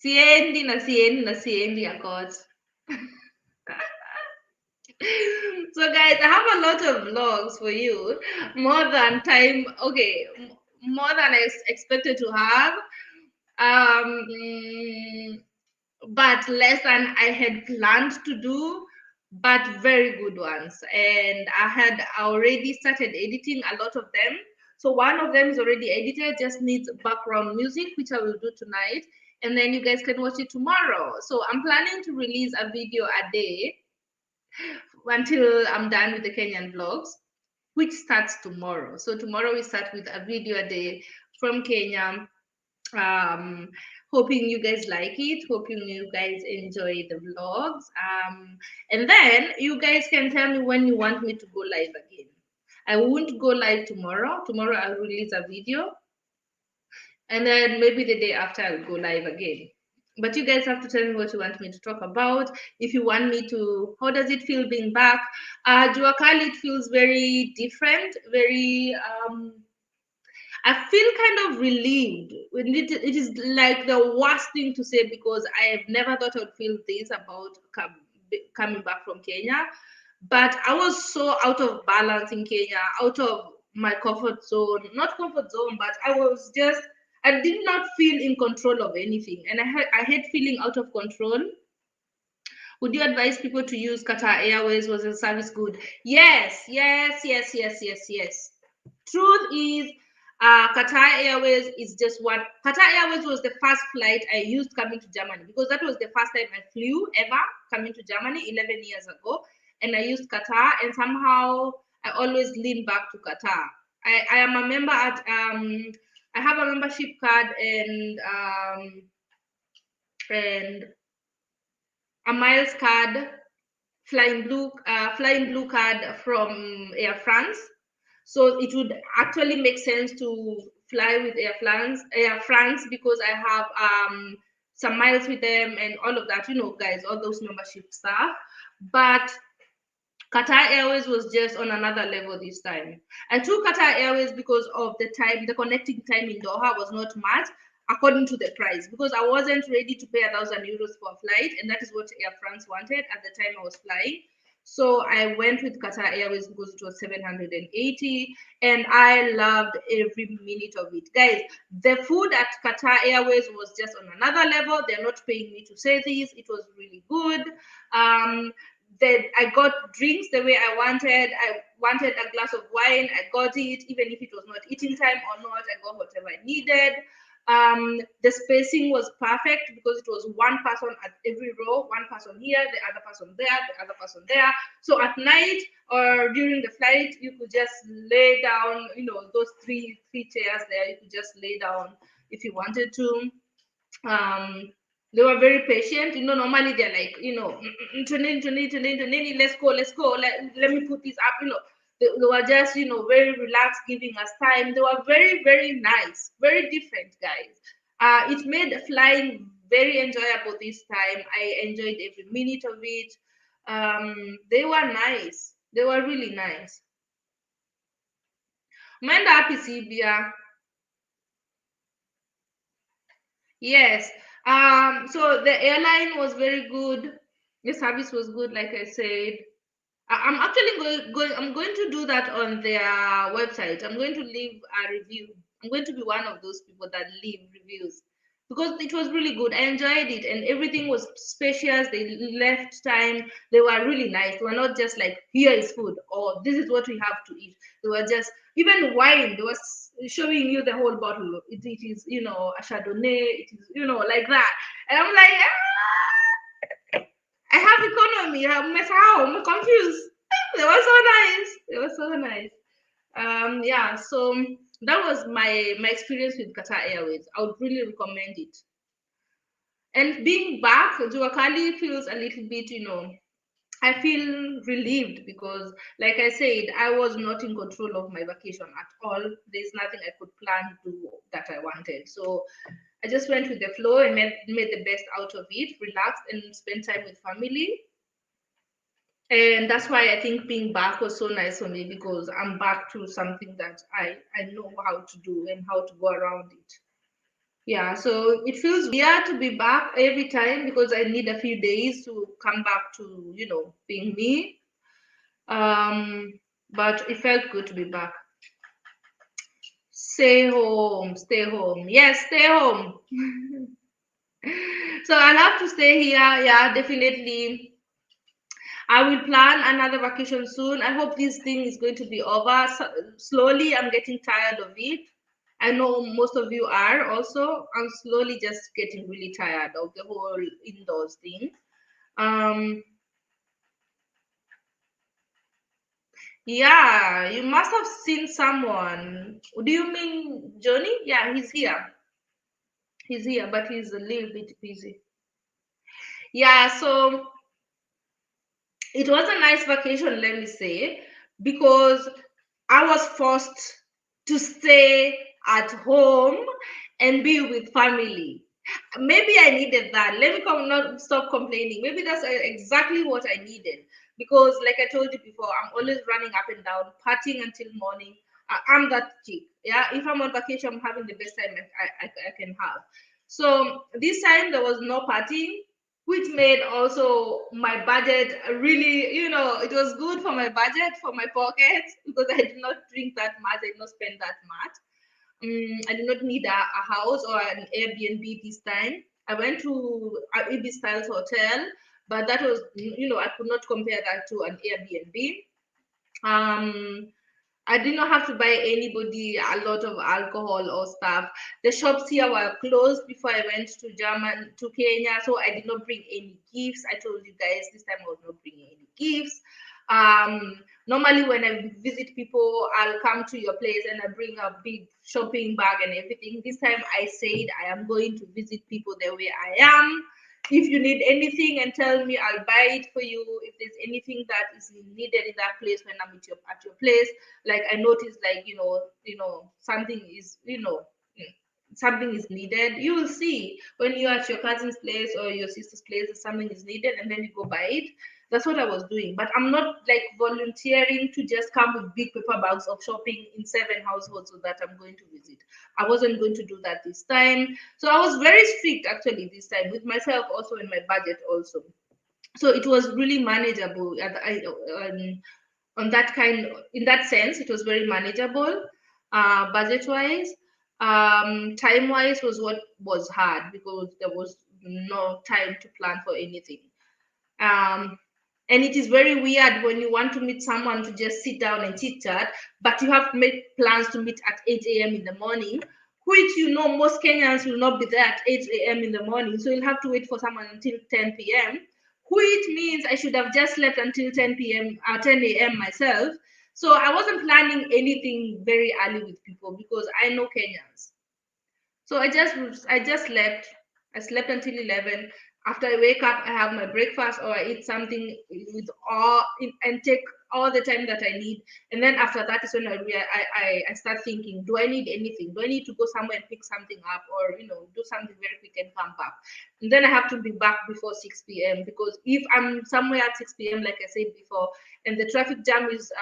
Siendi na siendi na siendi ya God. So guys, I have a lot of vlogs for you, more than time. Okay, more than I expected to have. But less than I had planned to do, but very good ones. And I had already started editing a lot of them. So one of them is already edited, just needs background music, which I will do tonight. And then you guys can watch it tomorrow. So I'm planning to release a video a day until I'm done with the Kenyan vlogs, which starts tomorrow. So tomorrow we start with a video a day from Kenya. Hoping you guys like it, hoping you guys enjoy the vlogs, and then you guys can tell me when you want me to go live again. I won't go live tomorrow. I'll release a video, and then maybe the day after I'll go live again. But you guys have to tell me what you want me to talk about. If you want me to, how does it feel being back? Jua Kali, it feels very different, very I feel kind of relieved. It is like the worst thing to say because I have never thought I would feel this about coming back from Kenya. But I was so out of balance in Kenya, out of my comfort zone. Not comfort zone, but I did not feel in control of anything. And I hate feeling out of control. Would you advise people to use Qatar Airways? Was the service good? Yes, yes, yes, yes, yes, yes. Truth is, Qatar Airways is just one. Qatar Airways was the first flight I used coming to Germany because that was the first time I flew ever coming to Germany 11 years ago. And I used Qatar, and somehow I always lean back to Qatar. I am a member at, I have a membership card and a miles card, flying blue card from Air France. So it would actually make sense to fly with Air France because I have some miles with them and all of that, guys, all those membership stuff. But Qatar Airways was just on another level this time. I took Qatar Airways because of the connecting time in Doha was not much according to the price because I wasn't ready to pay €1,000 for a flight, and that is what Air France wanted at the time I was flying. So I went with Qatar Airways because it was 780, and I loved every minute of it. Guys, the food at Qatar Airways was just on another level. They're not paying me to say this. It was really good. Then I got drinks the way I wanted. I wanted a glass of wine. I got it, even if it was not eating time or not. I got whatever I needed. The spacing was perfect because it was one person at every row, one person here, the other person there, the other person there. So at night or during the flight, you could just lay down, those three chairs there. You could just lay down if you wanted to. They were very patient. Normally they're like, let's go, let me put this up. They were just, very relaxed, giving us time. They were very, very nice, very different guys. It made flying very enjoyable this time. I enjoyed every minute of it. They were nice. They were really nice. Umeenda wapi Sibia? Yes. So the airline was very good. The service was good, like I said. I'm actually I'm going to do that on their website. I'm going to leave a review. I'm going to be one of those people that leave reviews because it was really good. I enjoyed it, and everything was spacious. They left time. They were really nice. They were not just like, here is food or this is what we have to eat. They were just, even wine, they was showing you the whole bottle. It is, a Chardonnay. It is, like that. And I'm like, I have economy. I'm confused. They were so nice. They were so nice. Yeah, so that was my experience with Qatar Airways. I would really recommend it. And being back, Jua Kali feels a little bit, I feel relieved because, like I said, I was not in control of my vacation at all. There's nothing I could plan to do that I wanted. So I just went with the flow and made the best out of it, relaxed, and spent time with family. And that's why I think being back was so nice for me, because I'm back to something that I know how to do and how to go around it. Yeah, so it feels weird to be back every time because I need a few days to come back to, being me. But it felt good to be back. Stay home, stay home. Yes, stay home. So I'll have to stay here. Yeah, definitely. I will plan another vacation soon. I hope this thing is going to be over. So, slowly, I'm getting tired of it. I know most of you are also. I'm slowly just getting really tired of the whole indoors thing. Um, yeah, you must have seen someone. Do you mean Johnny? Yeah, he's here. He's here, but he's a little bit busy. Yeah, so it was a nice vacation, let me say, because I was forced to stay at home and be with family. Maybe I needed that. Let me not stop complaining. Maybe that's exactly what I needed, because, like I told you before, I'm always running up and down, partying until morning. I'm that chick. Yeah, if I'm on vacation, I'm having the best time I can have. So this time there was no partying, which made also my budget really, it was good for my budget, for my pockets, because I did not drink that much, I did not spend that much. I did not need a house or an Airbnb this time. I went to an Ibis Styles hotel, but that was, I could not compare that to an Airbnb. Um, I did not have to buy anybody a lot of alcohol or stuff. The shops here were closed before I went to Kenya, so I did not bring any gifts. I told you guys this time I was not bringing any gifts. Normally when I visit people, I'll come to your place and I bring a big shopping bag and everything. This time I said I am going to visit people the way I am. If you need anything and tell me, I'll buy it for you. If there's anything that is needed in that place when I'm at your place, like I noticed, like, something is, something is needed, you will see when you're at your cousin's place or your sister's place that something is needed, and then you go buy it. That's what I was doing, but I'm not like volunteering to just come with big paper bags of shopping in 7 households so that I'm going to visit. I wasn't going to do that this time, so I was very strict actually this time with myself also, in my budget also. So it was really manageable on that kind, in that sense it was very manageable. Budget wise, time wise was what was hard, because there was no time to plan for anything. um, and it is very weird when you want to meet someone to just sit down and chit chat, but you have made plans to meet at 8 a.m. in the morning, which, most Kenyans will not be there at 8 a.m. in the morning. So you'll have to wait for someone until 10 p.m., which means I should have just slept until 10 p.m., 10 a.m. myself. So I wasn't planning anything very early with people because I know Kenyans. So I just slept. I slept until 11. After I wake up, I have my breakfast or I eat something with and take all the time that I need. And then after that is when I start thinking, do I need anything? Do I need to go somewhere and pick something up, or do something very quick and come back? And then I have to be back before 6 p.m. because if I'm somewhere at 6 p.m., like I said before, and the traffic jam is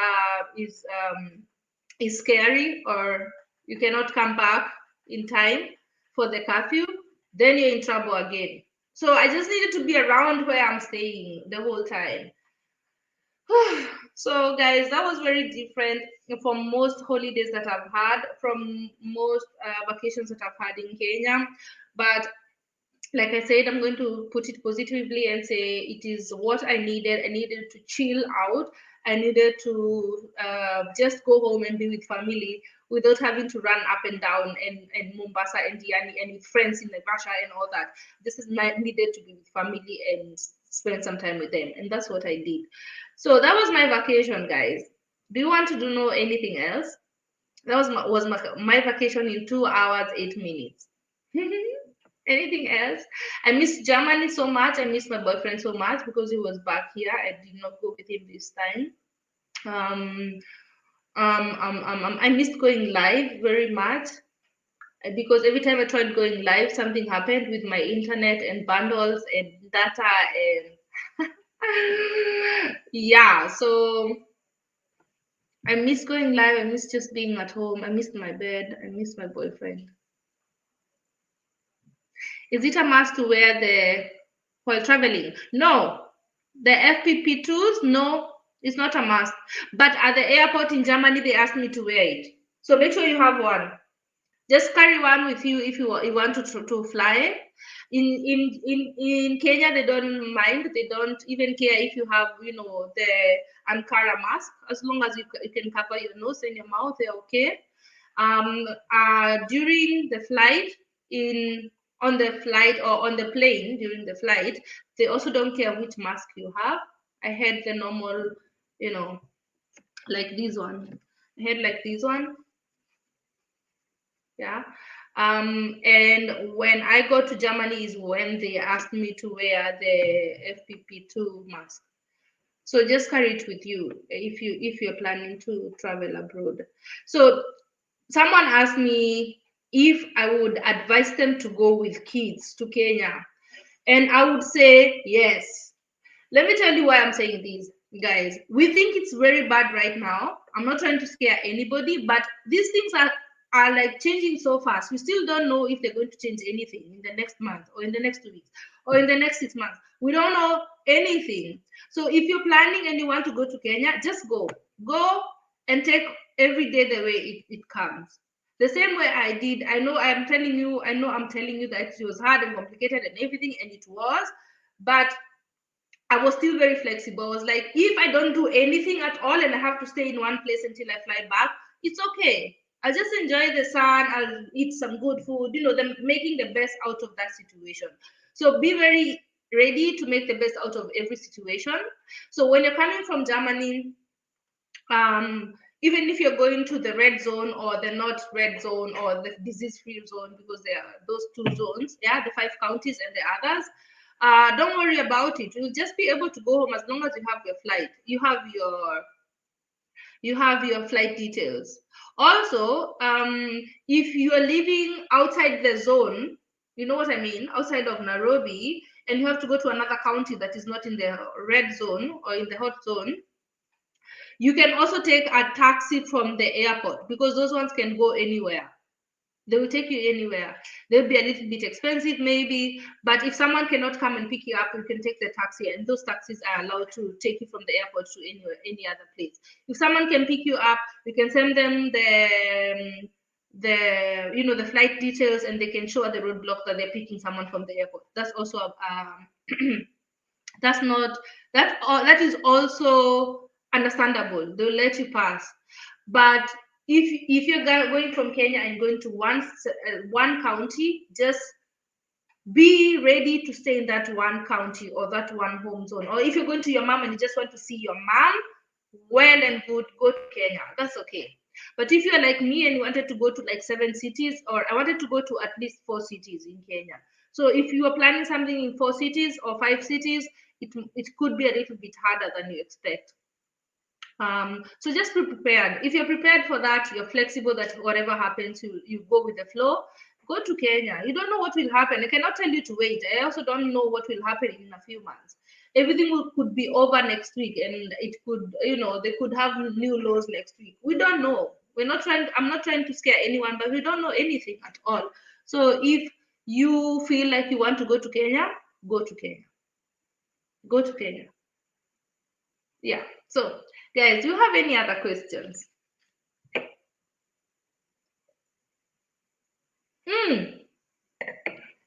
scary, or you cannot come back in time for the curfew, then you're in trouble again. So I just needed to be around where I'm staying the whole time. So guys, that was very different from most holidays that I've had, from most vacations that I've had in Kenya. But like I said, I'm going to put it positively and say it is what I needed. I needed to chill out. I needed to just go home and be with family without having to run up and down and Mombasa and Diani and with friends in Naivasha and all that. This is my needed to be with family and spend some time with them, and that's what I did. So that was my vacation, guys. Do you want to know anything else? That was my vacation in 2 hours 8 minutes. Anything else? I miss Germany so much. I miss my boyfriend so much because he was back here. I did not go with him this time. Um, I missed going live very much because every time I tried going live, something happened with my internet and bundles and data, and Yeah, so I miss going live. I miss just being at home. I miss my bed. I miss my boyfriend. Is it a must to wear the while traveling? No. The FPP2s, no, it's not a must. But at the airport in Germany, they asked me to wear it. So make sure you have one. Just carry one with you if you want to fly. In Kenya, they don't mind. They don't even care if you have the Ankara mask, as long as you can cover your nose and your mouth. They're okay. During the flight, in on the flight or on the plane during the flight, they also don't care which mask you have. I had the normal, like this one. I had like this one, yeah. And when I go to Germany is when they asked me to wear the FPP2 mask. So just carry it with you if you're planning to travel abroad. So someone asked me if I would advise them to go with kids to Kenya, and I would say yes. Let me tell you why I'm saying this, guys. We think it's very bad right now. I'm not trying to scare anybody, but these things are like changing so fast. We still don't know if they're going to change anything in the next month or in the next 2 weeks or in the next 6 months. We don't know anything. So if you're planning and you want to go to Kenya, just go. Go and take every day the way it comes. The same way I did. I know I'm telling you that it was hard and complicated and everything, and it was, but I was still very flexible. I was like, if I don't do anything at all and I have to stay in one place until I fly back, it's okay. I'll just enjoy the sun. I'll eat some good food, them making the best out of that situation. So be very ready to make the best out of every situation. So when you're coming from Germany, even if you're going to the red zone or the not red zone or the disease-free zone, because there are those two zones, yeah, the 5 counties and the others, don't worry about it. You'll just be able to go home as long as you have your flight. You have your flight details. Also, if you are living outside the zone, you know what I mean, outside of Nairobi, and you have to go to another county that is not in the red zone or in the hot zone, you can also take a taxi from the airport, because those ones can go anywhere. They will take you anywhere. They'll be a little bit expensive, maybe, but if someone cannot come and pick you up, you can take the taxi, and those taxis are allowed to take you from the airport to any other place. If someone can pick you up, you can send them the flight details, and they can show at the roadblock that they're picking someone from the airport. That's also that is also understandable. They'll let you pass. But if you're going from Kenya and going to one county, just be ready to stay in that one county or that one home zone. Or if you're going to your mom and you just want to see your mom, well and good, go to Kenya. That's okay. But if you're like me and you wanted to go to like 7 cities, or I wanted to go to at least 4 cities in Kenya. So if you are planning something in 4 cities or 5 cities, it could be a little bit harder than you expect. So just be prepared. If you're prepared for that, you're flexible, that whatever happens, you go with the flow. Go to Kenya. You don't know what will happen. I cannot tell you to wait. I also don't know what will happen in a few months. Everything could be over next week, and it could, they could have new laws next week. We don't know. I'm not trying to scare anyone, but we don't know anything at all. So if you feel like you want to go to Kenya, go to Kenya. Go to Kenya. Yeah. So, guys, do you have any other questions?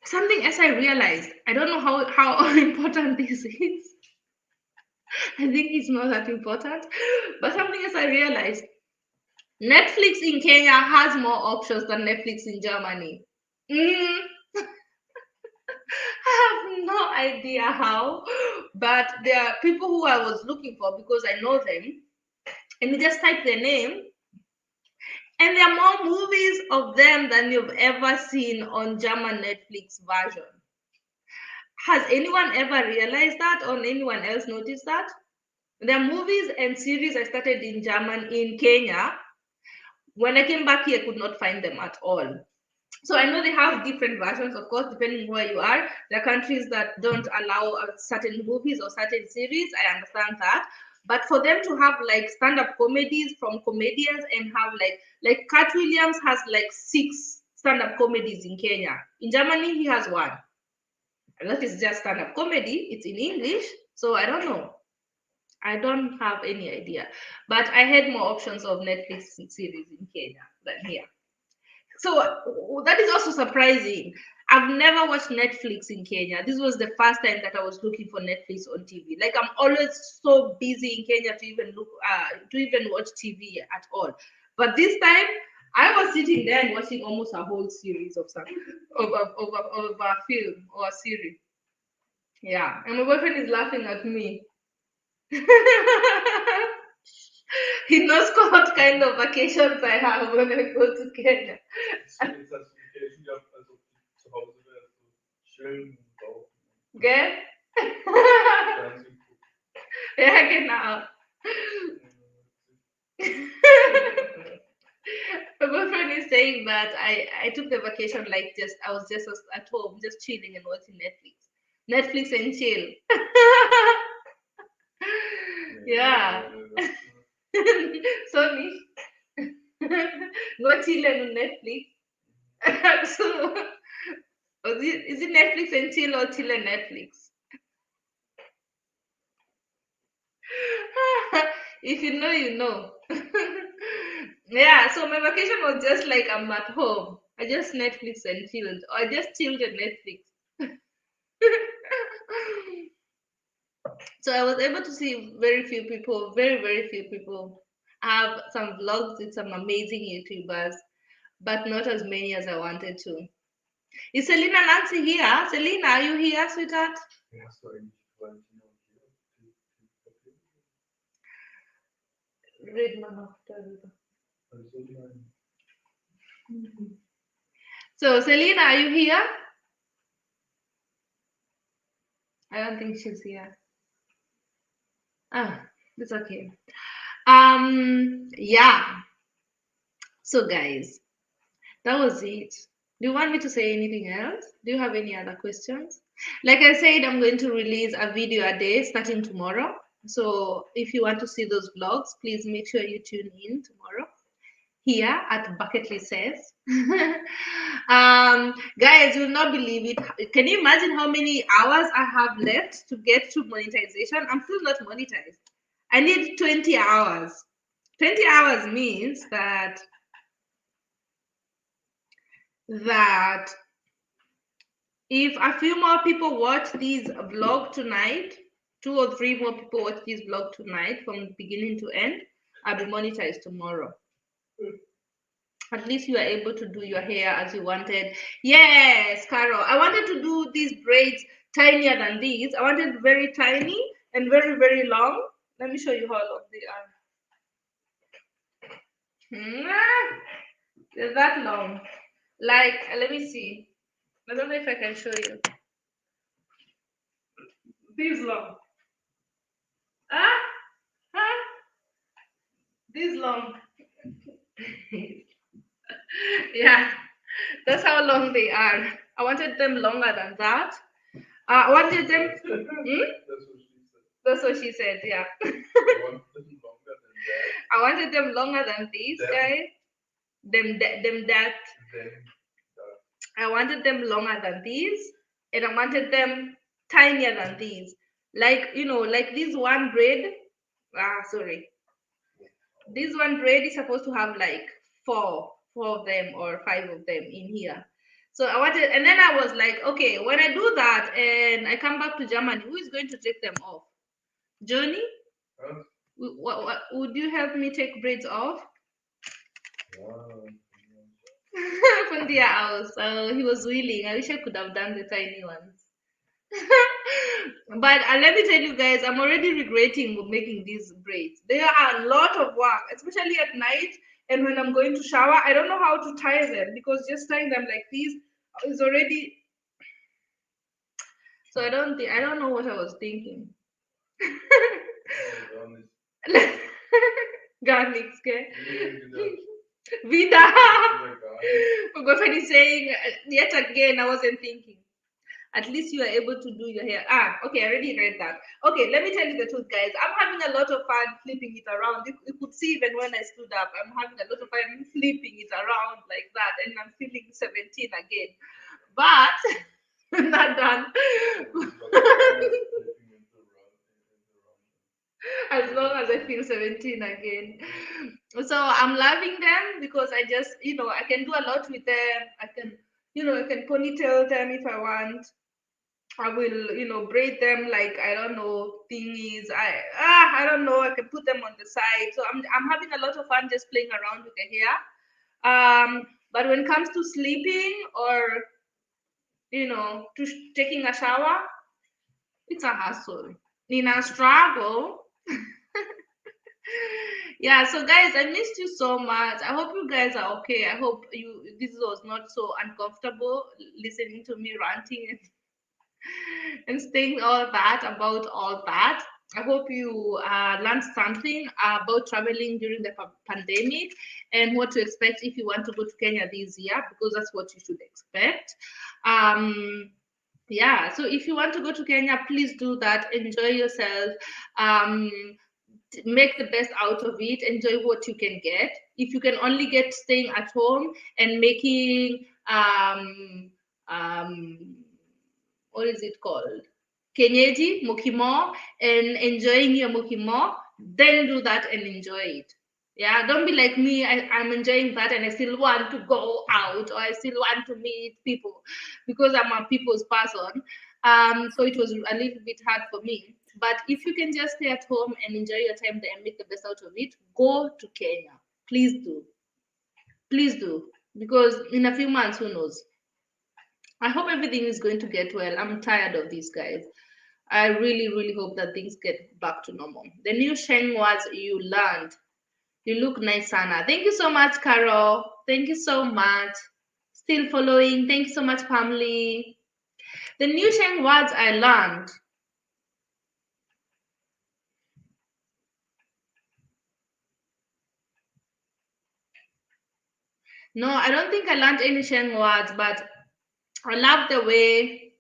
Something else I realized. I don't know how important this is. I think it's not that important. But something else I realized. Netflix in Kenya has more options than Netflix in Germany. I have no idea how, but there are people who I was looking for because I know them, and you just type their name, and there are more movies of them than you've ever seen on German Netflix version. Has anyone ever realized that, or anyone else noticed that? There are movies and series I started in Kenya. When I came back here, I could not find them at all. So I know they have different versions, of course, depending where you are. There are countries that don't allow certain movies or certain series. I understand that. But for them to have like stand-up comedies from comedians and have like Cat Williams has like 6 stand-up comedies in Kenya. In Germany, he has one. And that is just stand-up comedy. It's in English. So I don't know. I don't have any idea. But I had more options of Netflix series in Kenya than here. So that is also surprising. I've never watched Netflix in Kenya. This was the first time that I was looking for Netflix on TV. Like I'm always so busy in Kenya to even watch TV at all. But this time I was sitting there and watching almost a whole series of a film or a series. Yeah, and my boyfriend is laughing at me. He knows what kind of vacations I have when I go to Kenya. Gell? Ja, genau. My boyfriend is saying that I took the vacation like I was just at home, just chilling and watching Netflix and chill. Yeah. Sorry. Go chill on Netflix. So, is it Netflix and chill or chill and Netflix? If you know, you know. Yeah, so my vacation was just like I'm at home. I just Netflix and chilled. Or I just chilled on Netflix. So I was able to see very few people, very few people. I have some vlogs with some amazing YouTubers, but not as many as I wanted to. Is Selena Nancy here? Selena, are you here, sweetheart? Read man after. So Selena, are you here? I don't think she's here. Ah, it's okay. Yeah. So guys, that was it. Do you want me to say anything else? Do you have any other questions? Like I said, I'm going to release a video a day starting tomorrow. So if you want to see those vlogs, please make sure you tune in tomorrow here at Bucket List Says. Guys, you will not believe it. Can you imagine how many hours I have left to get to monetization? I'm still not monetized. I need 20 hours. 20 hours means that if a few more people watch this vlog tonight, 2 or 3 more people watch this vlog tonight from beginning to end, I'll be monetized tomorrow. At least you are able to do your hair as you wanted. Yes, Carol. I wanted to do these braids tinier than these. I wanted very tiny and very long. Let me show you how long they are. They're that long. Like, let me see. I don't know if I can show you. This long. Ah, ah, this long. Yeah, that's how long they are. I wanted them longer than that. I wanted them. That's what she said. Yeah. I wanted them longer than these guys. Them that. I wanted them longer than these, and I wanted them tinier than these. Like like this one braid. Sorry. This one braid is supposed to have like four of them or 5 of them in here. So I wanted, and then I was like, okay, when I do that and I come back to Germany, who is going to take them off? Johnny? Huh? Would you help me take braids off? From their house. He was willing. I wish I could have done the tiny ones. But let me tell you guys, I'm already regretting making these braids. They are a lot of work, especially at night and when I'm going to shower. I don't know how to tie them because just tying them like this is already. So I don't know what I was thinking. Garlic, okay? Vida. Boyfriend is saying, yet again, I wasn't thinking. At least you are able to do your hair. Okay, I already read that. Okay, let me tell you the truth, guys. I'm having a lot of fun flipping it around. You could see even when I stood up, I'm having a lot of fun flipping it around like that, and I'm feeling 17 again. But not done. As long as I feel 17 again. So I'm loving them because I just, I can do a lot with them. I can ponytail them if I want. I will, braid them like I don't know thingies. I don't know. I can put them on the side. So I'm having a lot of fun just playing around with the hair. But when it comes to sleeping or taking a shower, it's a hassle. In a struggle. Yeah, so guys, I missed you so much. I hope you guys are okay. I hope this was not so uncomfortable listening to me ranting and saying all that about all that. I hope you learned something about traveling during the pandemic and what to expect if you want to go to Kenya this year, because that's what you should expect. Yeah, so if you want to go to Kenya, please do that. Enjoy yourself. Um, make the best out of it. Enjoy what you can get. If you can only get staying at home and making what is it called, kenyeji mukimo, and enjoying your mukimo, then do that and enjoy it. Yeah, don't be like me. I'm enjoying that and I still want to go out, or I still want to meet people, because I'm a people's person. So it was a little bit hard for me. But if you can just stay at home and enjoy your time there and make the best out of it, go to Kenya. Please do. Please do. Because in a few months, who knows? I hope everything is going to get well. I'm tired of these guys. I really, really hope that things get back to normal. The new Sheng was you learned. You look nice, Sana. Thank you so much, Carol. Thank you so much. Still following. Thank you so much, family. The new Sheng words I learned. No, I don't think I learned any Sheng words, but I love the way.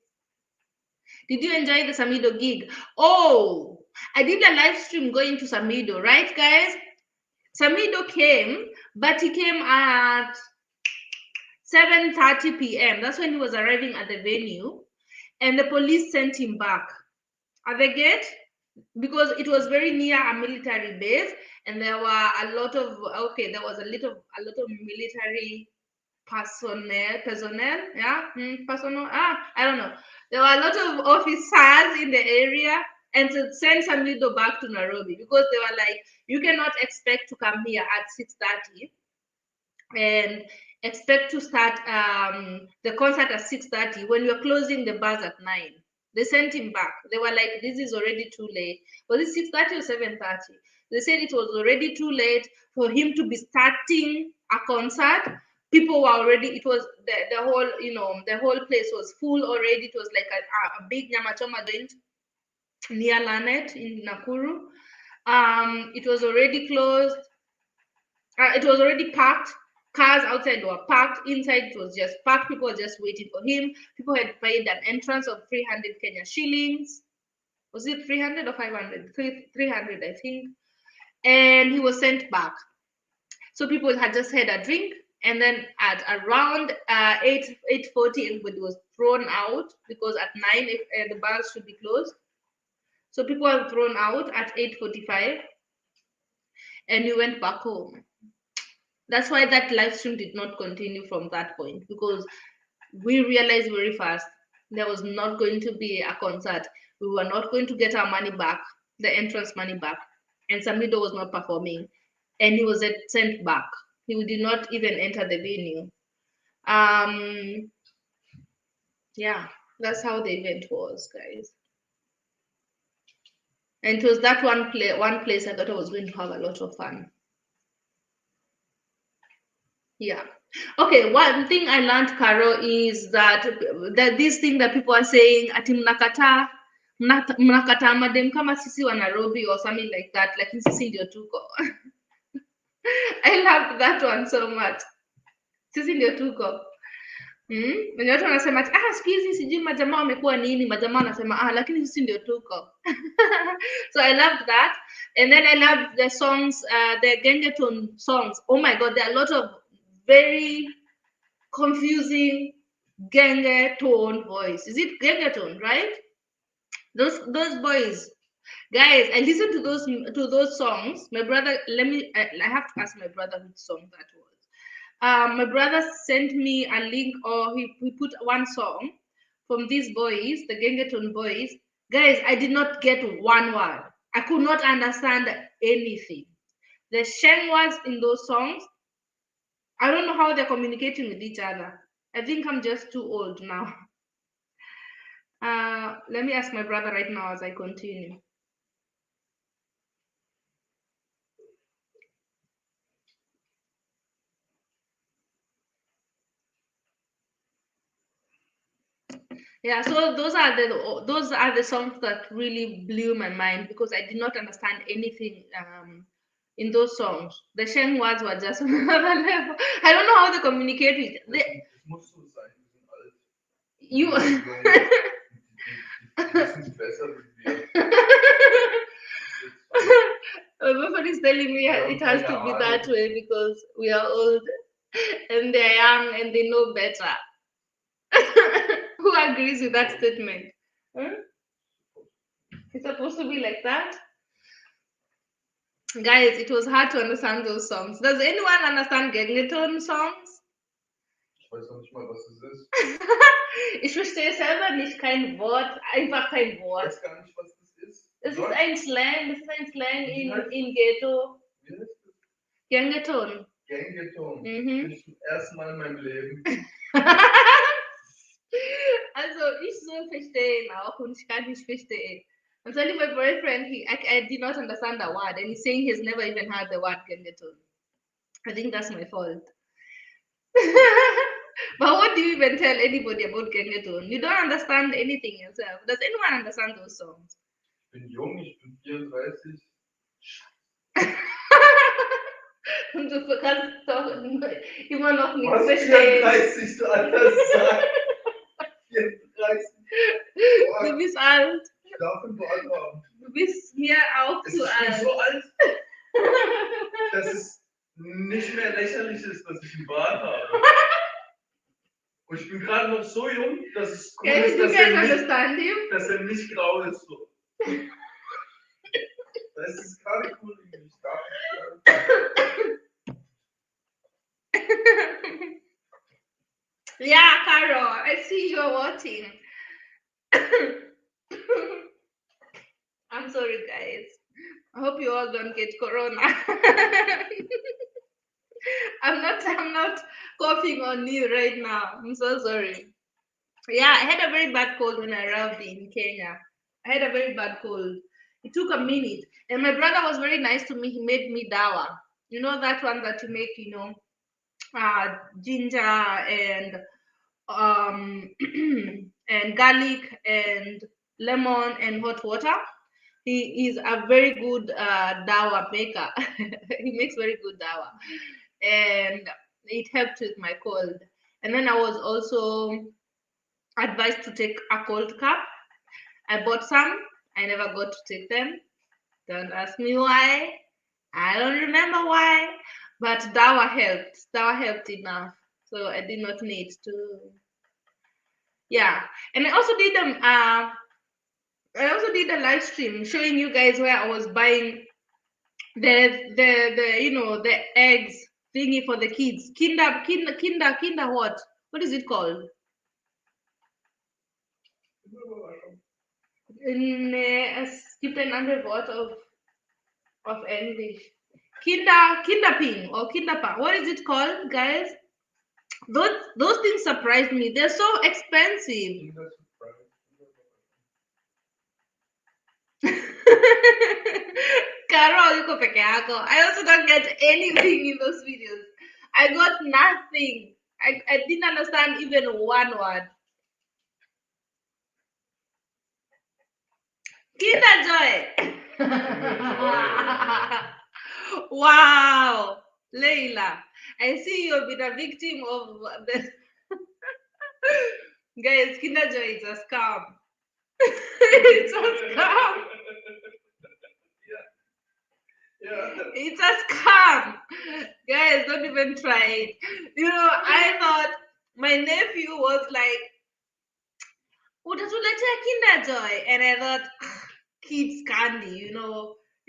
Did you enjoy the Samido gig? Oh, I did a live stream going to Samido, right, guys? Samido came, but he came at 7:30 p.m. That's when he was arriving at the venue, and the police sent him back at the gate because it was very near a military base, and there were a lot of there was a lot of military personnel, yeah, personnel. I don't know. There were a lot of officers in the area, and to send Samido back to Nairobi because they were like, you cannot expect to come here at 6:30 and expect to start the concert at 6:30 when you're closing the bars at 9. They sent him back. They were like, this is already too late. Was it 6:30 or 7:30? They said it was already too late for him to be starting a concert. People were already, it was the whole, the whole place was full already. It was like a big Nyamachoma joint near Lanet in Nakuru. It was already closed. It was already packed. Cars outside were parked. Inside it was just packed. People were just waiting for him. People had paid an entrance of 300 Kenya shillings. Was it 300 or 500? 300, I think. And he was sent back. So people had just had a drink, and then at around 8:40, everybody was thrown out because at 9 the bars should be closed. So people were thrown out at 8:45, and we went back home. That's why that live stream did not continue from that point, because we realized very fast there was not going to be a concert. We were not going to get our money back, the entrance money back, and Samido was not performing, and he was sent back. He did not even enter the venue. Yeah, that's how the event was, guys. And it was that one place I thought I was going to have a lot of fun. Yeah. Okay, one thing I learned, Carol, is that this thing that people are saying, ati mnakata madem kama sisi wa Nairobi or something like that, lakini sisi ndio tuko. I loved that one so much. Sisi ndio tuko. Wenye watu wanasema ati, siku hizi sijui majamaa wamekuwa nini, majamaa wanasema lakini sisi ndio tuko. So I loved that. And then I loved the songs, the Gengetone songs. Oh my God, there are a lot of very confusing Gengetone voice. Is it Gengetone, right? Those boys, guys, I listened to those songs. My brother, I have to ask my brother which song that was. My brother sent me a link, or he put one song from these boys, the Gengetone boys. Guys, I did not get one word. I could not understand anything. The Sheng words in those songs, I don't know how they're communicating with each other. I think I'm just too old now. Let me ask my brother right now as I continue. Yeah, so those are the songs that really blew my mind, because I did not understand anything in those songs. The Sheng words were just on another level. I don't know how they communicate with you. Everybody is telling me it has to be that way because we are old and they're young and they know better. Who agrees with that statement? It's supposed to be like that? Guys, it was hard to understand those songs. Does anyone understand Gengetone songs? Ich weiß noch nicht mal, was es ist. Ich verstehe selber nicht, kein Wort, einfach kein Wort. Ich weiß gar nicht, was das ist. Es ist ein Slang in Ghetto. Wie heißt das? Gengetone. Gengetone. Das ist zum ersten Mal in meinem Leben. Also, ich so verstehe ihn auch und ich kann nicht verstehen. I'm telling my boyfriend, I did not understand the word, and he's saying he's never even heard the word Gengetone. I think that's my fault. But what do you even tell anybody about Gengetone? You don't understand anything yourself. Does anyone understand those songs? Ich bin jung, ich bin 34. Und du kannst doch immer noch nichts Was verstehen. 34 du anders sagst? 34. Du bist alt. Ich darf einen Bart haben. Du bist mir auch zu alt. Ich bin so alt, dass es nicht mehr lächerlich ist, dass ich einen Bart habe. Und ich bin gerade noch so jung, dass es cool ist, dass er nicht grau ist. So. Das ist gerade cool, ich darf. Yeah, Carol, I see you're watching. I'm sorry, guys. I hope you all don't get corona. I'm not coughing on you right now. I'm so sorry. Yeah, I had a very bad cold when I arrived in Kenya. I had a very bad cold. It took a minute. And my brother was very nice to me. He made me dawa. You know that one that you make, ginger and and garlic and lemon and hot water. He is a very good dawa maker. He makes very good dawa. And it helped with my cold. And then I was also advised to take a cold cup. I bought some. I never got to take them. Don't ask me why. I don't remember why. But dawa helped. Dawa helped enough. So I did not need to. Yeah. And I also did a live stream showing you guys where I was buying the eggs thingy for the kids. Kinder what? What is it called? Es gibt ein anderes Wort of English. Kinderping or Kinderpang. What is it called, guys? Those things surprised me. They're so expensive. Carol, yuko peke yako. I also don't get anything in those videos. I got nothing. I didn't understand even one word. Kinder Joy. Wow, Leila. I see you've been a victim of the guys. Kinder Joy is a scam. It's a scam. Yeah. It's a scam. Guys, don't even try it. I thought my nephew was like, utatuletea Kinder Joy. And I thought, kids candy,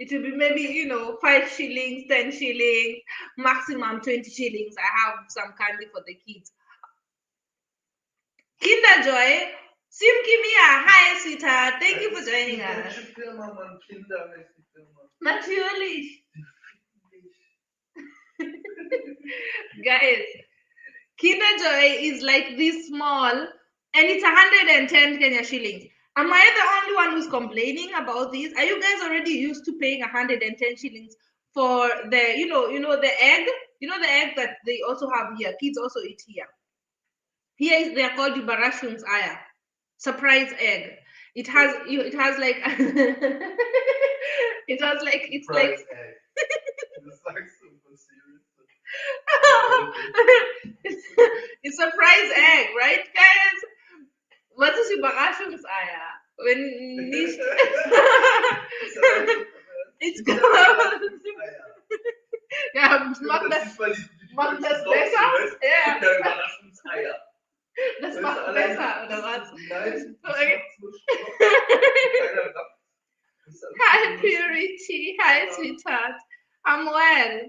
it will be maybe, 5 shillings, 10 shillings, maximum 20 shillings. I have some candy for the kids. Kinder Joy, Sim Kimia, hi, sweetheart. Thank you for joining us. Natürlich. Guys, Kinder Joy is like this small, and it's 110 Kenya shillings. Am I the only one who's complaining about this? Are you guys already used to paying 110 shillings for the, the egg? You know the egg that they also have here. Kids also eat here. They're called Barashun's Aya. Surprise egg. It has like it's Surprise like egg. Das sagst du so serious. It's surprise egg, right, guys? Was ist Überraschungseier? Wenn nicht. It's ja, macht das besser? Ja. Das macht besser, oder was? Nein. Hi, Purity. Hi, sweetheart. I'm well.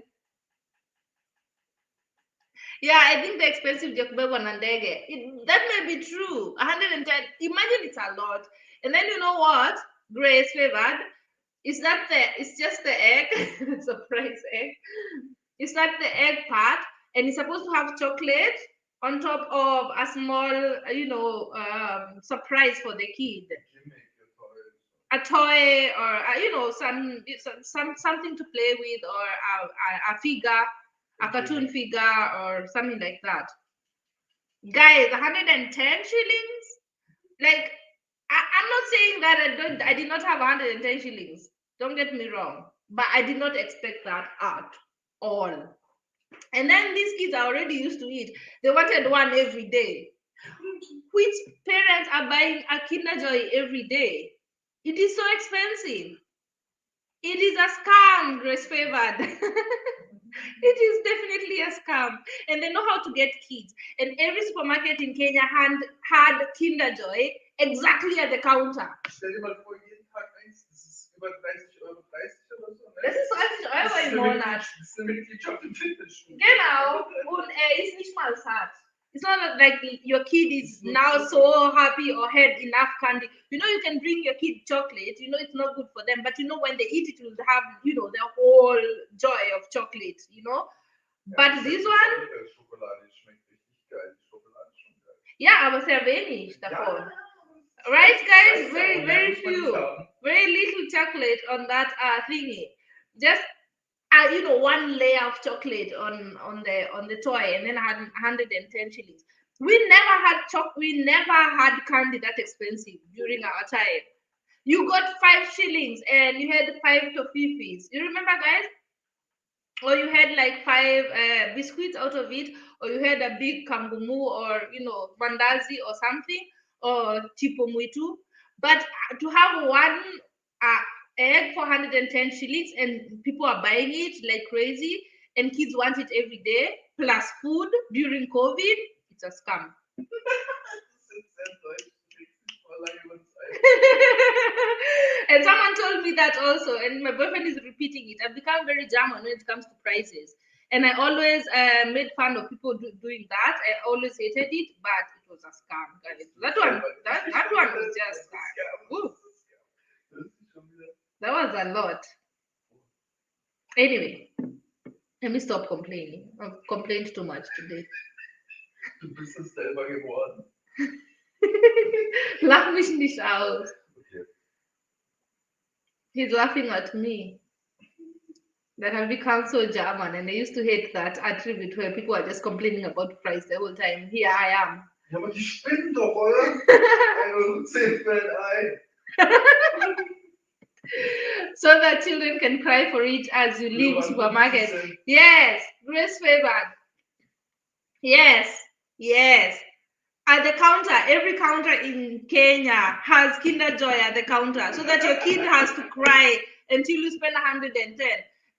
Yeah, I think the expensive Jakubebo Nandege. That may be true. 110. Imagine it's a lot. And then you know what? Grace favored. It's just the egg. Surprise egg. It's not the egg part, and it's supposed to have chocolate on top of a small, surprise for the kid. A toy, or something to play with, or a figure, a cartoon figure, or something like that. Guys, 110 shillings. Like, I'm not saying that I did not have 110 shillings. Don't get me wrong, but I did not expect that at all. And then these kids are already used to it. They wanted one every day. Which parents are buying a Kinder Joy every day? It is so expensive. It is a scam, Grace Favored. It is definitely a scam. And they know how to get kids. And every supermarket in Kenya had Kinder Joy exactly at the counter. Stell dir mal vor, jeden Tag eins, das ist über 30 Euro, 30 oder so. Das ist 30 Euro im Monat. Das ist eine Mitgliedschaft im Fitnessstudio. Genau. Und ist nicht mal satt. It's not like your kid is now so happy or had enough candy. You can bring your kid chocolate. It's not good for them. But when they eat it, will have, the whole joy of chocolate, But this one... Schokolade schmeckt richtig geil. Schokolade ist schon geil. Ja, aber sehr wenig davon. Right, guys? Very, very few. Very little chocolate on that thingy. Just... one layer of chocolate on the toy, and then I had 110 shillings. We never had candy that expensive during our time. You got 5 shillings and you had 5 toffees. You remember, guys? Or you had like 5 biscuits out of it, or you had a big kangumu, or mandazi or something, or tipo muitu. But to have one egg for 110 shillings, and people are buying it like crazy, and kids want it every day, plus food during COVID, it's a scam. And someone told me that also, and my boyfriend is repeating it. I've become very German when it comes to prices, and I always made fun of people doing that. I always hated it, but it was a scam, guys. That one was just ooh. That was a lot. Anyway, let me stop complaining. I've complained too much today. Du bist es selber geworden. Lach mich nicht aus. Okay. He's laughing at me. That I've become so German, and I used to hate that attribute where people are just complaining about price the whole time. Here I am. Ja, aber die spinnen doch, oder? 1,10 € für ein Ei. So that children can cry for it as you leave supermarket. Yes, Grace Favored. Yes, yes. At the counter, every counter in Kenya has Kinder Joy at the counter, so that your kid has to cry until you spend 110,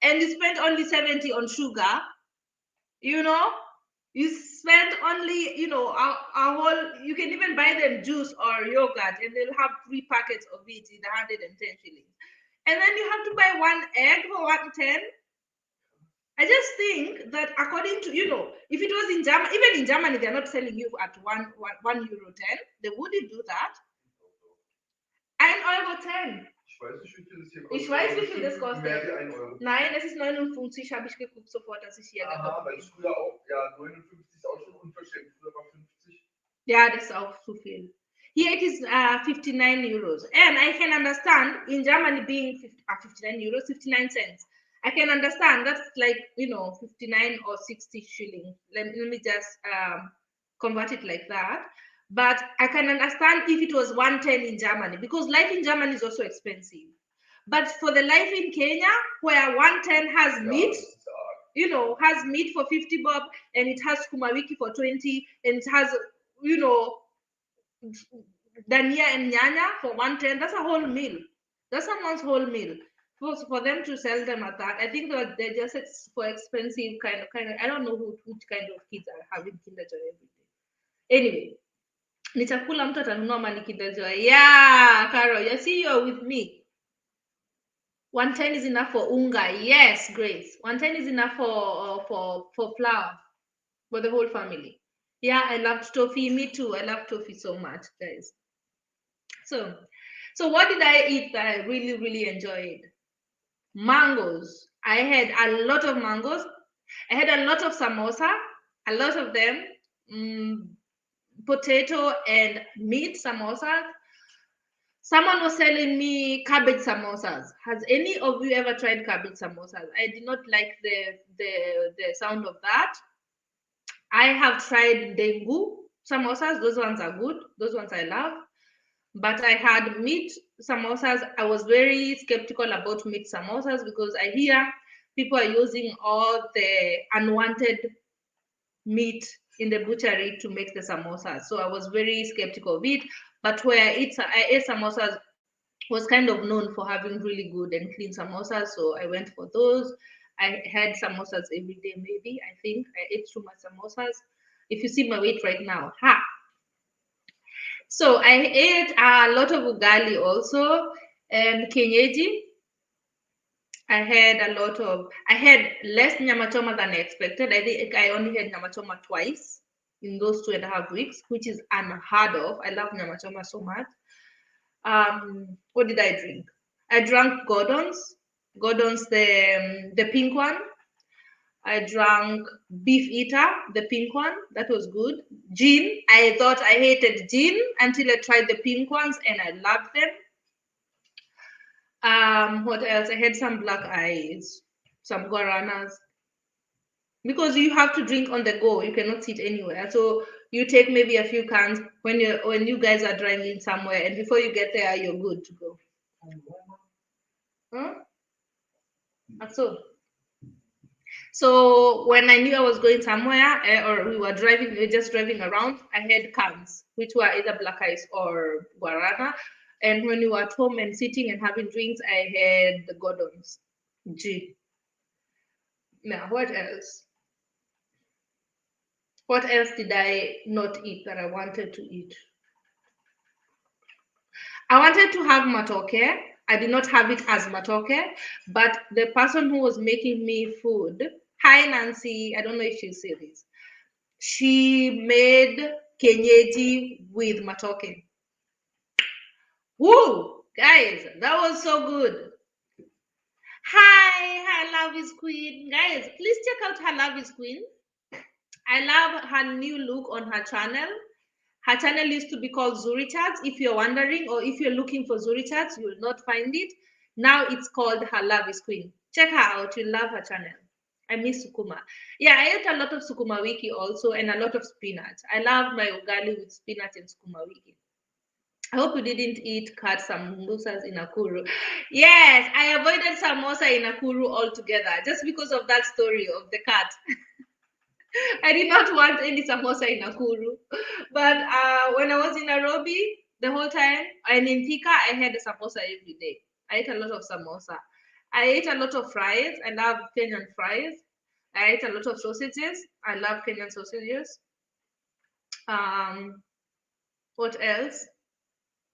and you spend only 70 on sugar. You know, you spend only, a whole. You can even buy them juice or yogurt, and they'll have 3 packets of it in 110 shillings. And then you have to buy one egg for 110. I just think that according to, if it was in Germany, even in Germany, they're not selling you at one euro 10. They wouldn't do that. 1,10 €. Ich weiß, wie viel das kostet. Mehr wie 1 Euro. Nein, es ist 59, habe ich geguckt sofort, als ich hier Aha, weil es früher auch, ja, 59 ist auch schon unverschämt. Früher war 50. Ja, das ist auch zu viel. Here it is 59 euros. And I can understand in Germany being 59 euros, 59 cents. I can understand that's like, 59 or 60 shillings. Let me just convert it like that. But I can understand if it was 110 in Germany, because life in Germany is also expensive. But for the life in Kenya, where 110 has meat, has meat for 50 bob, and it has kumawiki for 20, and it has, dania and nyanya for 110, that's a whole meal. That's someone's whole meal. For them to sell them at that, I think that they're just for expensive kind of. I don't know which kind of kids are having Kinder Joy every day. Anyway, ni chakula mtu atanunua mani Kinder Joy. Yeah, Carol, you see you're with me. 110 is enough for unga. Yes, Grace. 110 is enough for flour for the whole family. Yeah, I love toffee. Me too. I love toffee so much, guys. So what did I eat that I really, really enjoyed? Mangoes. I had a lot of mangoes. I had a lot of samosa, a lot of them. Potato and meat samosas. Someone was selling me cabbage samosas. Has any of you ever tried cabbage samosas? I did not like the sound of that. I have tried dengu samosas. Those ones are good. Those ones I love. But I had meat samosas. I was very skeptical about meat samosas because I hear people are using all the unwanted meat in the butchery to make the samosas. So I was very skeptical of it. But where I ate samosas was kind of known for having really good and clean samosas. So I went for those. I had samosas every day, maybe. I think I ate too much samosas. If you see my weight right now, So I ate a lot of ugali also and kienyeji. I had less nyama choma than I expected. I think I only had nyama choma twice in those 2.5 weeks, which is unheard of. I love nyama choma so much. What did I drink? I drank Gordon's, the pink one. I drank Beef Eater, the pink one. That was good. Gin. I thought I hated gin until I tried the pink ones and I loved them. What else? I had some black eyes, some guaranas. Because you have to drink on the go. You cannot sit anywhere. So you take maybe a few cans when you guys are driving somewhere, and before you get there, you're good to go. Huh? So when I knew I was going somewhere, or we were just driving around, I had cans, which were either black ice or guarana. And when we were at home and sitting and having drinks, I had the Gordon's gin. Now, what else? What else did I not eat that I wanted to eat? I wanted to have matoke. I did not have it as matoke, but the person who was making me food, hi Nancy, I don't know if she'll see this. She made kienyeji with matoke. Woo, guys, that was so good. Hi, Her Love is Queen. Guys, please check out Her Love is Queen. I love her new look on her channel. Her channel used to be called Zuri Chats. If you're wondering, or if you're looking for Zuri Chats, you will not find it. Now it's called Her Love is Queen. Check her out. You'll love her channel. I miss sukuma. Yeah, I ate a lot of sukuma wiki also, and a lot of spinach. I love my ugali with spinach and sukuma wiki. I hope you didn't eat cut samosas in Nakuru. Yes, I avoided samosa in Nakuru altogether just because of that story of the cat. I did not want any samosa in Nakuru. But when I was in Nairobi the whole time, and in Thika, I had a samosa every day. I ate a lot of samosa. I ate a lot of fries. I love Kenyan fries. I ate a lot of sausages. I love Kenyan sausages. Um, what else?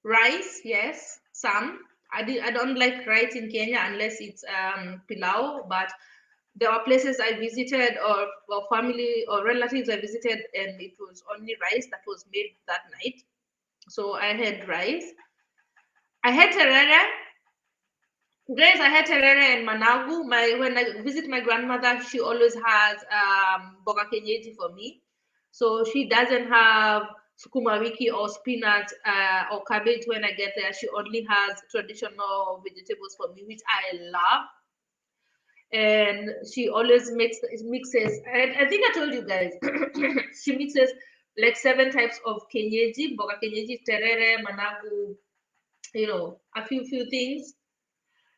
Rice, yes, some. I don't like rice in Kenya unless it's pilau, but there are places I visited or family or relatives I visited and it was only rice that was made that night. So I had rice. I had terere. Guys, I had terere and managu. When I visit my grandmother, she always has boga kienyeji for me. So she doesn't have sukuma wiki or spinach or cabbage when I get there. She only has traditional vegetables for me, which I love. And she always mixes. And I think I told you guys, she mixes like 7 types of kienyeji, boga kienyeji, terere, managu, a few things,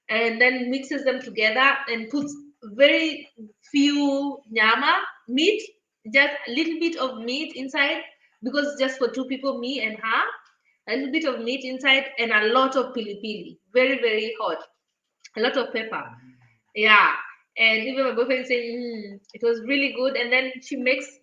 and then mixes them together and puts very few nyama meat, just a little bit of meat inside because just for 2 people, me and her, a little bit of meat inside and a lot of pili pili, very very hot, a lot of pepper. Yeah. And even my boyfriend saying it was really good. And then she makes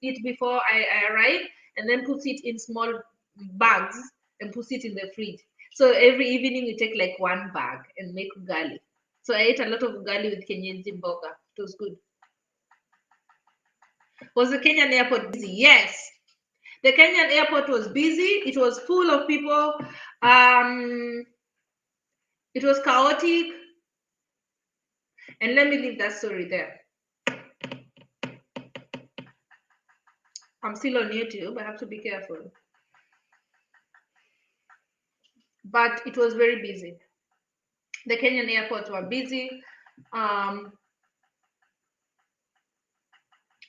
it before I arrive and then puts it in small bags and puts it in the fridge. So every evening we take like one bag and make ugali. So I ate a lot of ugali with Kenyan mboga. It was good. Was the Kenyan airport busy? Yes. The Kenyan airport was busy. It was full of people. It was chaotic. And let me leave that story there. I'm still on YouTube. I have to be careful. But it was very busy. The Kenyan airports were busy.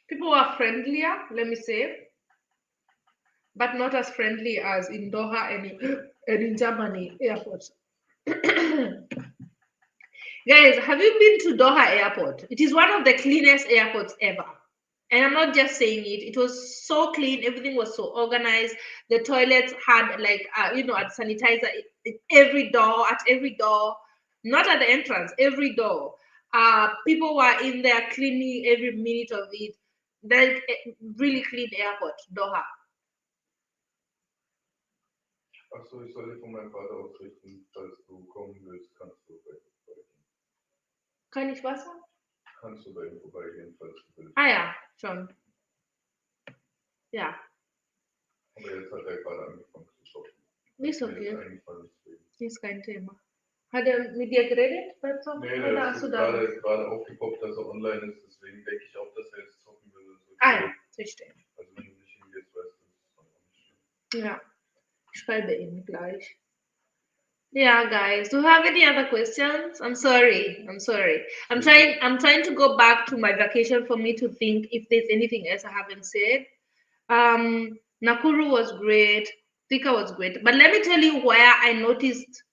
People were friendlier, let me say, but not as friendly as in Doha and in Germany airports. Guys, have you been to Doha airport? It is one of the cleanest airports ever. And I'm not just saying it. It was so clean. Everything was so organized. The toilets had like, a sanitizer at every door, not at the entrance, every door. People were in there cleaning every minute of it. Like really clean airport, Doha. Achso, ich soll dir von meinem Vater ausrichten, falls du kommen willst, kannst du bei ihm vorbeigehen. Kann ich Wasser? Kannst du bei ihm vorbeigehen, falls du willst. Ah ja, schon. Ja. Aber jetzt hat er gerade angefangen zu shoppen. Ist okay. Eingefallen, deswegen. Ist kein Thema. Hat er mit dir geredet? Nee, der ist gerade aufgepoppt, dass er online ist, deswegen denke ich auch, dass er jetzt zocken will. Ah ja, verstehe. Also wenn du nicht hingehst, weißt du, das ist dann auch nicht schlimm. Ja, ich schreibe ihm gleich. Yeah, guys, do you have any other questions? I'm sorry. I'm trying to go back to my vacation for me to think if there's anything else I haven't said. Nakuru was great. Thika was great. But let me tell you where I noticed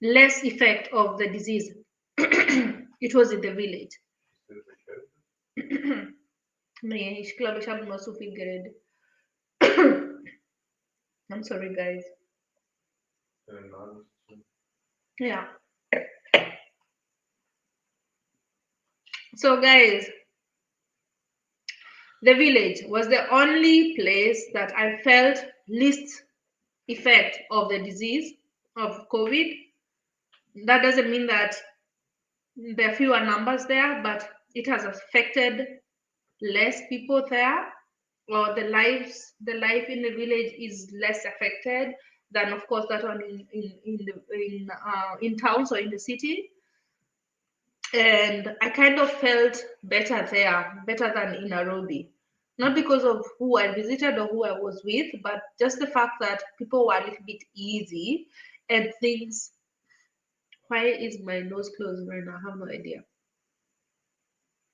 less effect of the disease. It was in the village. Nee, ich glaube, ich habe nur so viel geredet. I'm sorry, guys. Yeah. So, guys, the village was the only place that I felt least effect of the disease of COVID. That doesn't mean that there are fewer numbers there, but it has affected less people there, or the life in the village is less affected than, of course, that one in towns or in the city. And I kind of felt better there, better than in Nairobi. Not because of who I visited or who I was with, but just the fact that people were a little bit easy and things. Why is my nose closed right now? I have no idea.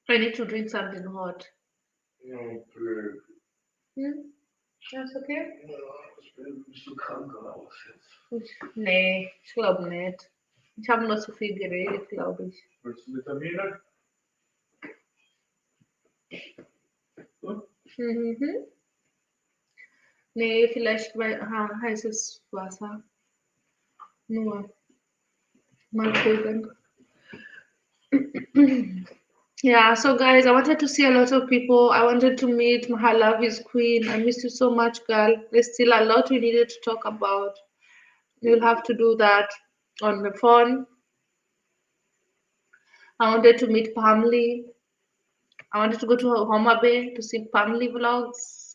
I need to drink something hot. No, That's okay? Bist du krank oder was jetzt? Nee, ich glaube nicht. Ich habe noch zu viel geredet, glaube ich. Willst du Vitamine? Nee, vielleicht heißt es Wasser. Nur mal gucken. Yeah, so guys, I wanted to see a lot of people. I wanted to meet Mahalavi's queen. I missed you so much, girl. There's still a lot we needed to talk about. We'll have to do that on the phone. I wanted to meet Pamli. I wanted to go to Homa Bay to see Pamli vlogs.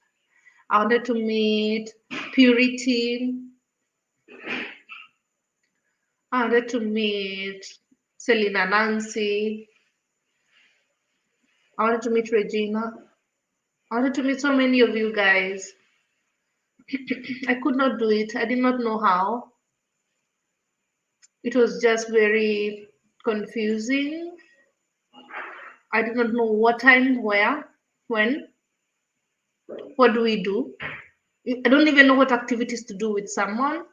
I wanted to meet Purity. I wanted to meet Selena Nancy. I wanted to meet Regina. I wanted to meet so many of you guys. I could not do it. I did not know how. It was just very confusing. I did not know what time, where, when, what do we do. I don't even know what activities to do with someone.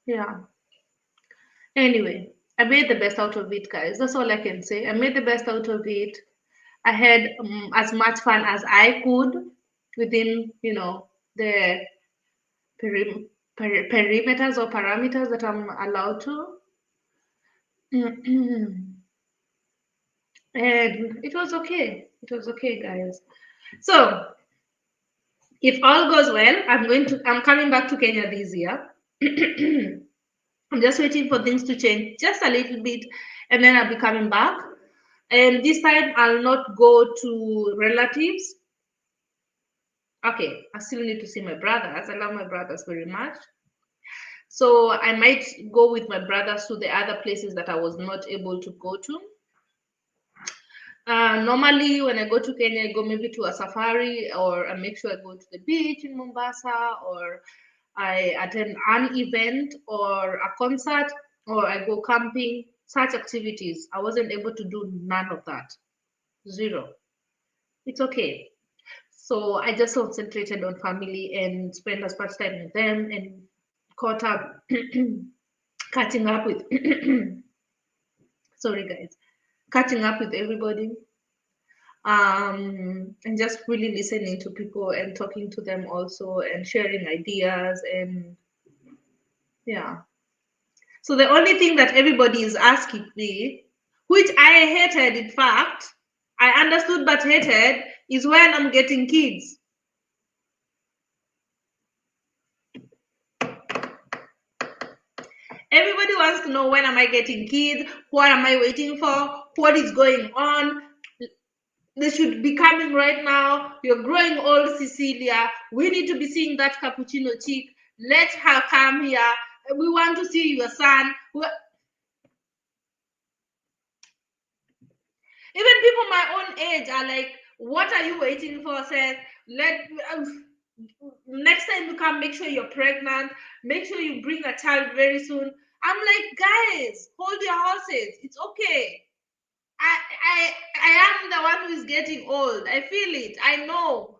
Yeah. Anyway, I made the best out of it, guys. That's all I can say. I made the best out of it. I had as much fun as I could within, the perimeters or parameters that I'm allowed to. And it was okay. It was okay, guys. So if all goes well, I'm coming back to Kenya this year. I'm just waiting for things to change just a little bit, and then I'll be coming back. And this time I'll not go to relatives. Okay, I still need to see my brothers. I love my brothers very much. So I might go with my brothers to the other places that I was not able to go to. Normally, when I go to Kenya, I go maybe to a safari, or I make sure I go to the beach in Mombasa, or I attend an event or a concert, or I go camping. Such activities, I wasn't able to do none of that. Zero. It's okay. So I just concentrated on family and spent as much time with them and caught up, catching up with, sorry guys, catching up with everybody. And just really listening to people and talking to them also and sharing ideas and yeah. So the only thing that everybody is asking me, which I hated, in fact, I understood but hated, is when I'm getting kids. Everybody wants to know, when am I getting kids? What am I waiting for? What is going on? They should be coming right now. You're growing old, Cecilia. We need to be seeing that cappuccino chick. Let her come here. We want to see your son. Even people my own age are like, what are you waiting for? Says, next time you come, make sure you're pregnant. Make sure you bring a child very soon. I'm like, guys, hold your horses. It's okay. I am the one who is getting old. I feel it. I know.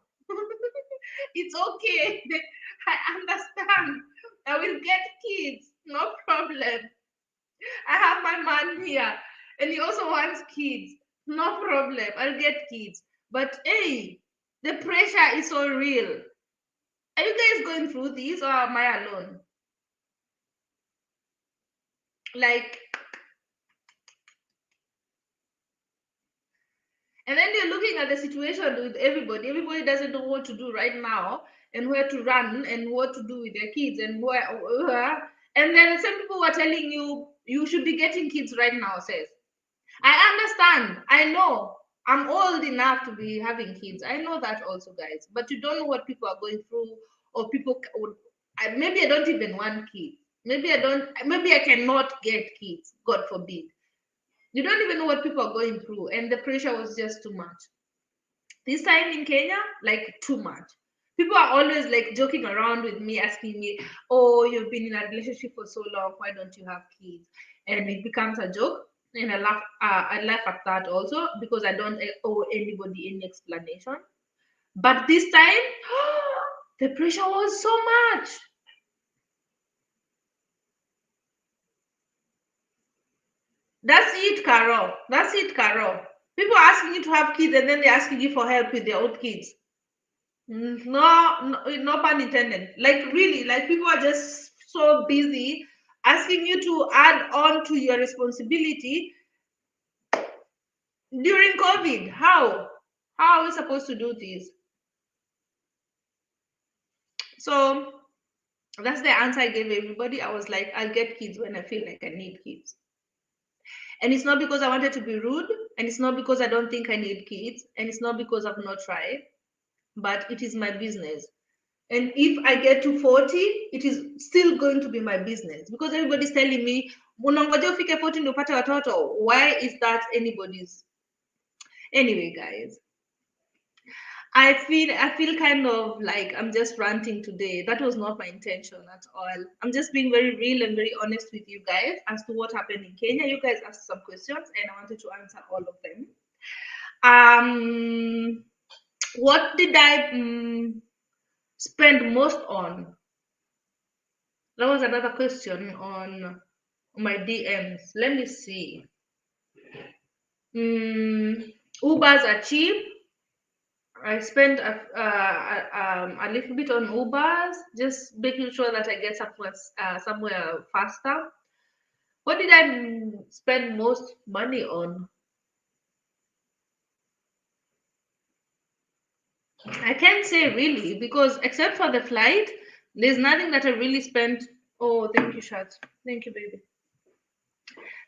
It's okay. I understand. I will get kids. No problem. I have my man here. And he also wants kids. No problem. I'll get kids. But hey, the pressure is so real. Are you guys going through this, or am I alone? Like, and then you're looking at the situation with everybody. Everybody doesn't know what to do right now and where to run and what to do with their kids and where. And then some people are telling you you should be getting kids right now, says. I understand. I know. I'm old enough to be having kids. I know that also, guys. But you don't know what people are going through, or people would. Maybe I don't even want kids. Maybe I don't. Maybe I cannot get kids. God forbid. You don't even know what people are going through, and the pressure was just too much. This time in Kenya, like too much. People are always like joking around with me, asking me, "Oh, you've been in a relationship for so long. Why don't you have kids?" And it becomes a joke, and I laugh. I laugh at that also because I don't owe anybody any explanation. But this time, the pressure was so much. That's it, Carol. That's it, Carol. People are asking you to have kids and then they're asking you for help with their own kids. No pun intended. Like really, like people are just so busy asking you to add on to your responsibility during COVID. How are we supposed to do this? So that's the answer I gave everybody. I was like, I'll get kids when I feel like I need kids. And it's not because I wanted to be rude, and it's not because I don't think I need kids, and it's not because I've not tried, but it is my business. And if I get to 40, it is still going to be my business, because everybody's telling me, unangoja ufike 40 ndio upate watoto. Why is that anybody's? Anyway, guys, I feel kind of like I'm just ranting today. That was not my intention at all. I'm just being very real and very honest with you guys as to what happened in Kenya. You guys asked some questions and I wanted to answer all of them. What did I spend most on? That was another question on my DMs. Let me see. Ubers are cheap. I spent a little bit on Ubers, just making sure that I get somewhere faster. What did I spend most money on? I can't say really, because except for the flight, there's nothing that I really spent. Oh, thank you, Shat. Thank you, baby.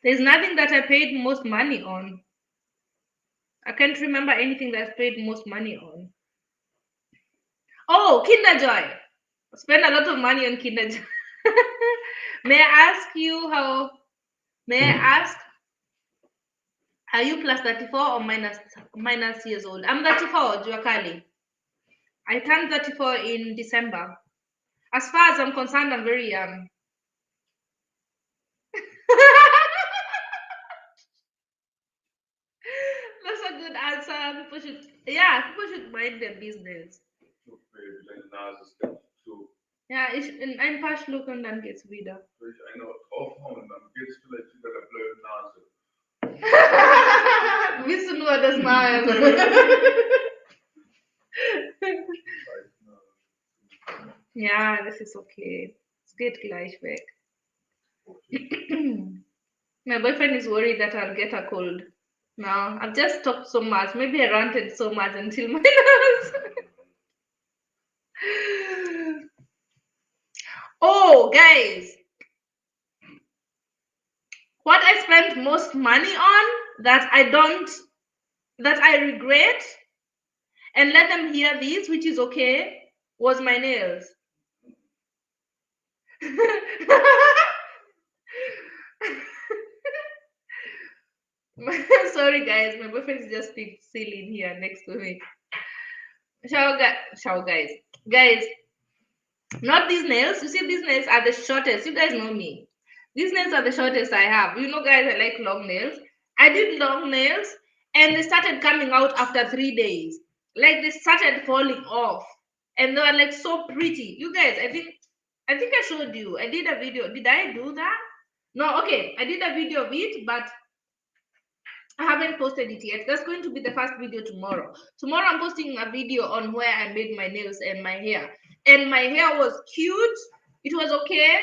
There's nothing that I paid most money on. I can't remember anything that I paid most money on. Oh, Kinder Joy. Spend a lot of money on Kinder Joy. May I ask you how? May I ask? Are you plus 34 or minus years old? I'm 34, Juakali. I turned 34 in December. As far as I'm concerned, I'm very young. That's a good answer. People should mind their business. Ja, in ein paar Schlucken, dann geht's wieder. Soll ich eine draufhauen, dann geht's vielleicht wieder der blöden Nase. Willst du nur das mal? Ja, das ist okay. Es geht gleich weg. My boyfriend is worried that I'll get a cold. No, I've just talked so much. Maybe I ranted so much until my nose. Oh, guys. What I spent most money on that I regret, and let them hear this, which is okay, was my nails. Sorry, guys, my boyfriend is just silly in here next to me. Shower guys. Guys, not these nails. You see, these nails are the shortest. You guys know me. These nails are the shortest I have. You know, guys, I like long nails. I did long nails, and they started coming out after 3 days. Like they started falling off, and they were like so pretty. You guys, I think I showed you. I did a video. Did I do that? No. Okay, I did a video of it, but I haven't posted it yet. That's going to be the first video tomorrow. Tomorrow I'm posting a video on where I made my nails and my hair. And my hair was cute. It was okay.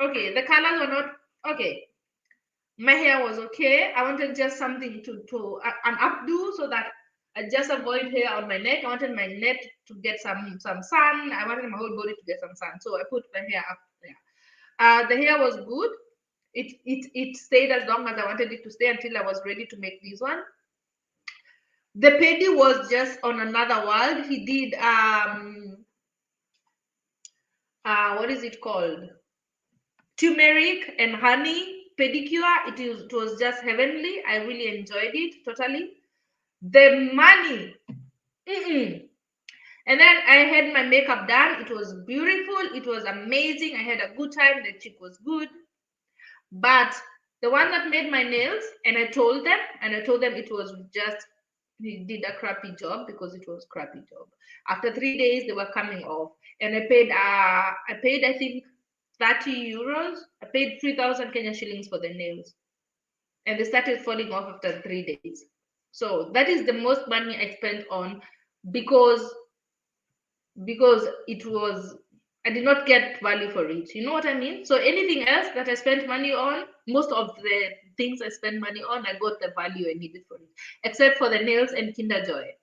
Okay, the colors were not okay. My hair was okay. I wanted just something to an updo so that I just avoid hair on my neck. I wanted my neck to get some sun. I wanted my whole body to get some sun. So I put my hair up there. The hair was good. It stayed as long as I wanted it to stay until I was ready to make this one. The pedi was just on another world. He did what is it called? Turmeric and honey pedicure. It was just heavenly. I really enjoyed it totally. The money. And then I had my makeup done. It was beautiful. It was amazing. I had a good time. The chick was good. But the one that made my nails, and I told them it was just, he did a crappy job because it was crappy job. After 3 days, they were coming off, and I paid I think 30 euros. I paid 3,000 Kenya shillings for the nails. and they started falling off after 3 days. So that is the most money I spent on because it was, I did not get value for it. You know what I mean? So anything else that I spent money on, most of the things I spent money on, I got the value I needed for it, except for the nails and Kinder Joy.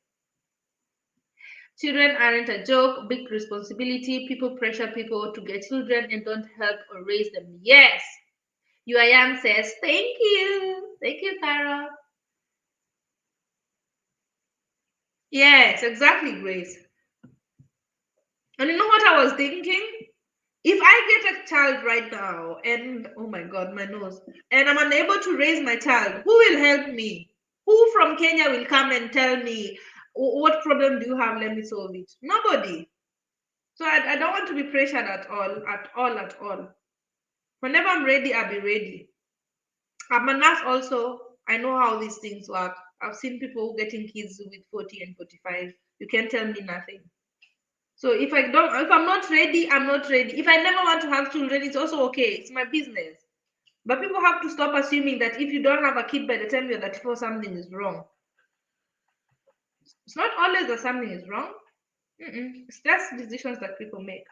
Children aren't a joke, big responsibility. People pressure people to get children and don't help or raise them. Yes. You are young says, thank you. Thank you, Carol. Yes, exactly, Grace. And you know what I was thinking? If I get a child right now and, oh my God, my nose, and I'm unable to raise my child, who will help me? Who from Kenya will come and tell me, what problem do you have? Let me solve it. Nobody. So I don't want to be pressured at all, at all, at all. Whenever I'm ready, I'll be ready. I'm a nurse also. I know how these things work. I've seen people getting kids with 40 and 45. You can't tell me nothing. So if I'm not ready, I'm not ready. If I never want to have children, it's also okay. It's my business. But people have to stop assuming that if you don't have a kid by the time you're 34, something is wrong. It's not always that something is wrong. It's just decisions that people make.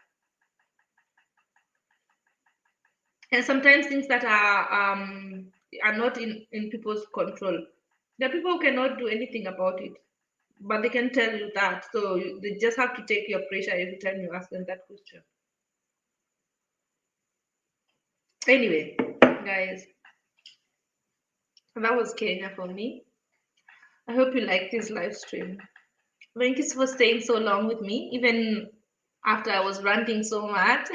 And sometimes things that are not in people's control. There are people who cannot do anything about it, but they can tell you that. So they just have to take your pressure every time you ask them that question. Anyway, guys, that was Kenya for me. I hope you like this live stream. Thank you for staying so long with me, even after I was ranting so much.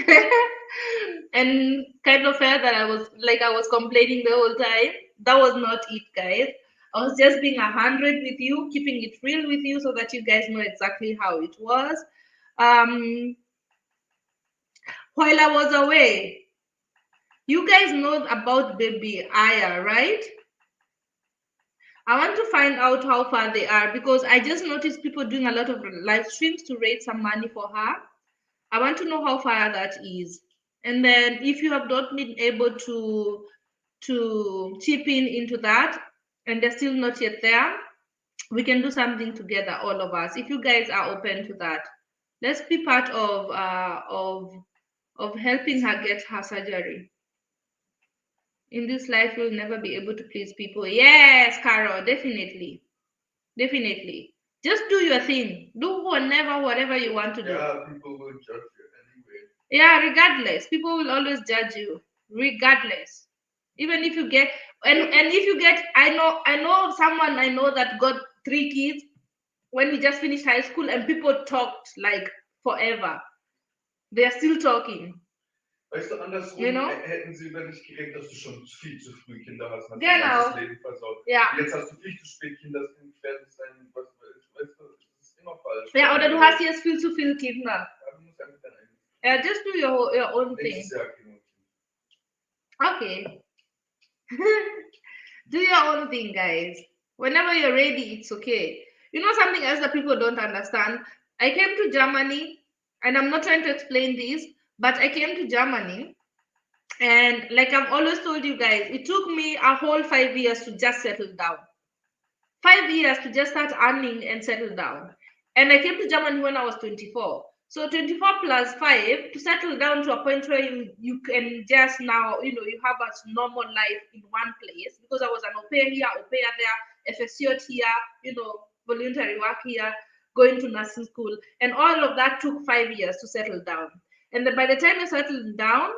And kind of felt that I was complaining the whole time. That was not it, guys. I was just being 100 with you, keeping it real with you so that you guys know exactly how it was. While I was away, you guys know about baby Aya, right? I want to find out how far they are because I just noticed people doing a lot of live streams to raise some money for her. I want to know how far that is. And then if you have not been able to chip in into that and they're still not yet there, we can do something together, all of us. If you guys are open to that, let's be part of helping her get her surgery. In this life, you'll never be able to please people. Yes, Carol, definitely. Definitely. Just do your thing. Do whatever you want to do. Yeah, people will judge you anyway. Yeah, regardless. People will always judge you. Regardless. Even if you get and if you get, I know someone I know that got 3 kids when we just finished high school and people talked like forever. They are still talking. Weißt du, andersrum hätten sie über dich geredet, dass du schon viel zu früh Kinder hast, hast dein ganzes Leben versaut. Ja. Jetzt hast du viel zu spät Kinder, das kann gefährlich sein, weißt du, das ist immer falsch. Ja, oder du hast jetzt viel zu viele Kinder. Ja, du musst einfach dein eigenes. Yeah, just do your own thing. Nächstes Jahr kriegen wir Kinder. Okay. Do your own thing, guys. Whenever you're ready, it's okay. You know something else that people don't understand? I came to Germany, and I'm not trying to explain this, but I came to Germany, and like I've always told you guys, it took me a whole 5 years to just settle down. 5 years to just start earning and settle down. And I came to Germany when I was 24. So 24 plus 5 to settle down to a point where you can just now, you have a normal life in one place, because I was an au pair here, au pair there, FSCOT here, voluntary work here, going to nursing school. And all of that took 5 years to settle down. And then by the time you settle down,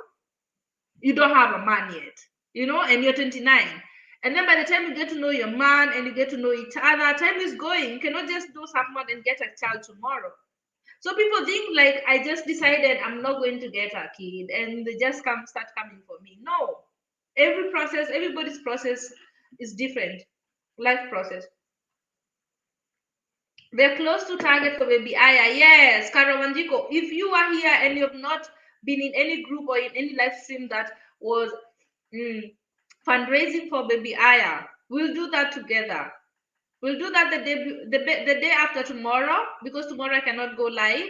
you don't have a man yet, and you're 29. And then by the time you get to know your man and you get to know each other, time is going. You cannot just do someone and get a child tomorrow. So people think like I just decided I'm not going to get a kid and they just start coming for me. No. Everybody's process is different. Life process. They're close to target for baby Aya. Yes, Carol Wanjiko. If you are here and you have not been in any group or in any live stream that was fundraising for baby Aya, we'll do that together. We'll do that the day after tomorrow, because tomorrow I cannot go live.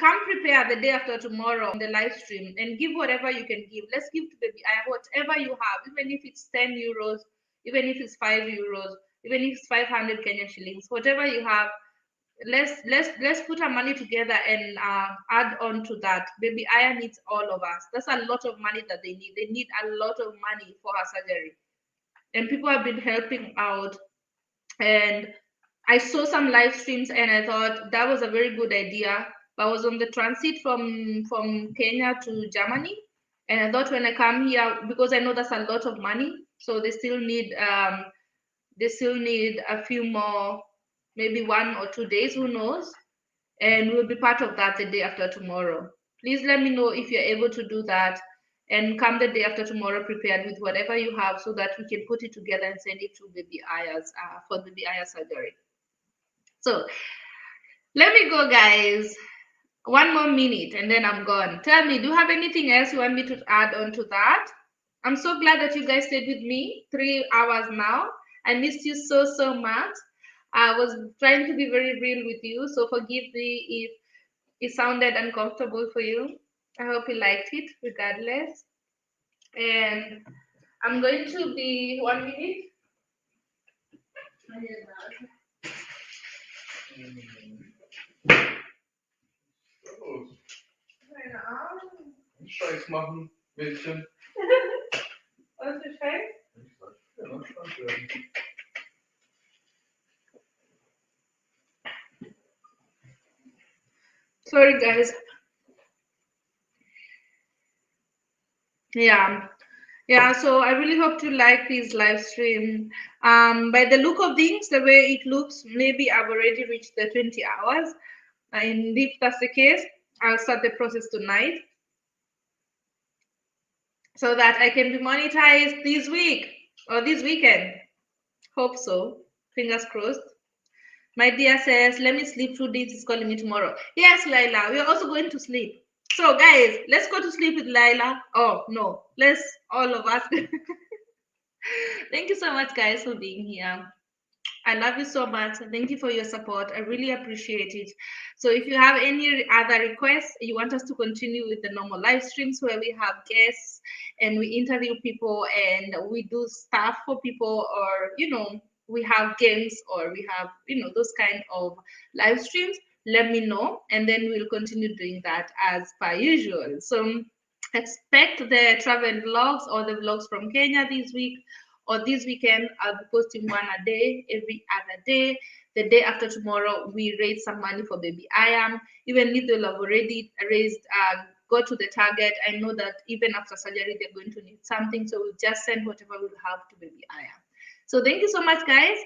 come prepare the day after tomorrow on the live stream and give whatever you can give. Let's give to baby Aya whatever you have, even if it's 10 euros, even if it's 5 euros, even if it's 500 Kenyan shillings, whatever you have. Let's put our money together and add on to that. Baby Aya needs all of us. That's a lot of money that they need. They need a lot of money for her surgery, and people have been helping out. And I saw some live streams, and I thought that was a very good idea. But I was on the transit from Kenya to Germany, and I thought when I come here, because I know that's a lot of money, so they still need a few more, maybe 1 or 2 days, who knows? And we'll be part of that the day after tomorrow. Please let me know if you're able to do that, and come the day after tomorrow prepared with whatever you have, so that we can put it together and send it to baby Aya's for baby Aya's surgery. So let me go, guys. 1 more minute and then I'm gone. Tell me, do you have anything else you want me to add on to that? I'm so glad that you guys stayed with me 3 hours now. I missed you so much. I was trying to be very real with you, so forgive me if it sounded uncomfortable for you. I hope you liked it regardless. And I'm going to be 1 minute. Scheiß machen, Mädchen. Was für Scheiß? Ja, noch Scheiß werden. Sorry, guys. Yeah, so I really hope you like this live stream. By the look of things, the way it looks, maybe I've already reached the 20 hours. And if that's the case, I'll start the process tonight, so that I can be monetized this week or this weekend. Hope so. Fingers crossed. My dear says, let me sleep. Trudy is calling me tomorrow. Yes, Laila, we are also going to sleep. So, guys, let's go to sleep with Laila. Oh, no, let's all of us. Thank you so much, guys, for being here. I love you so much. Thank you for your support. I really appreciate it. So if you have any other requests, you want us to continue with the normal live streams where we have guests and we interview people and we do stuff for people, or, we have games, or we have, those kind of live streams, let me know. And then we'll continue doing that as per usual. So expect the travel vlogs or the vlogs from Kenya this week. Or this weekend, I'll be posting one a day, every other day. The day after tomorrow, we raise some money for baby Aya. Even if they'll have already raised, got to the target, I know that even after surgery, they're going to need something. So we'll just send whatever we'll have to baby Aya. So thank you so much, guys.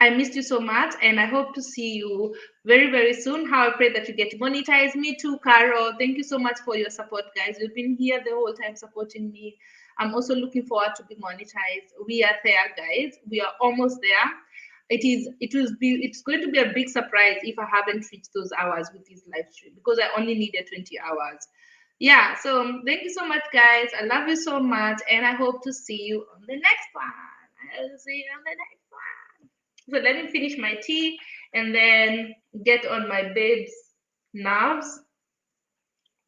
I missed you so much, and I hope to see you very soon. How I pray that you get monetized. Me too, Carol. Thank you so much for your support, guys. You've been here the whole time supporting me. I'm also looking forward to be monetized. We are there, guys. We are almost there. It's going to be a big surprise if I haven't reached those hours with this live stream, because I only needed 20 hours. Yeah, so thank you so much, guys. I love you so much, and I hope to see you on the next one. I'll see you on the next one. So let me finish my tea and then get on my babe's nerves.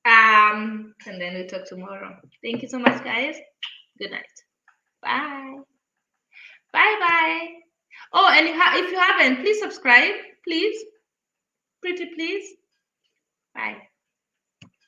And then we'll talk tomorrow. Thank you so much, guys. Good night. Bye. Bye. Oh, and if you haven't, please subscribe. Please. Pretty please. Bye.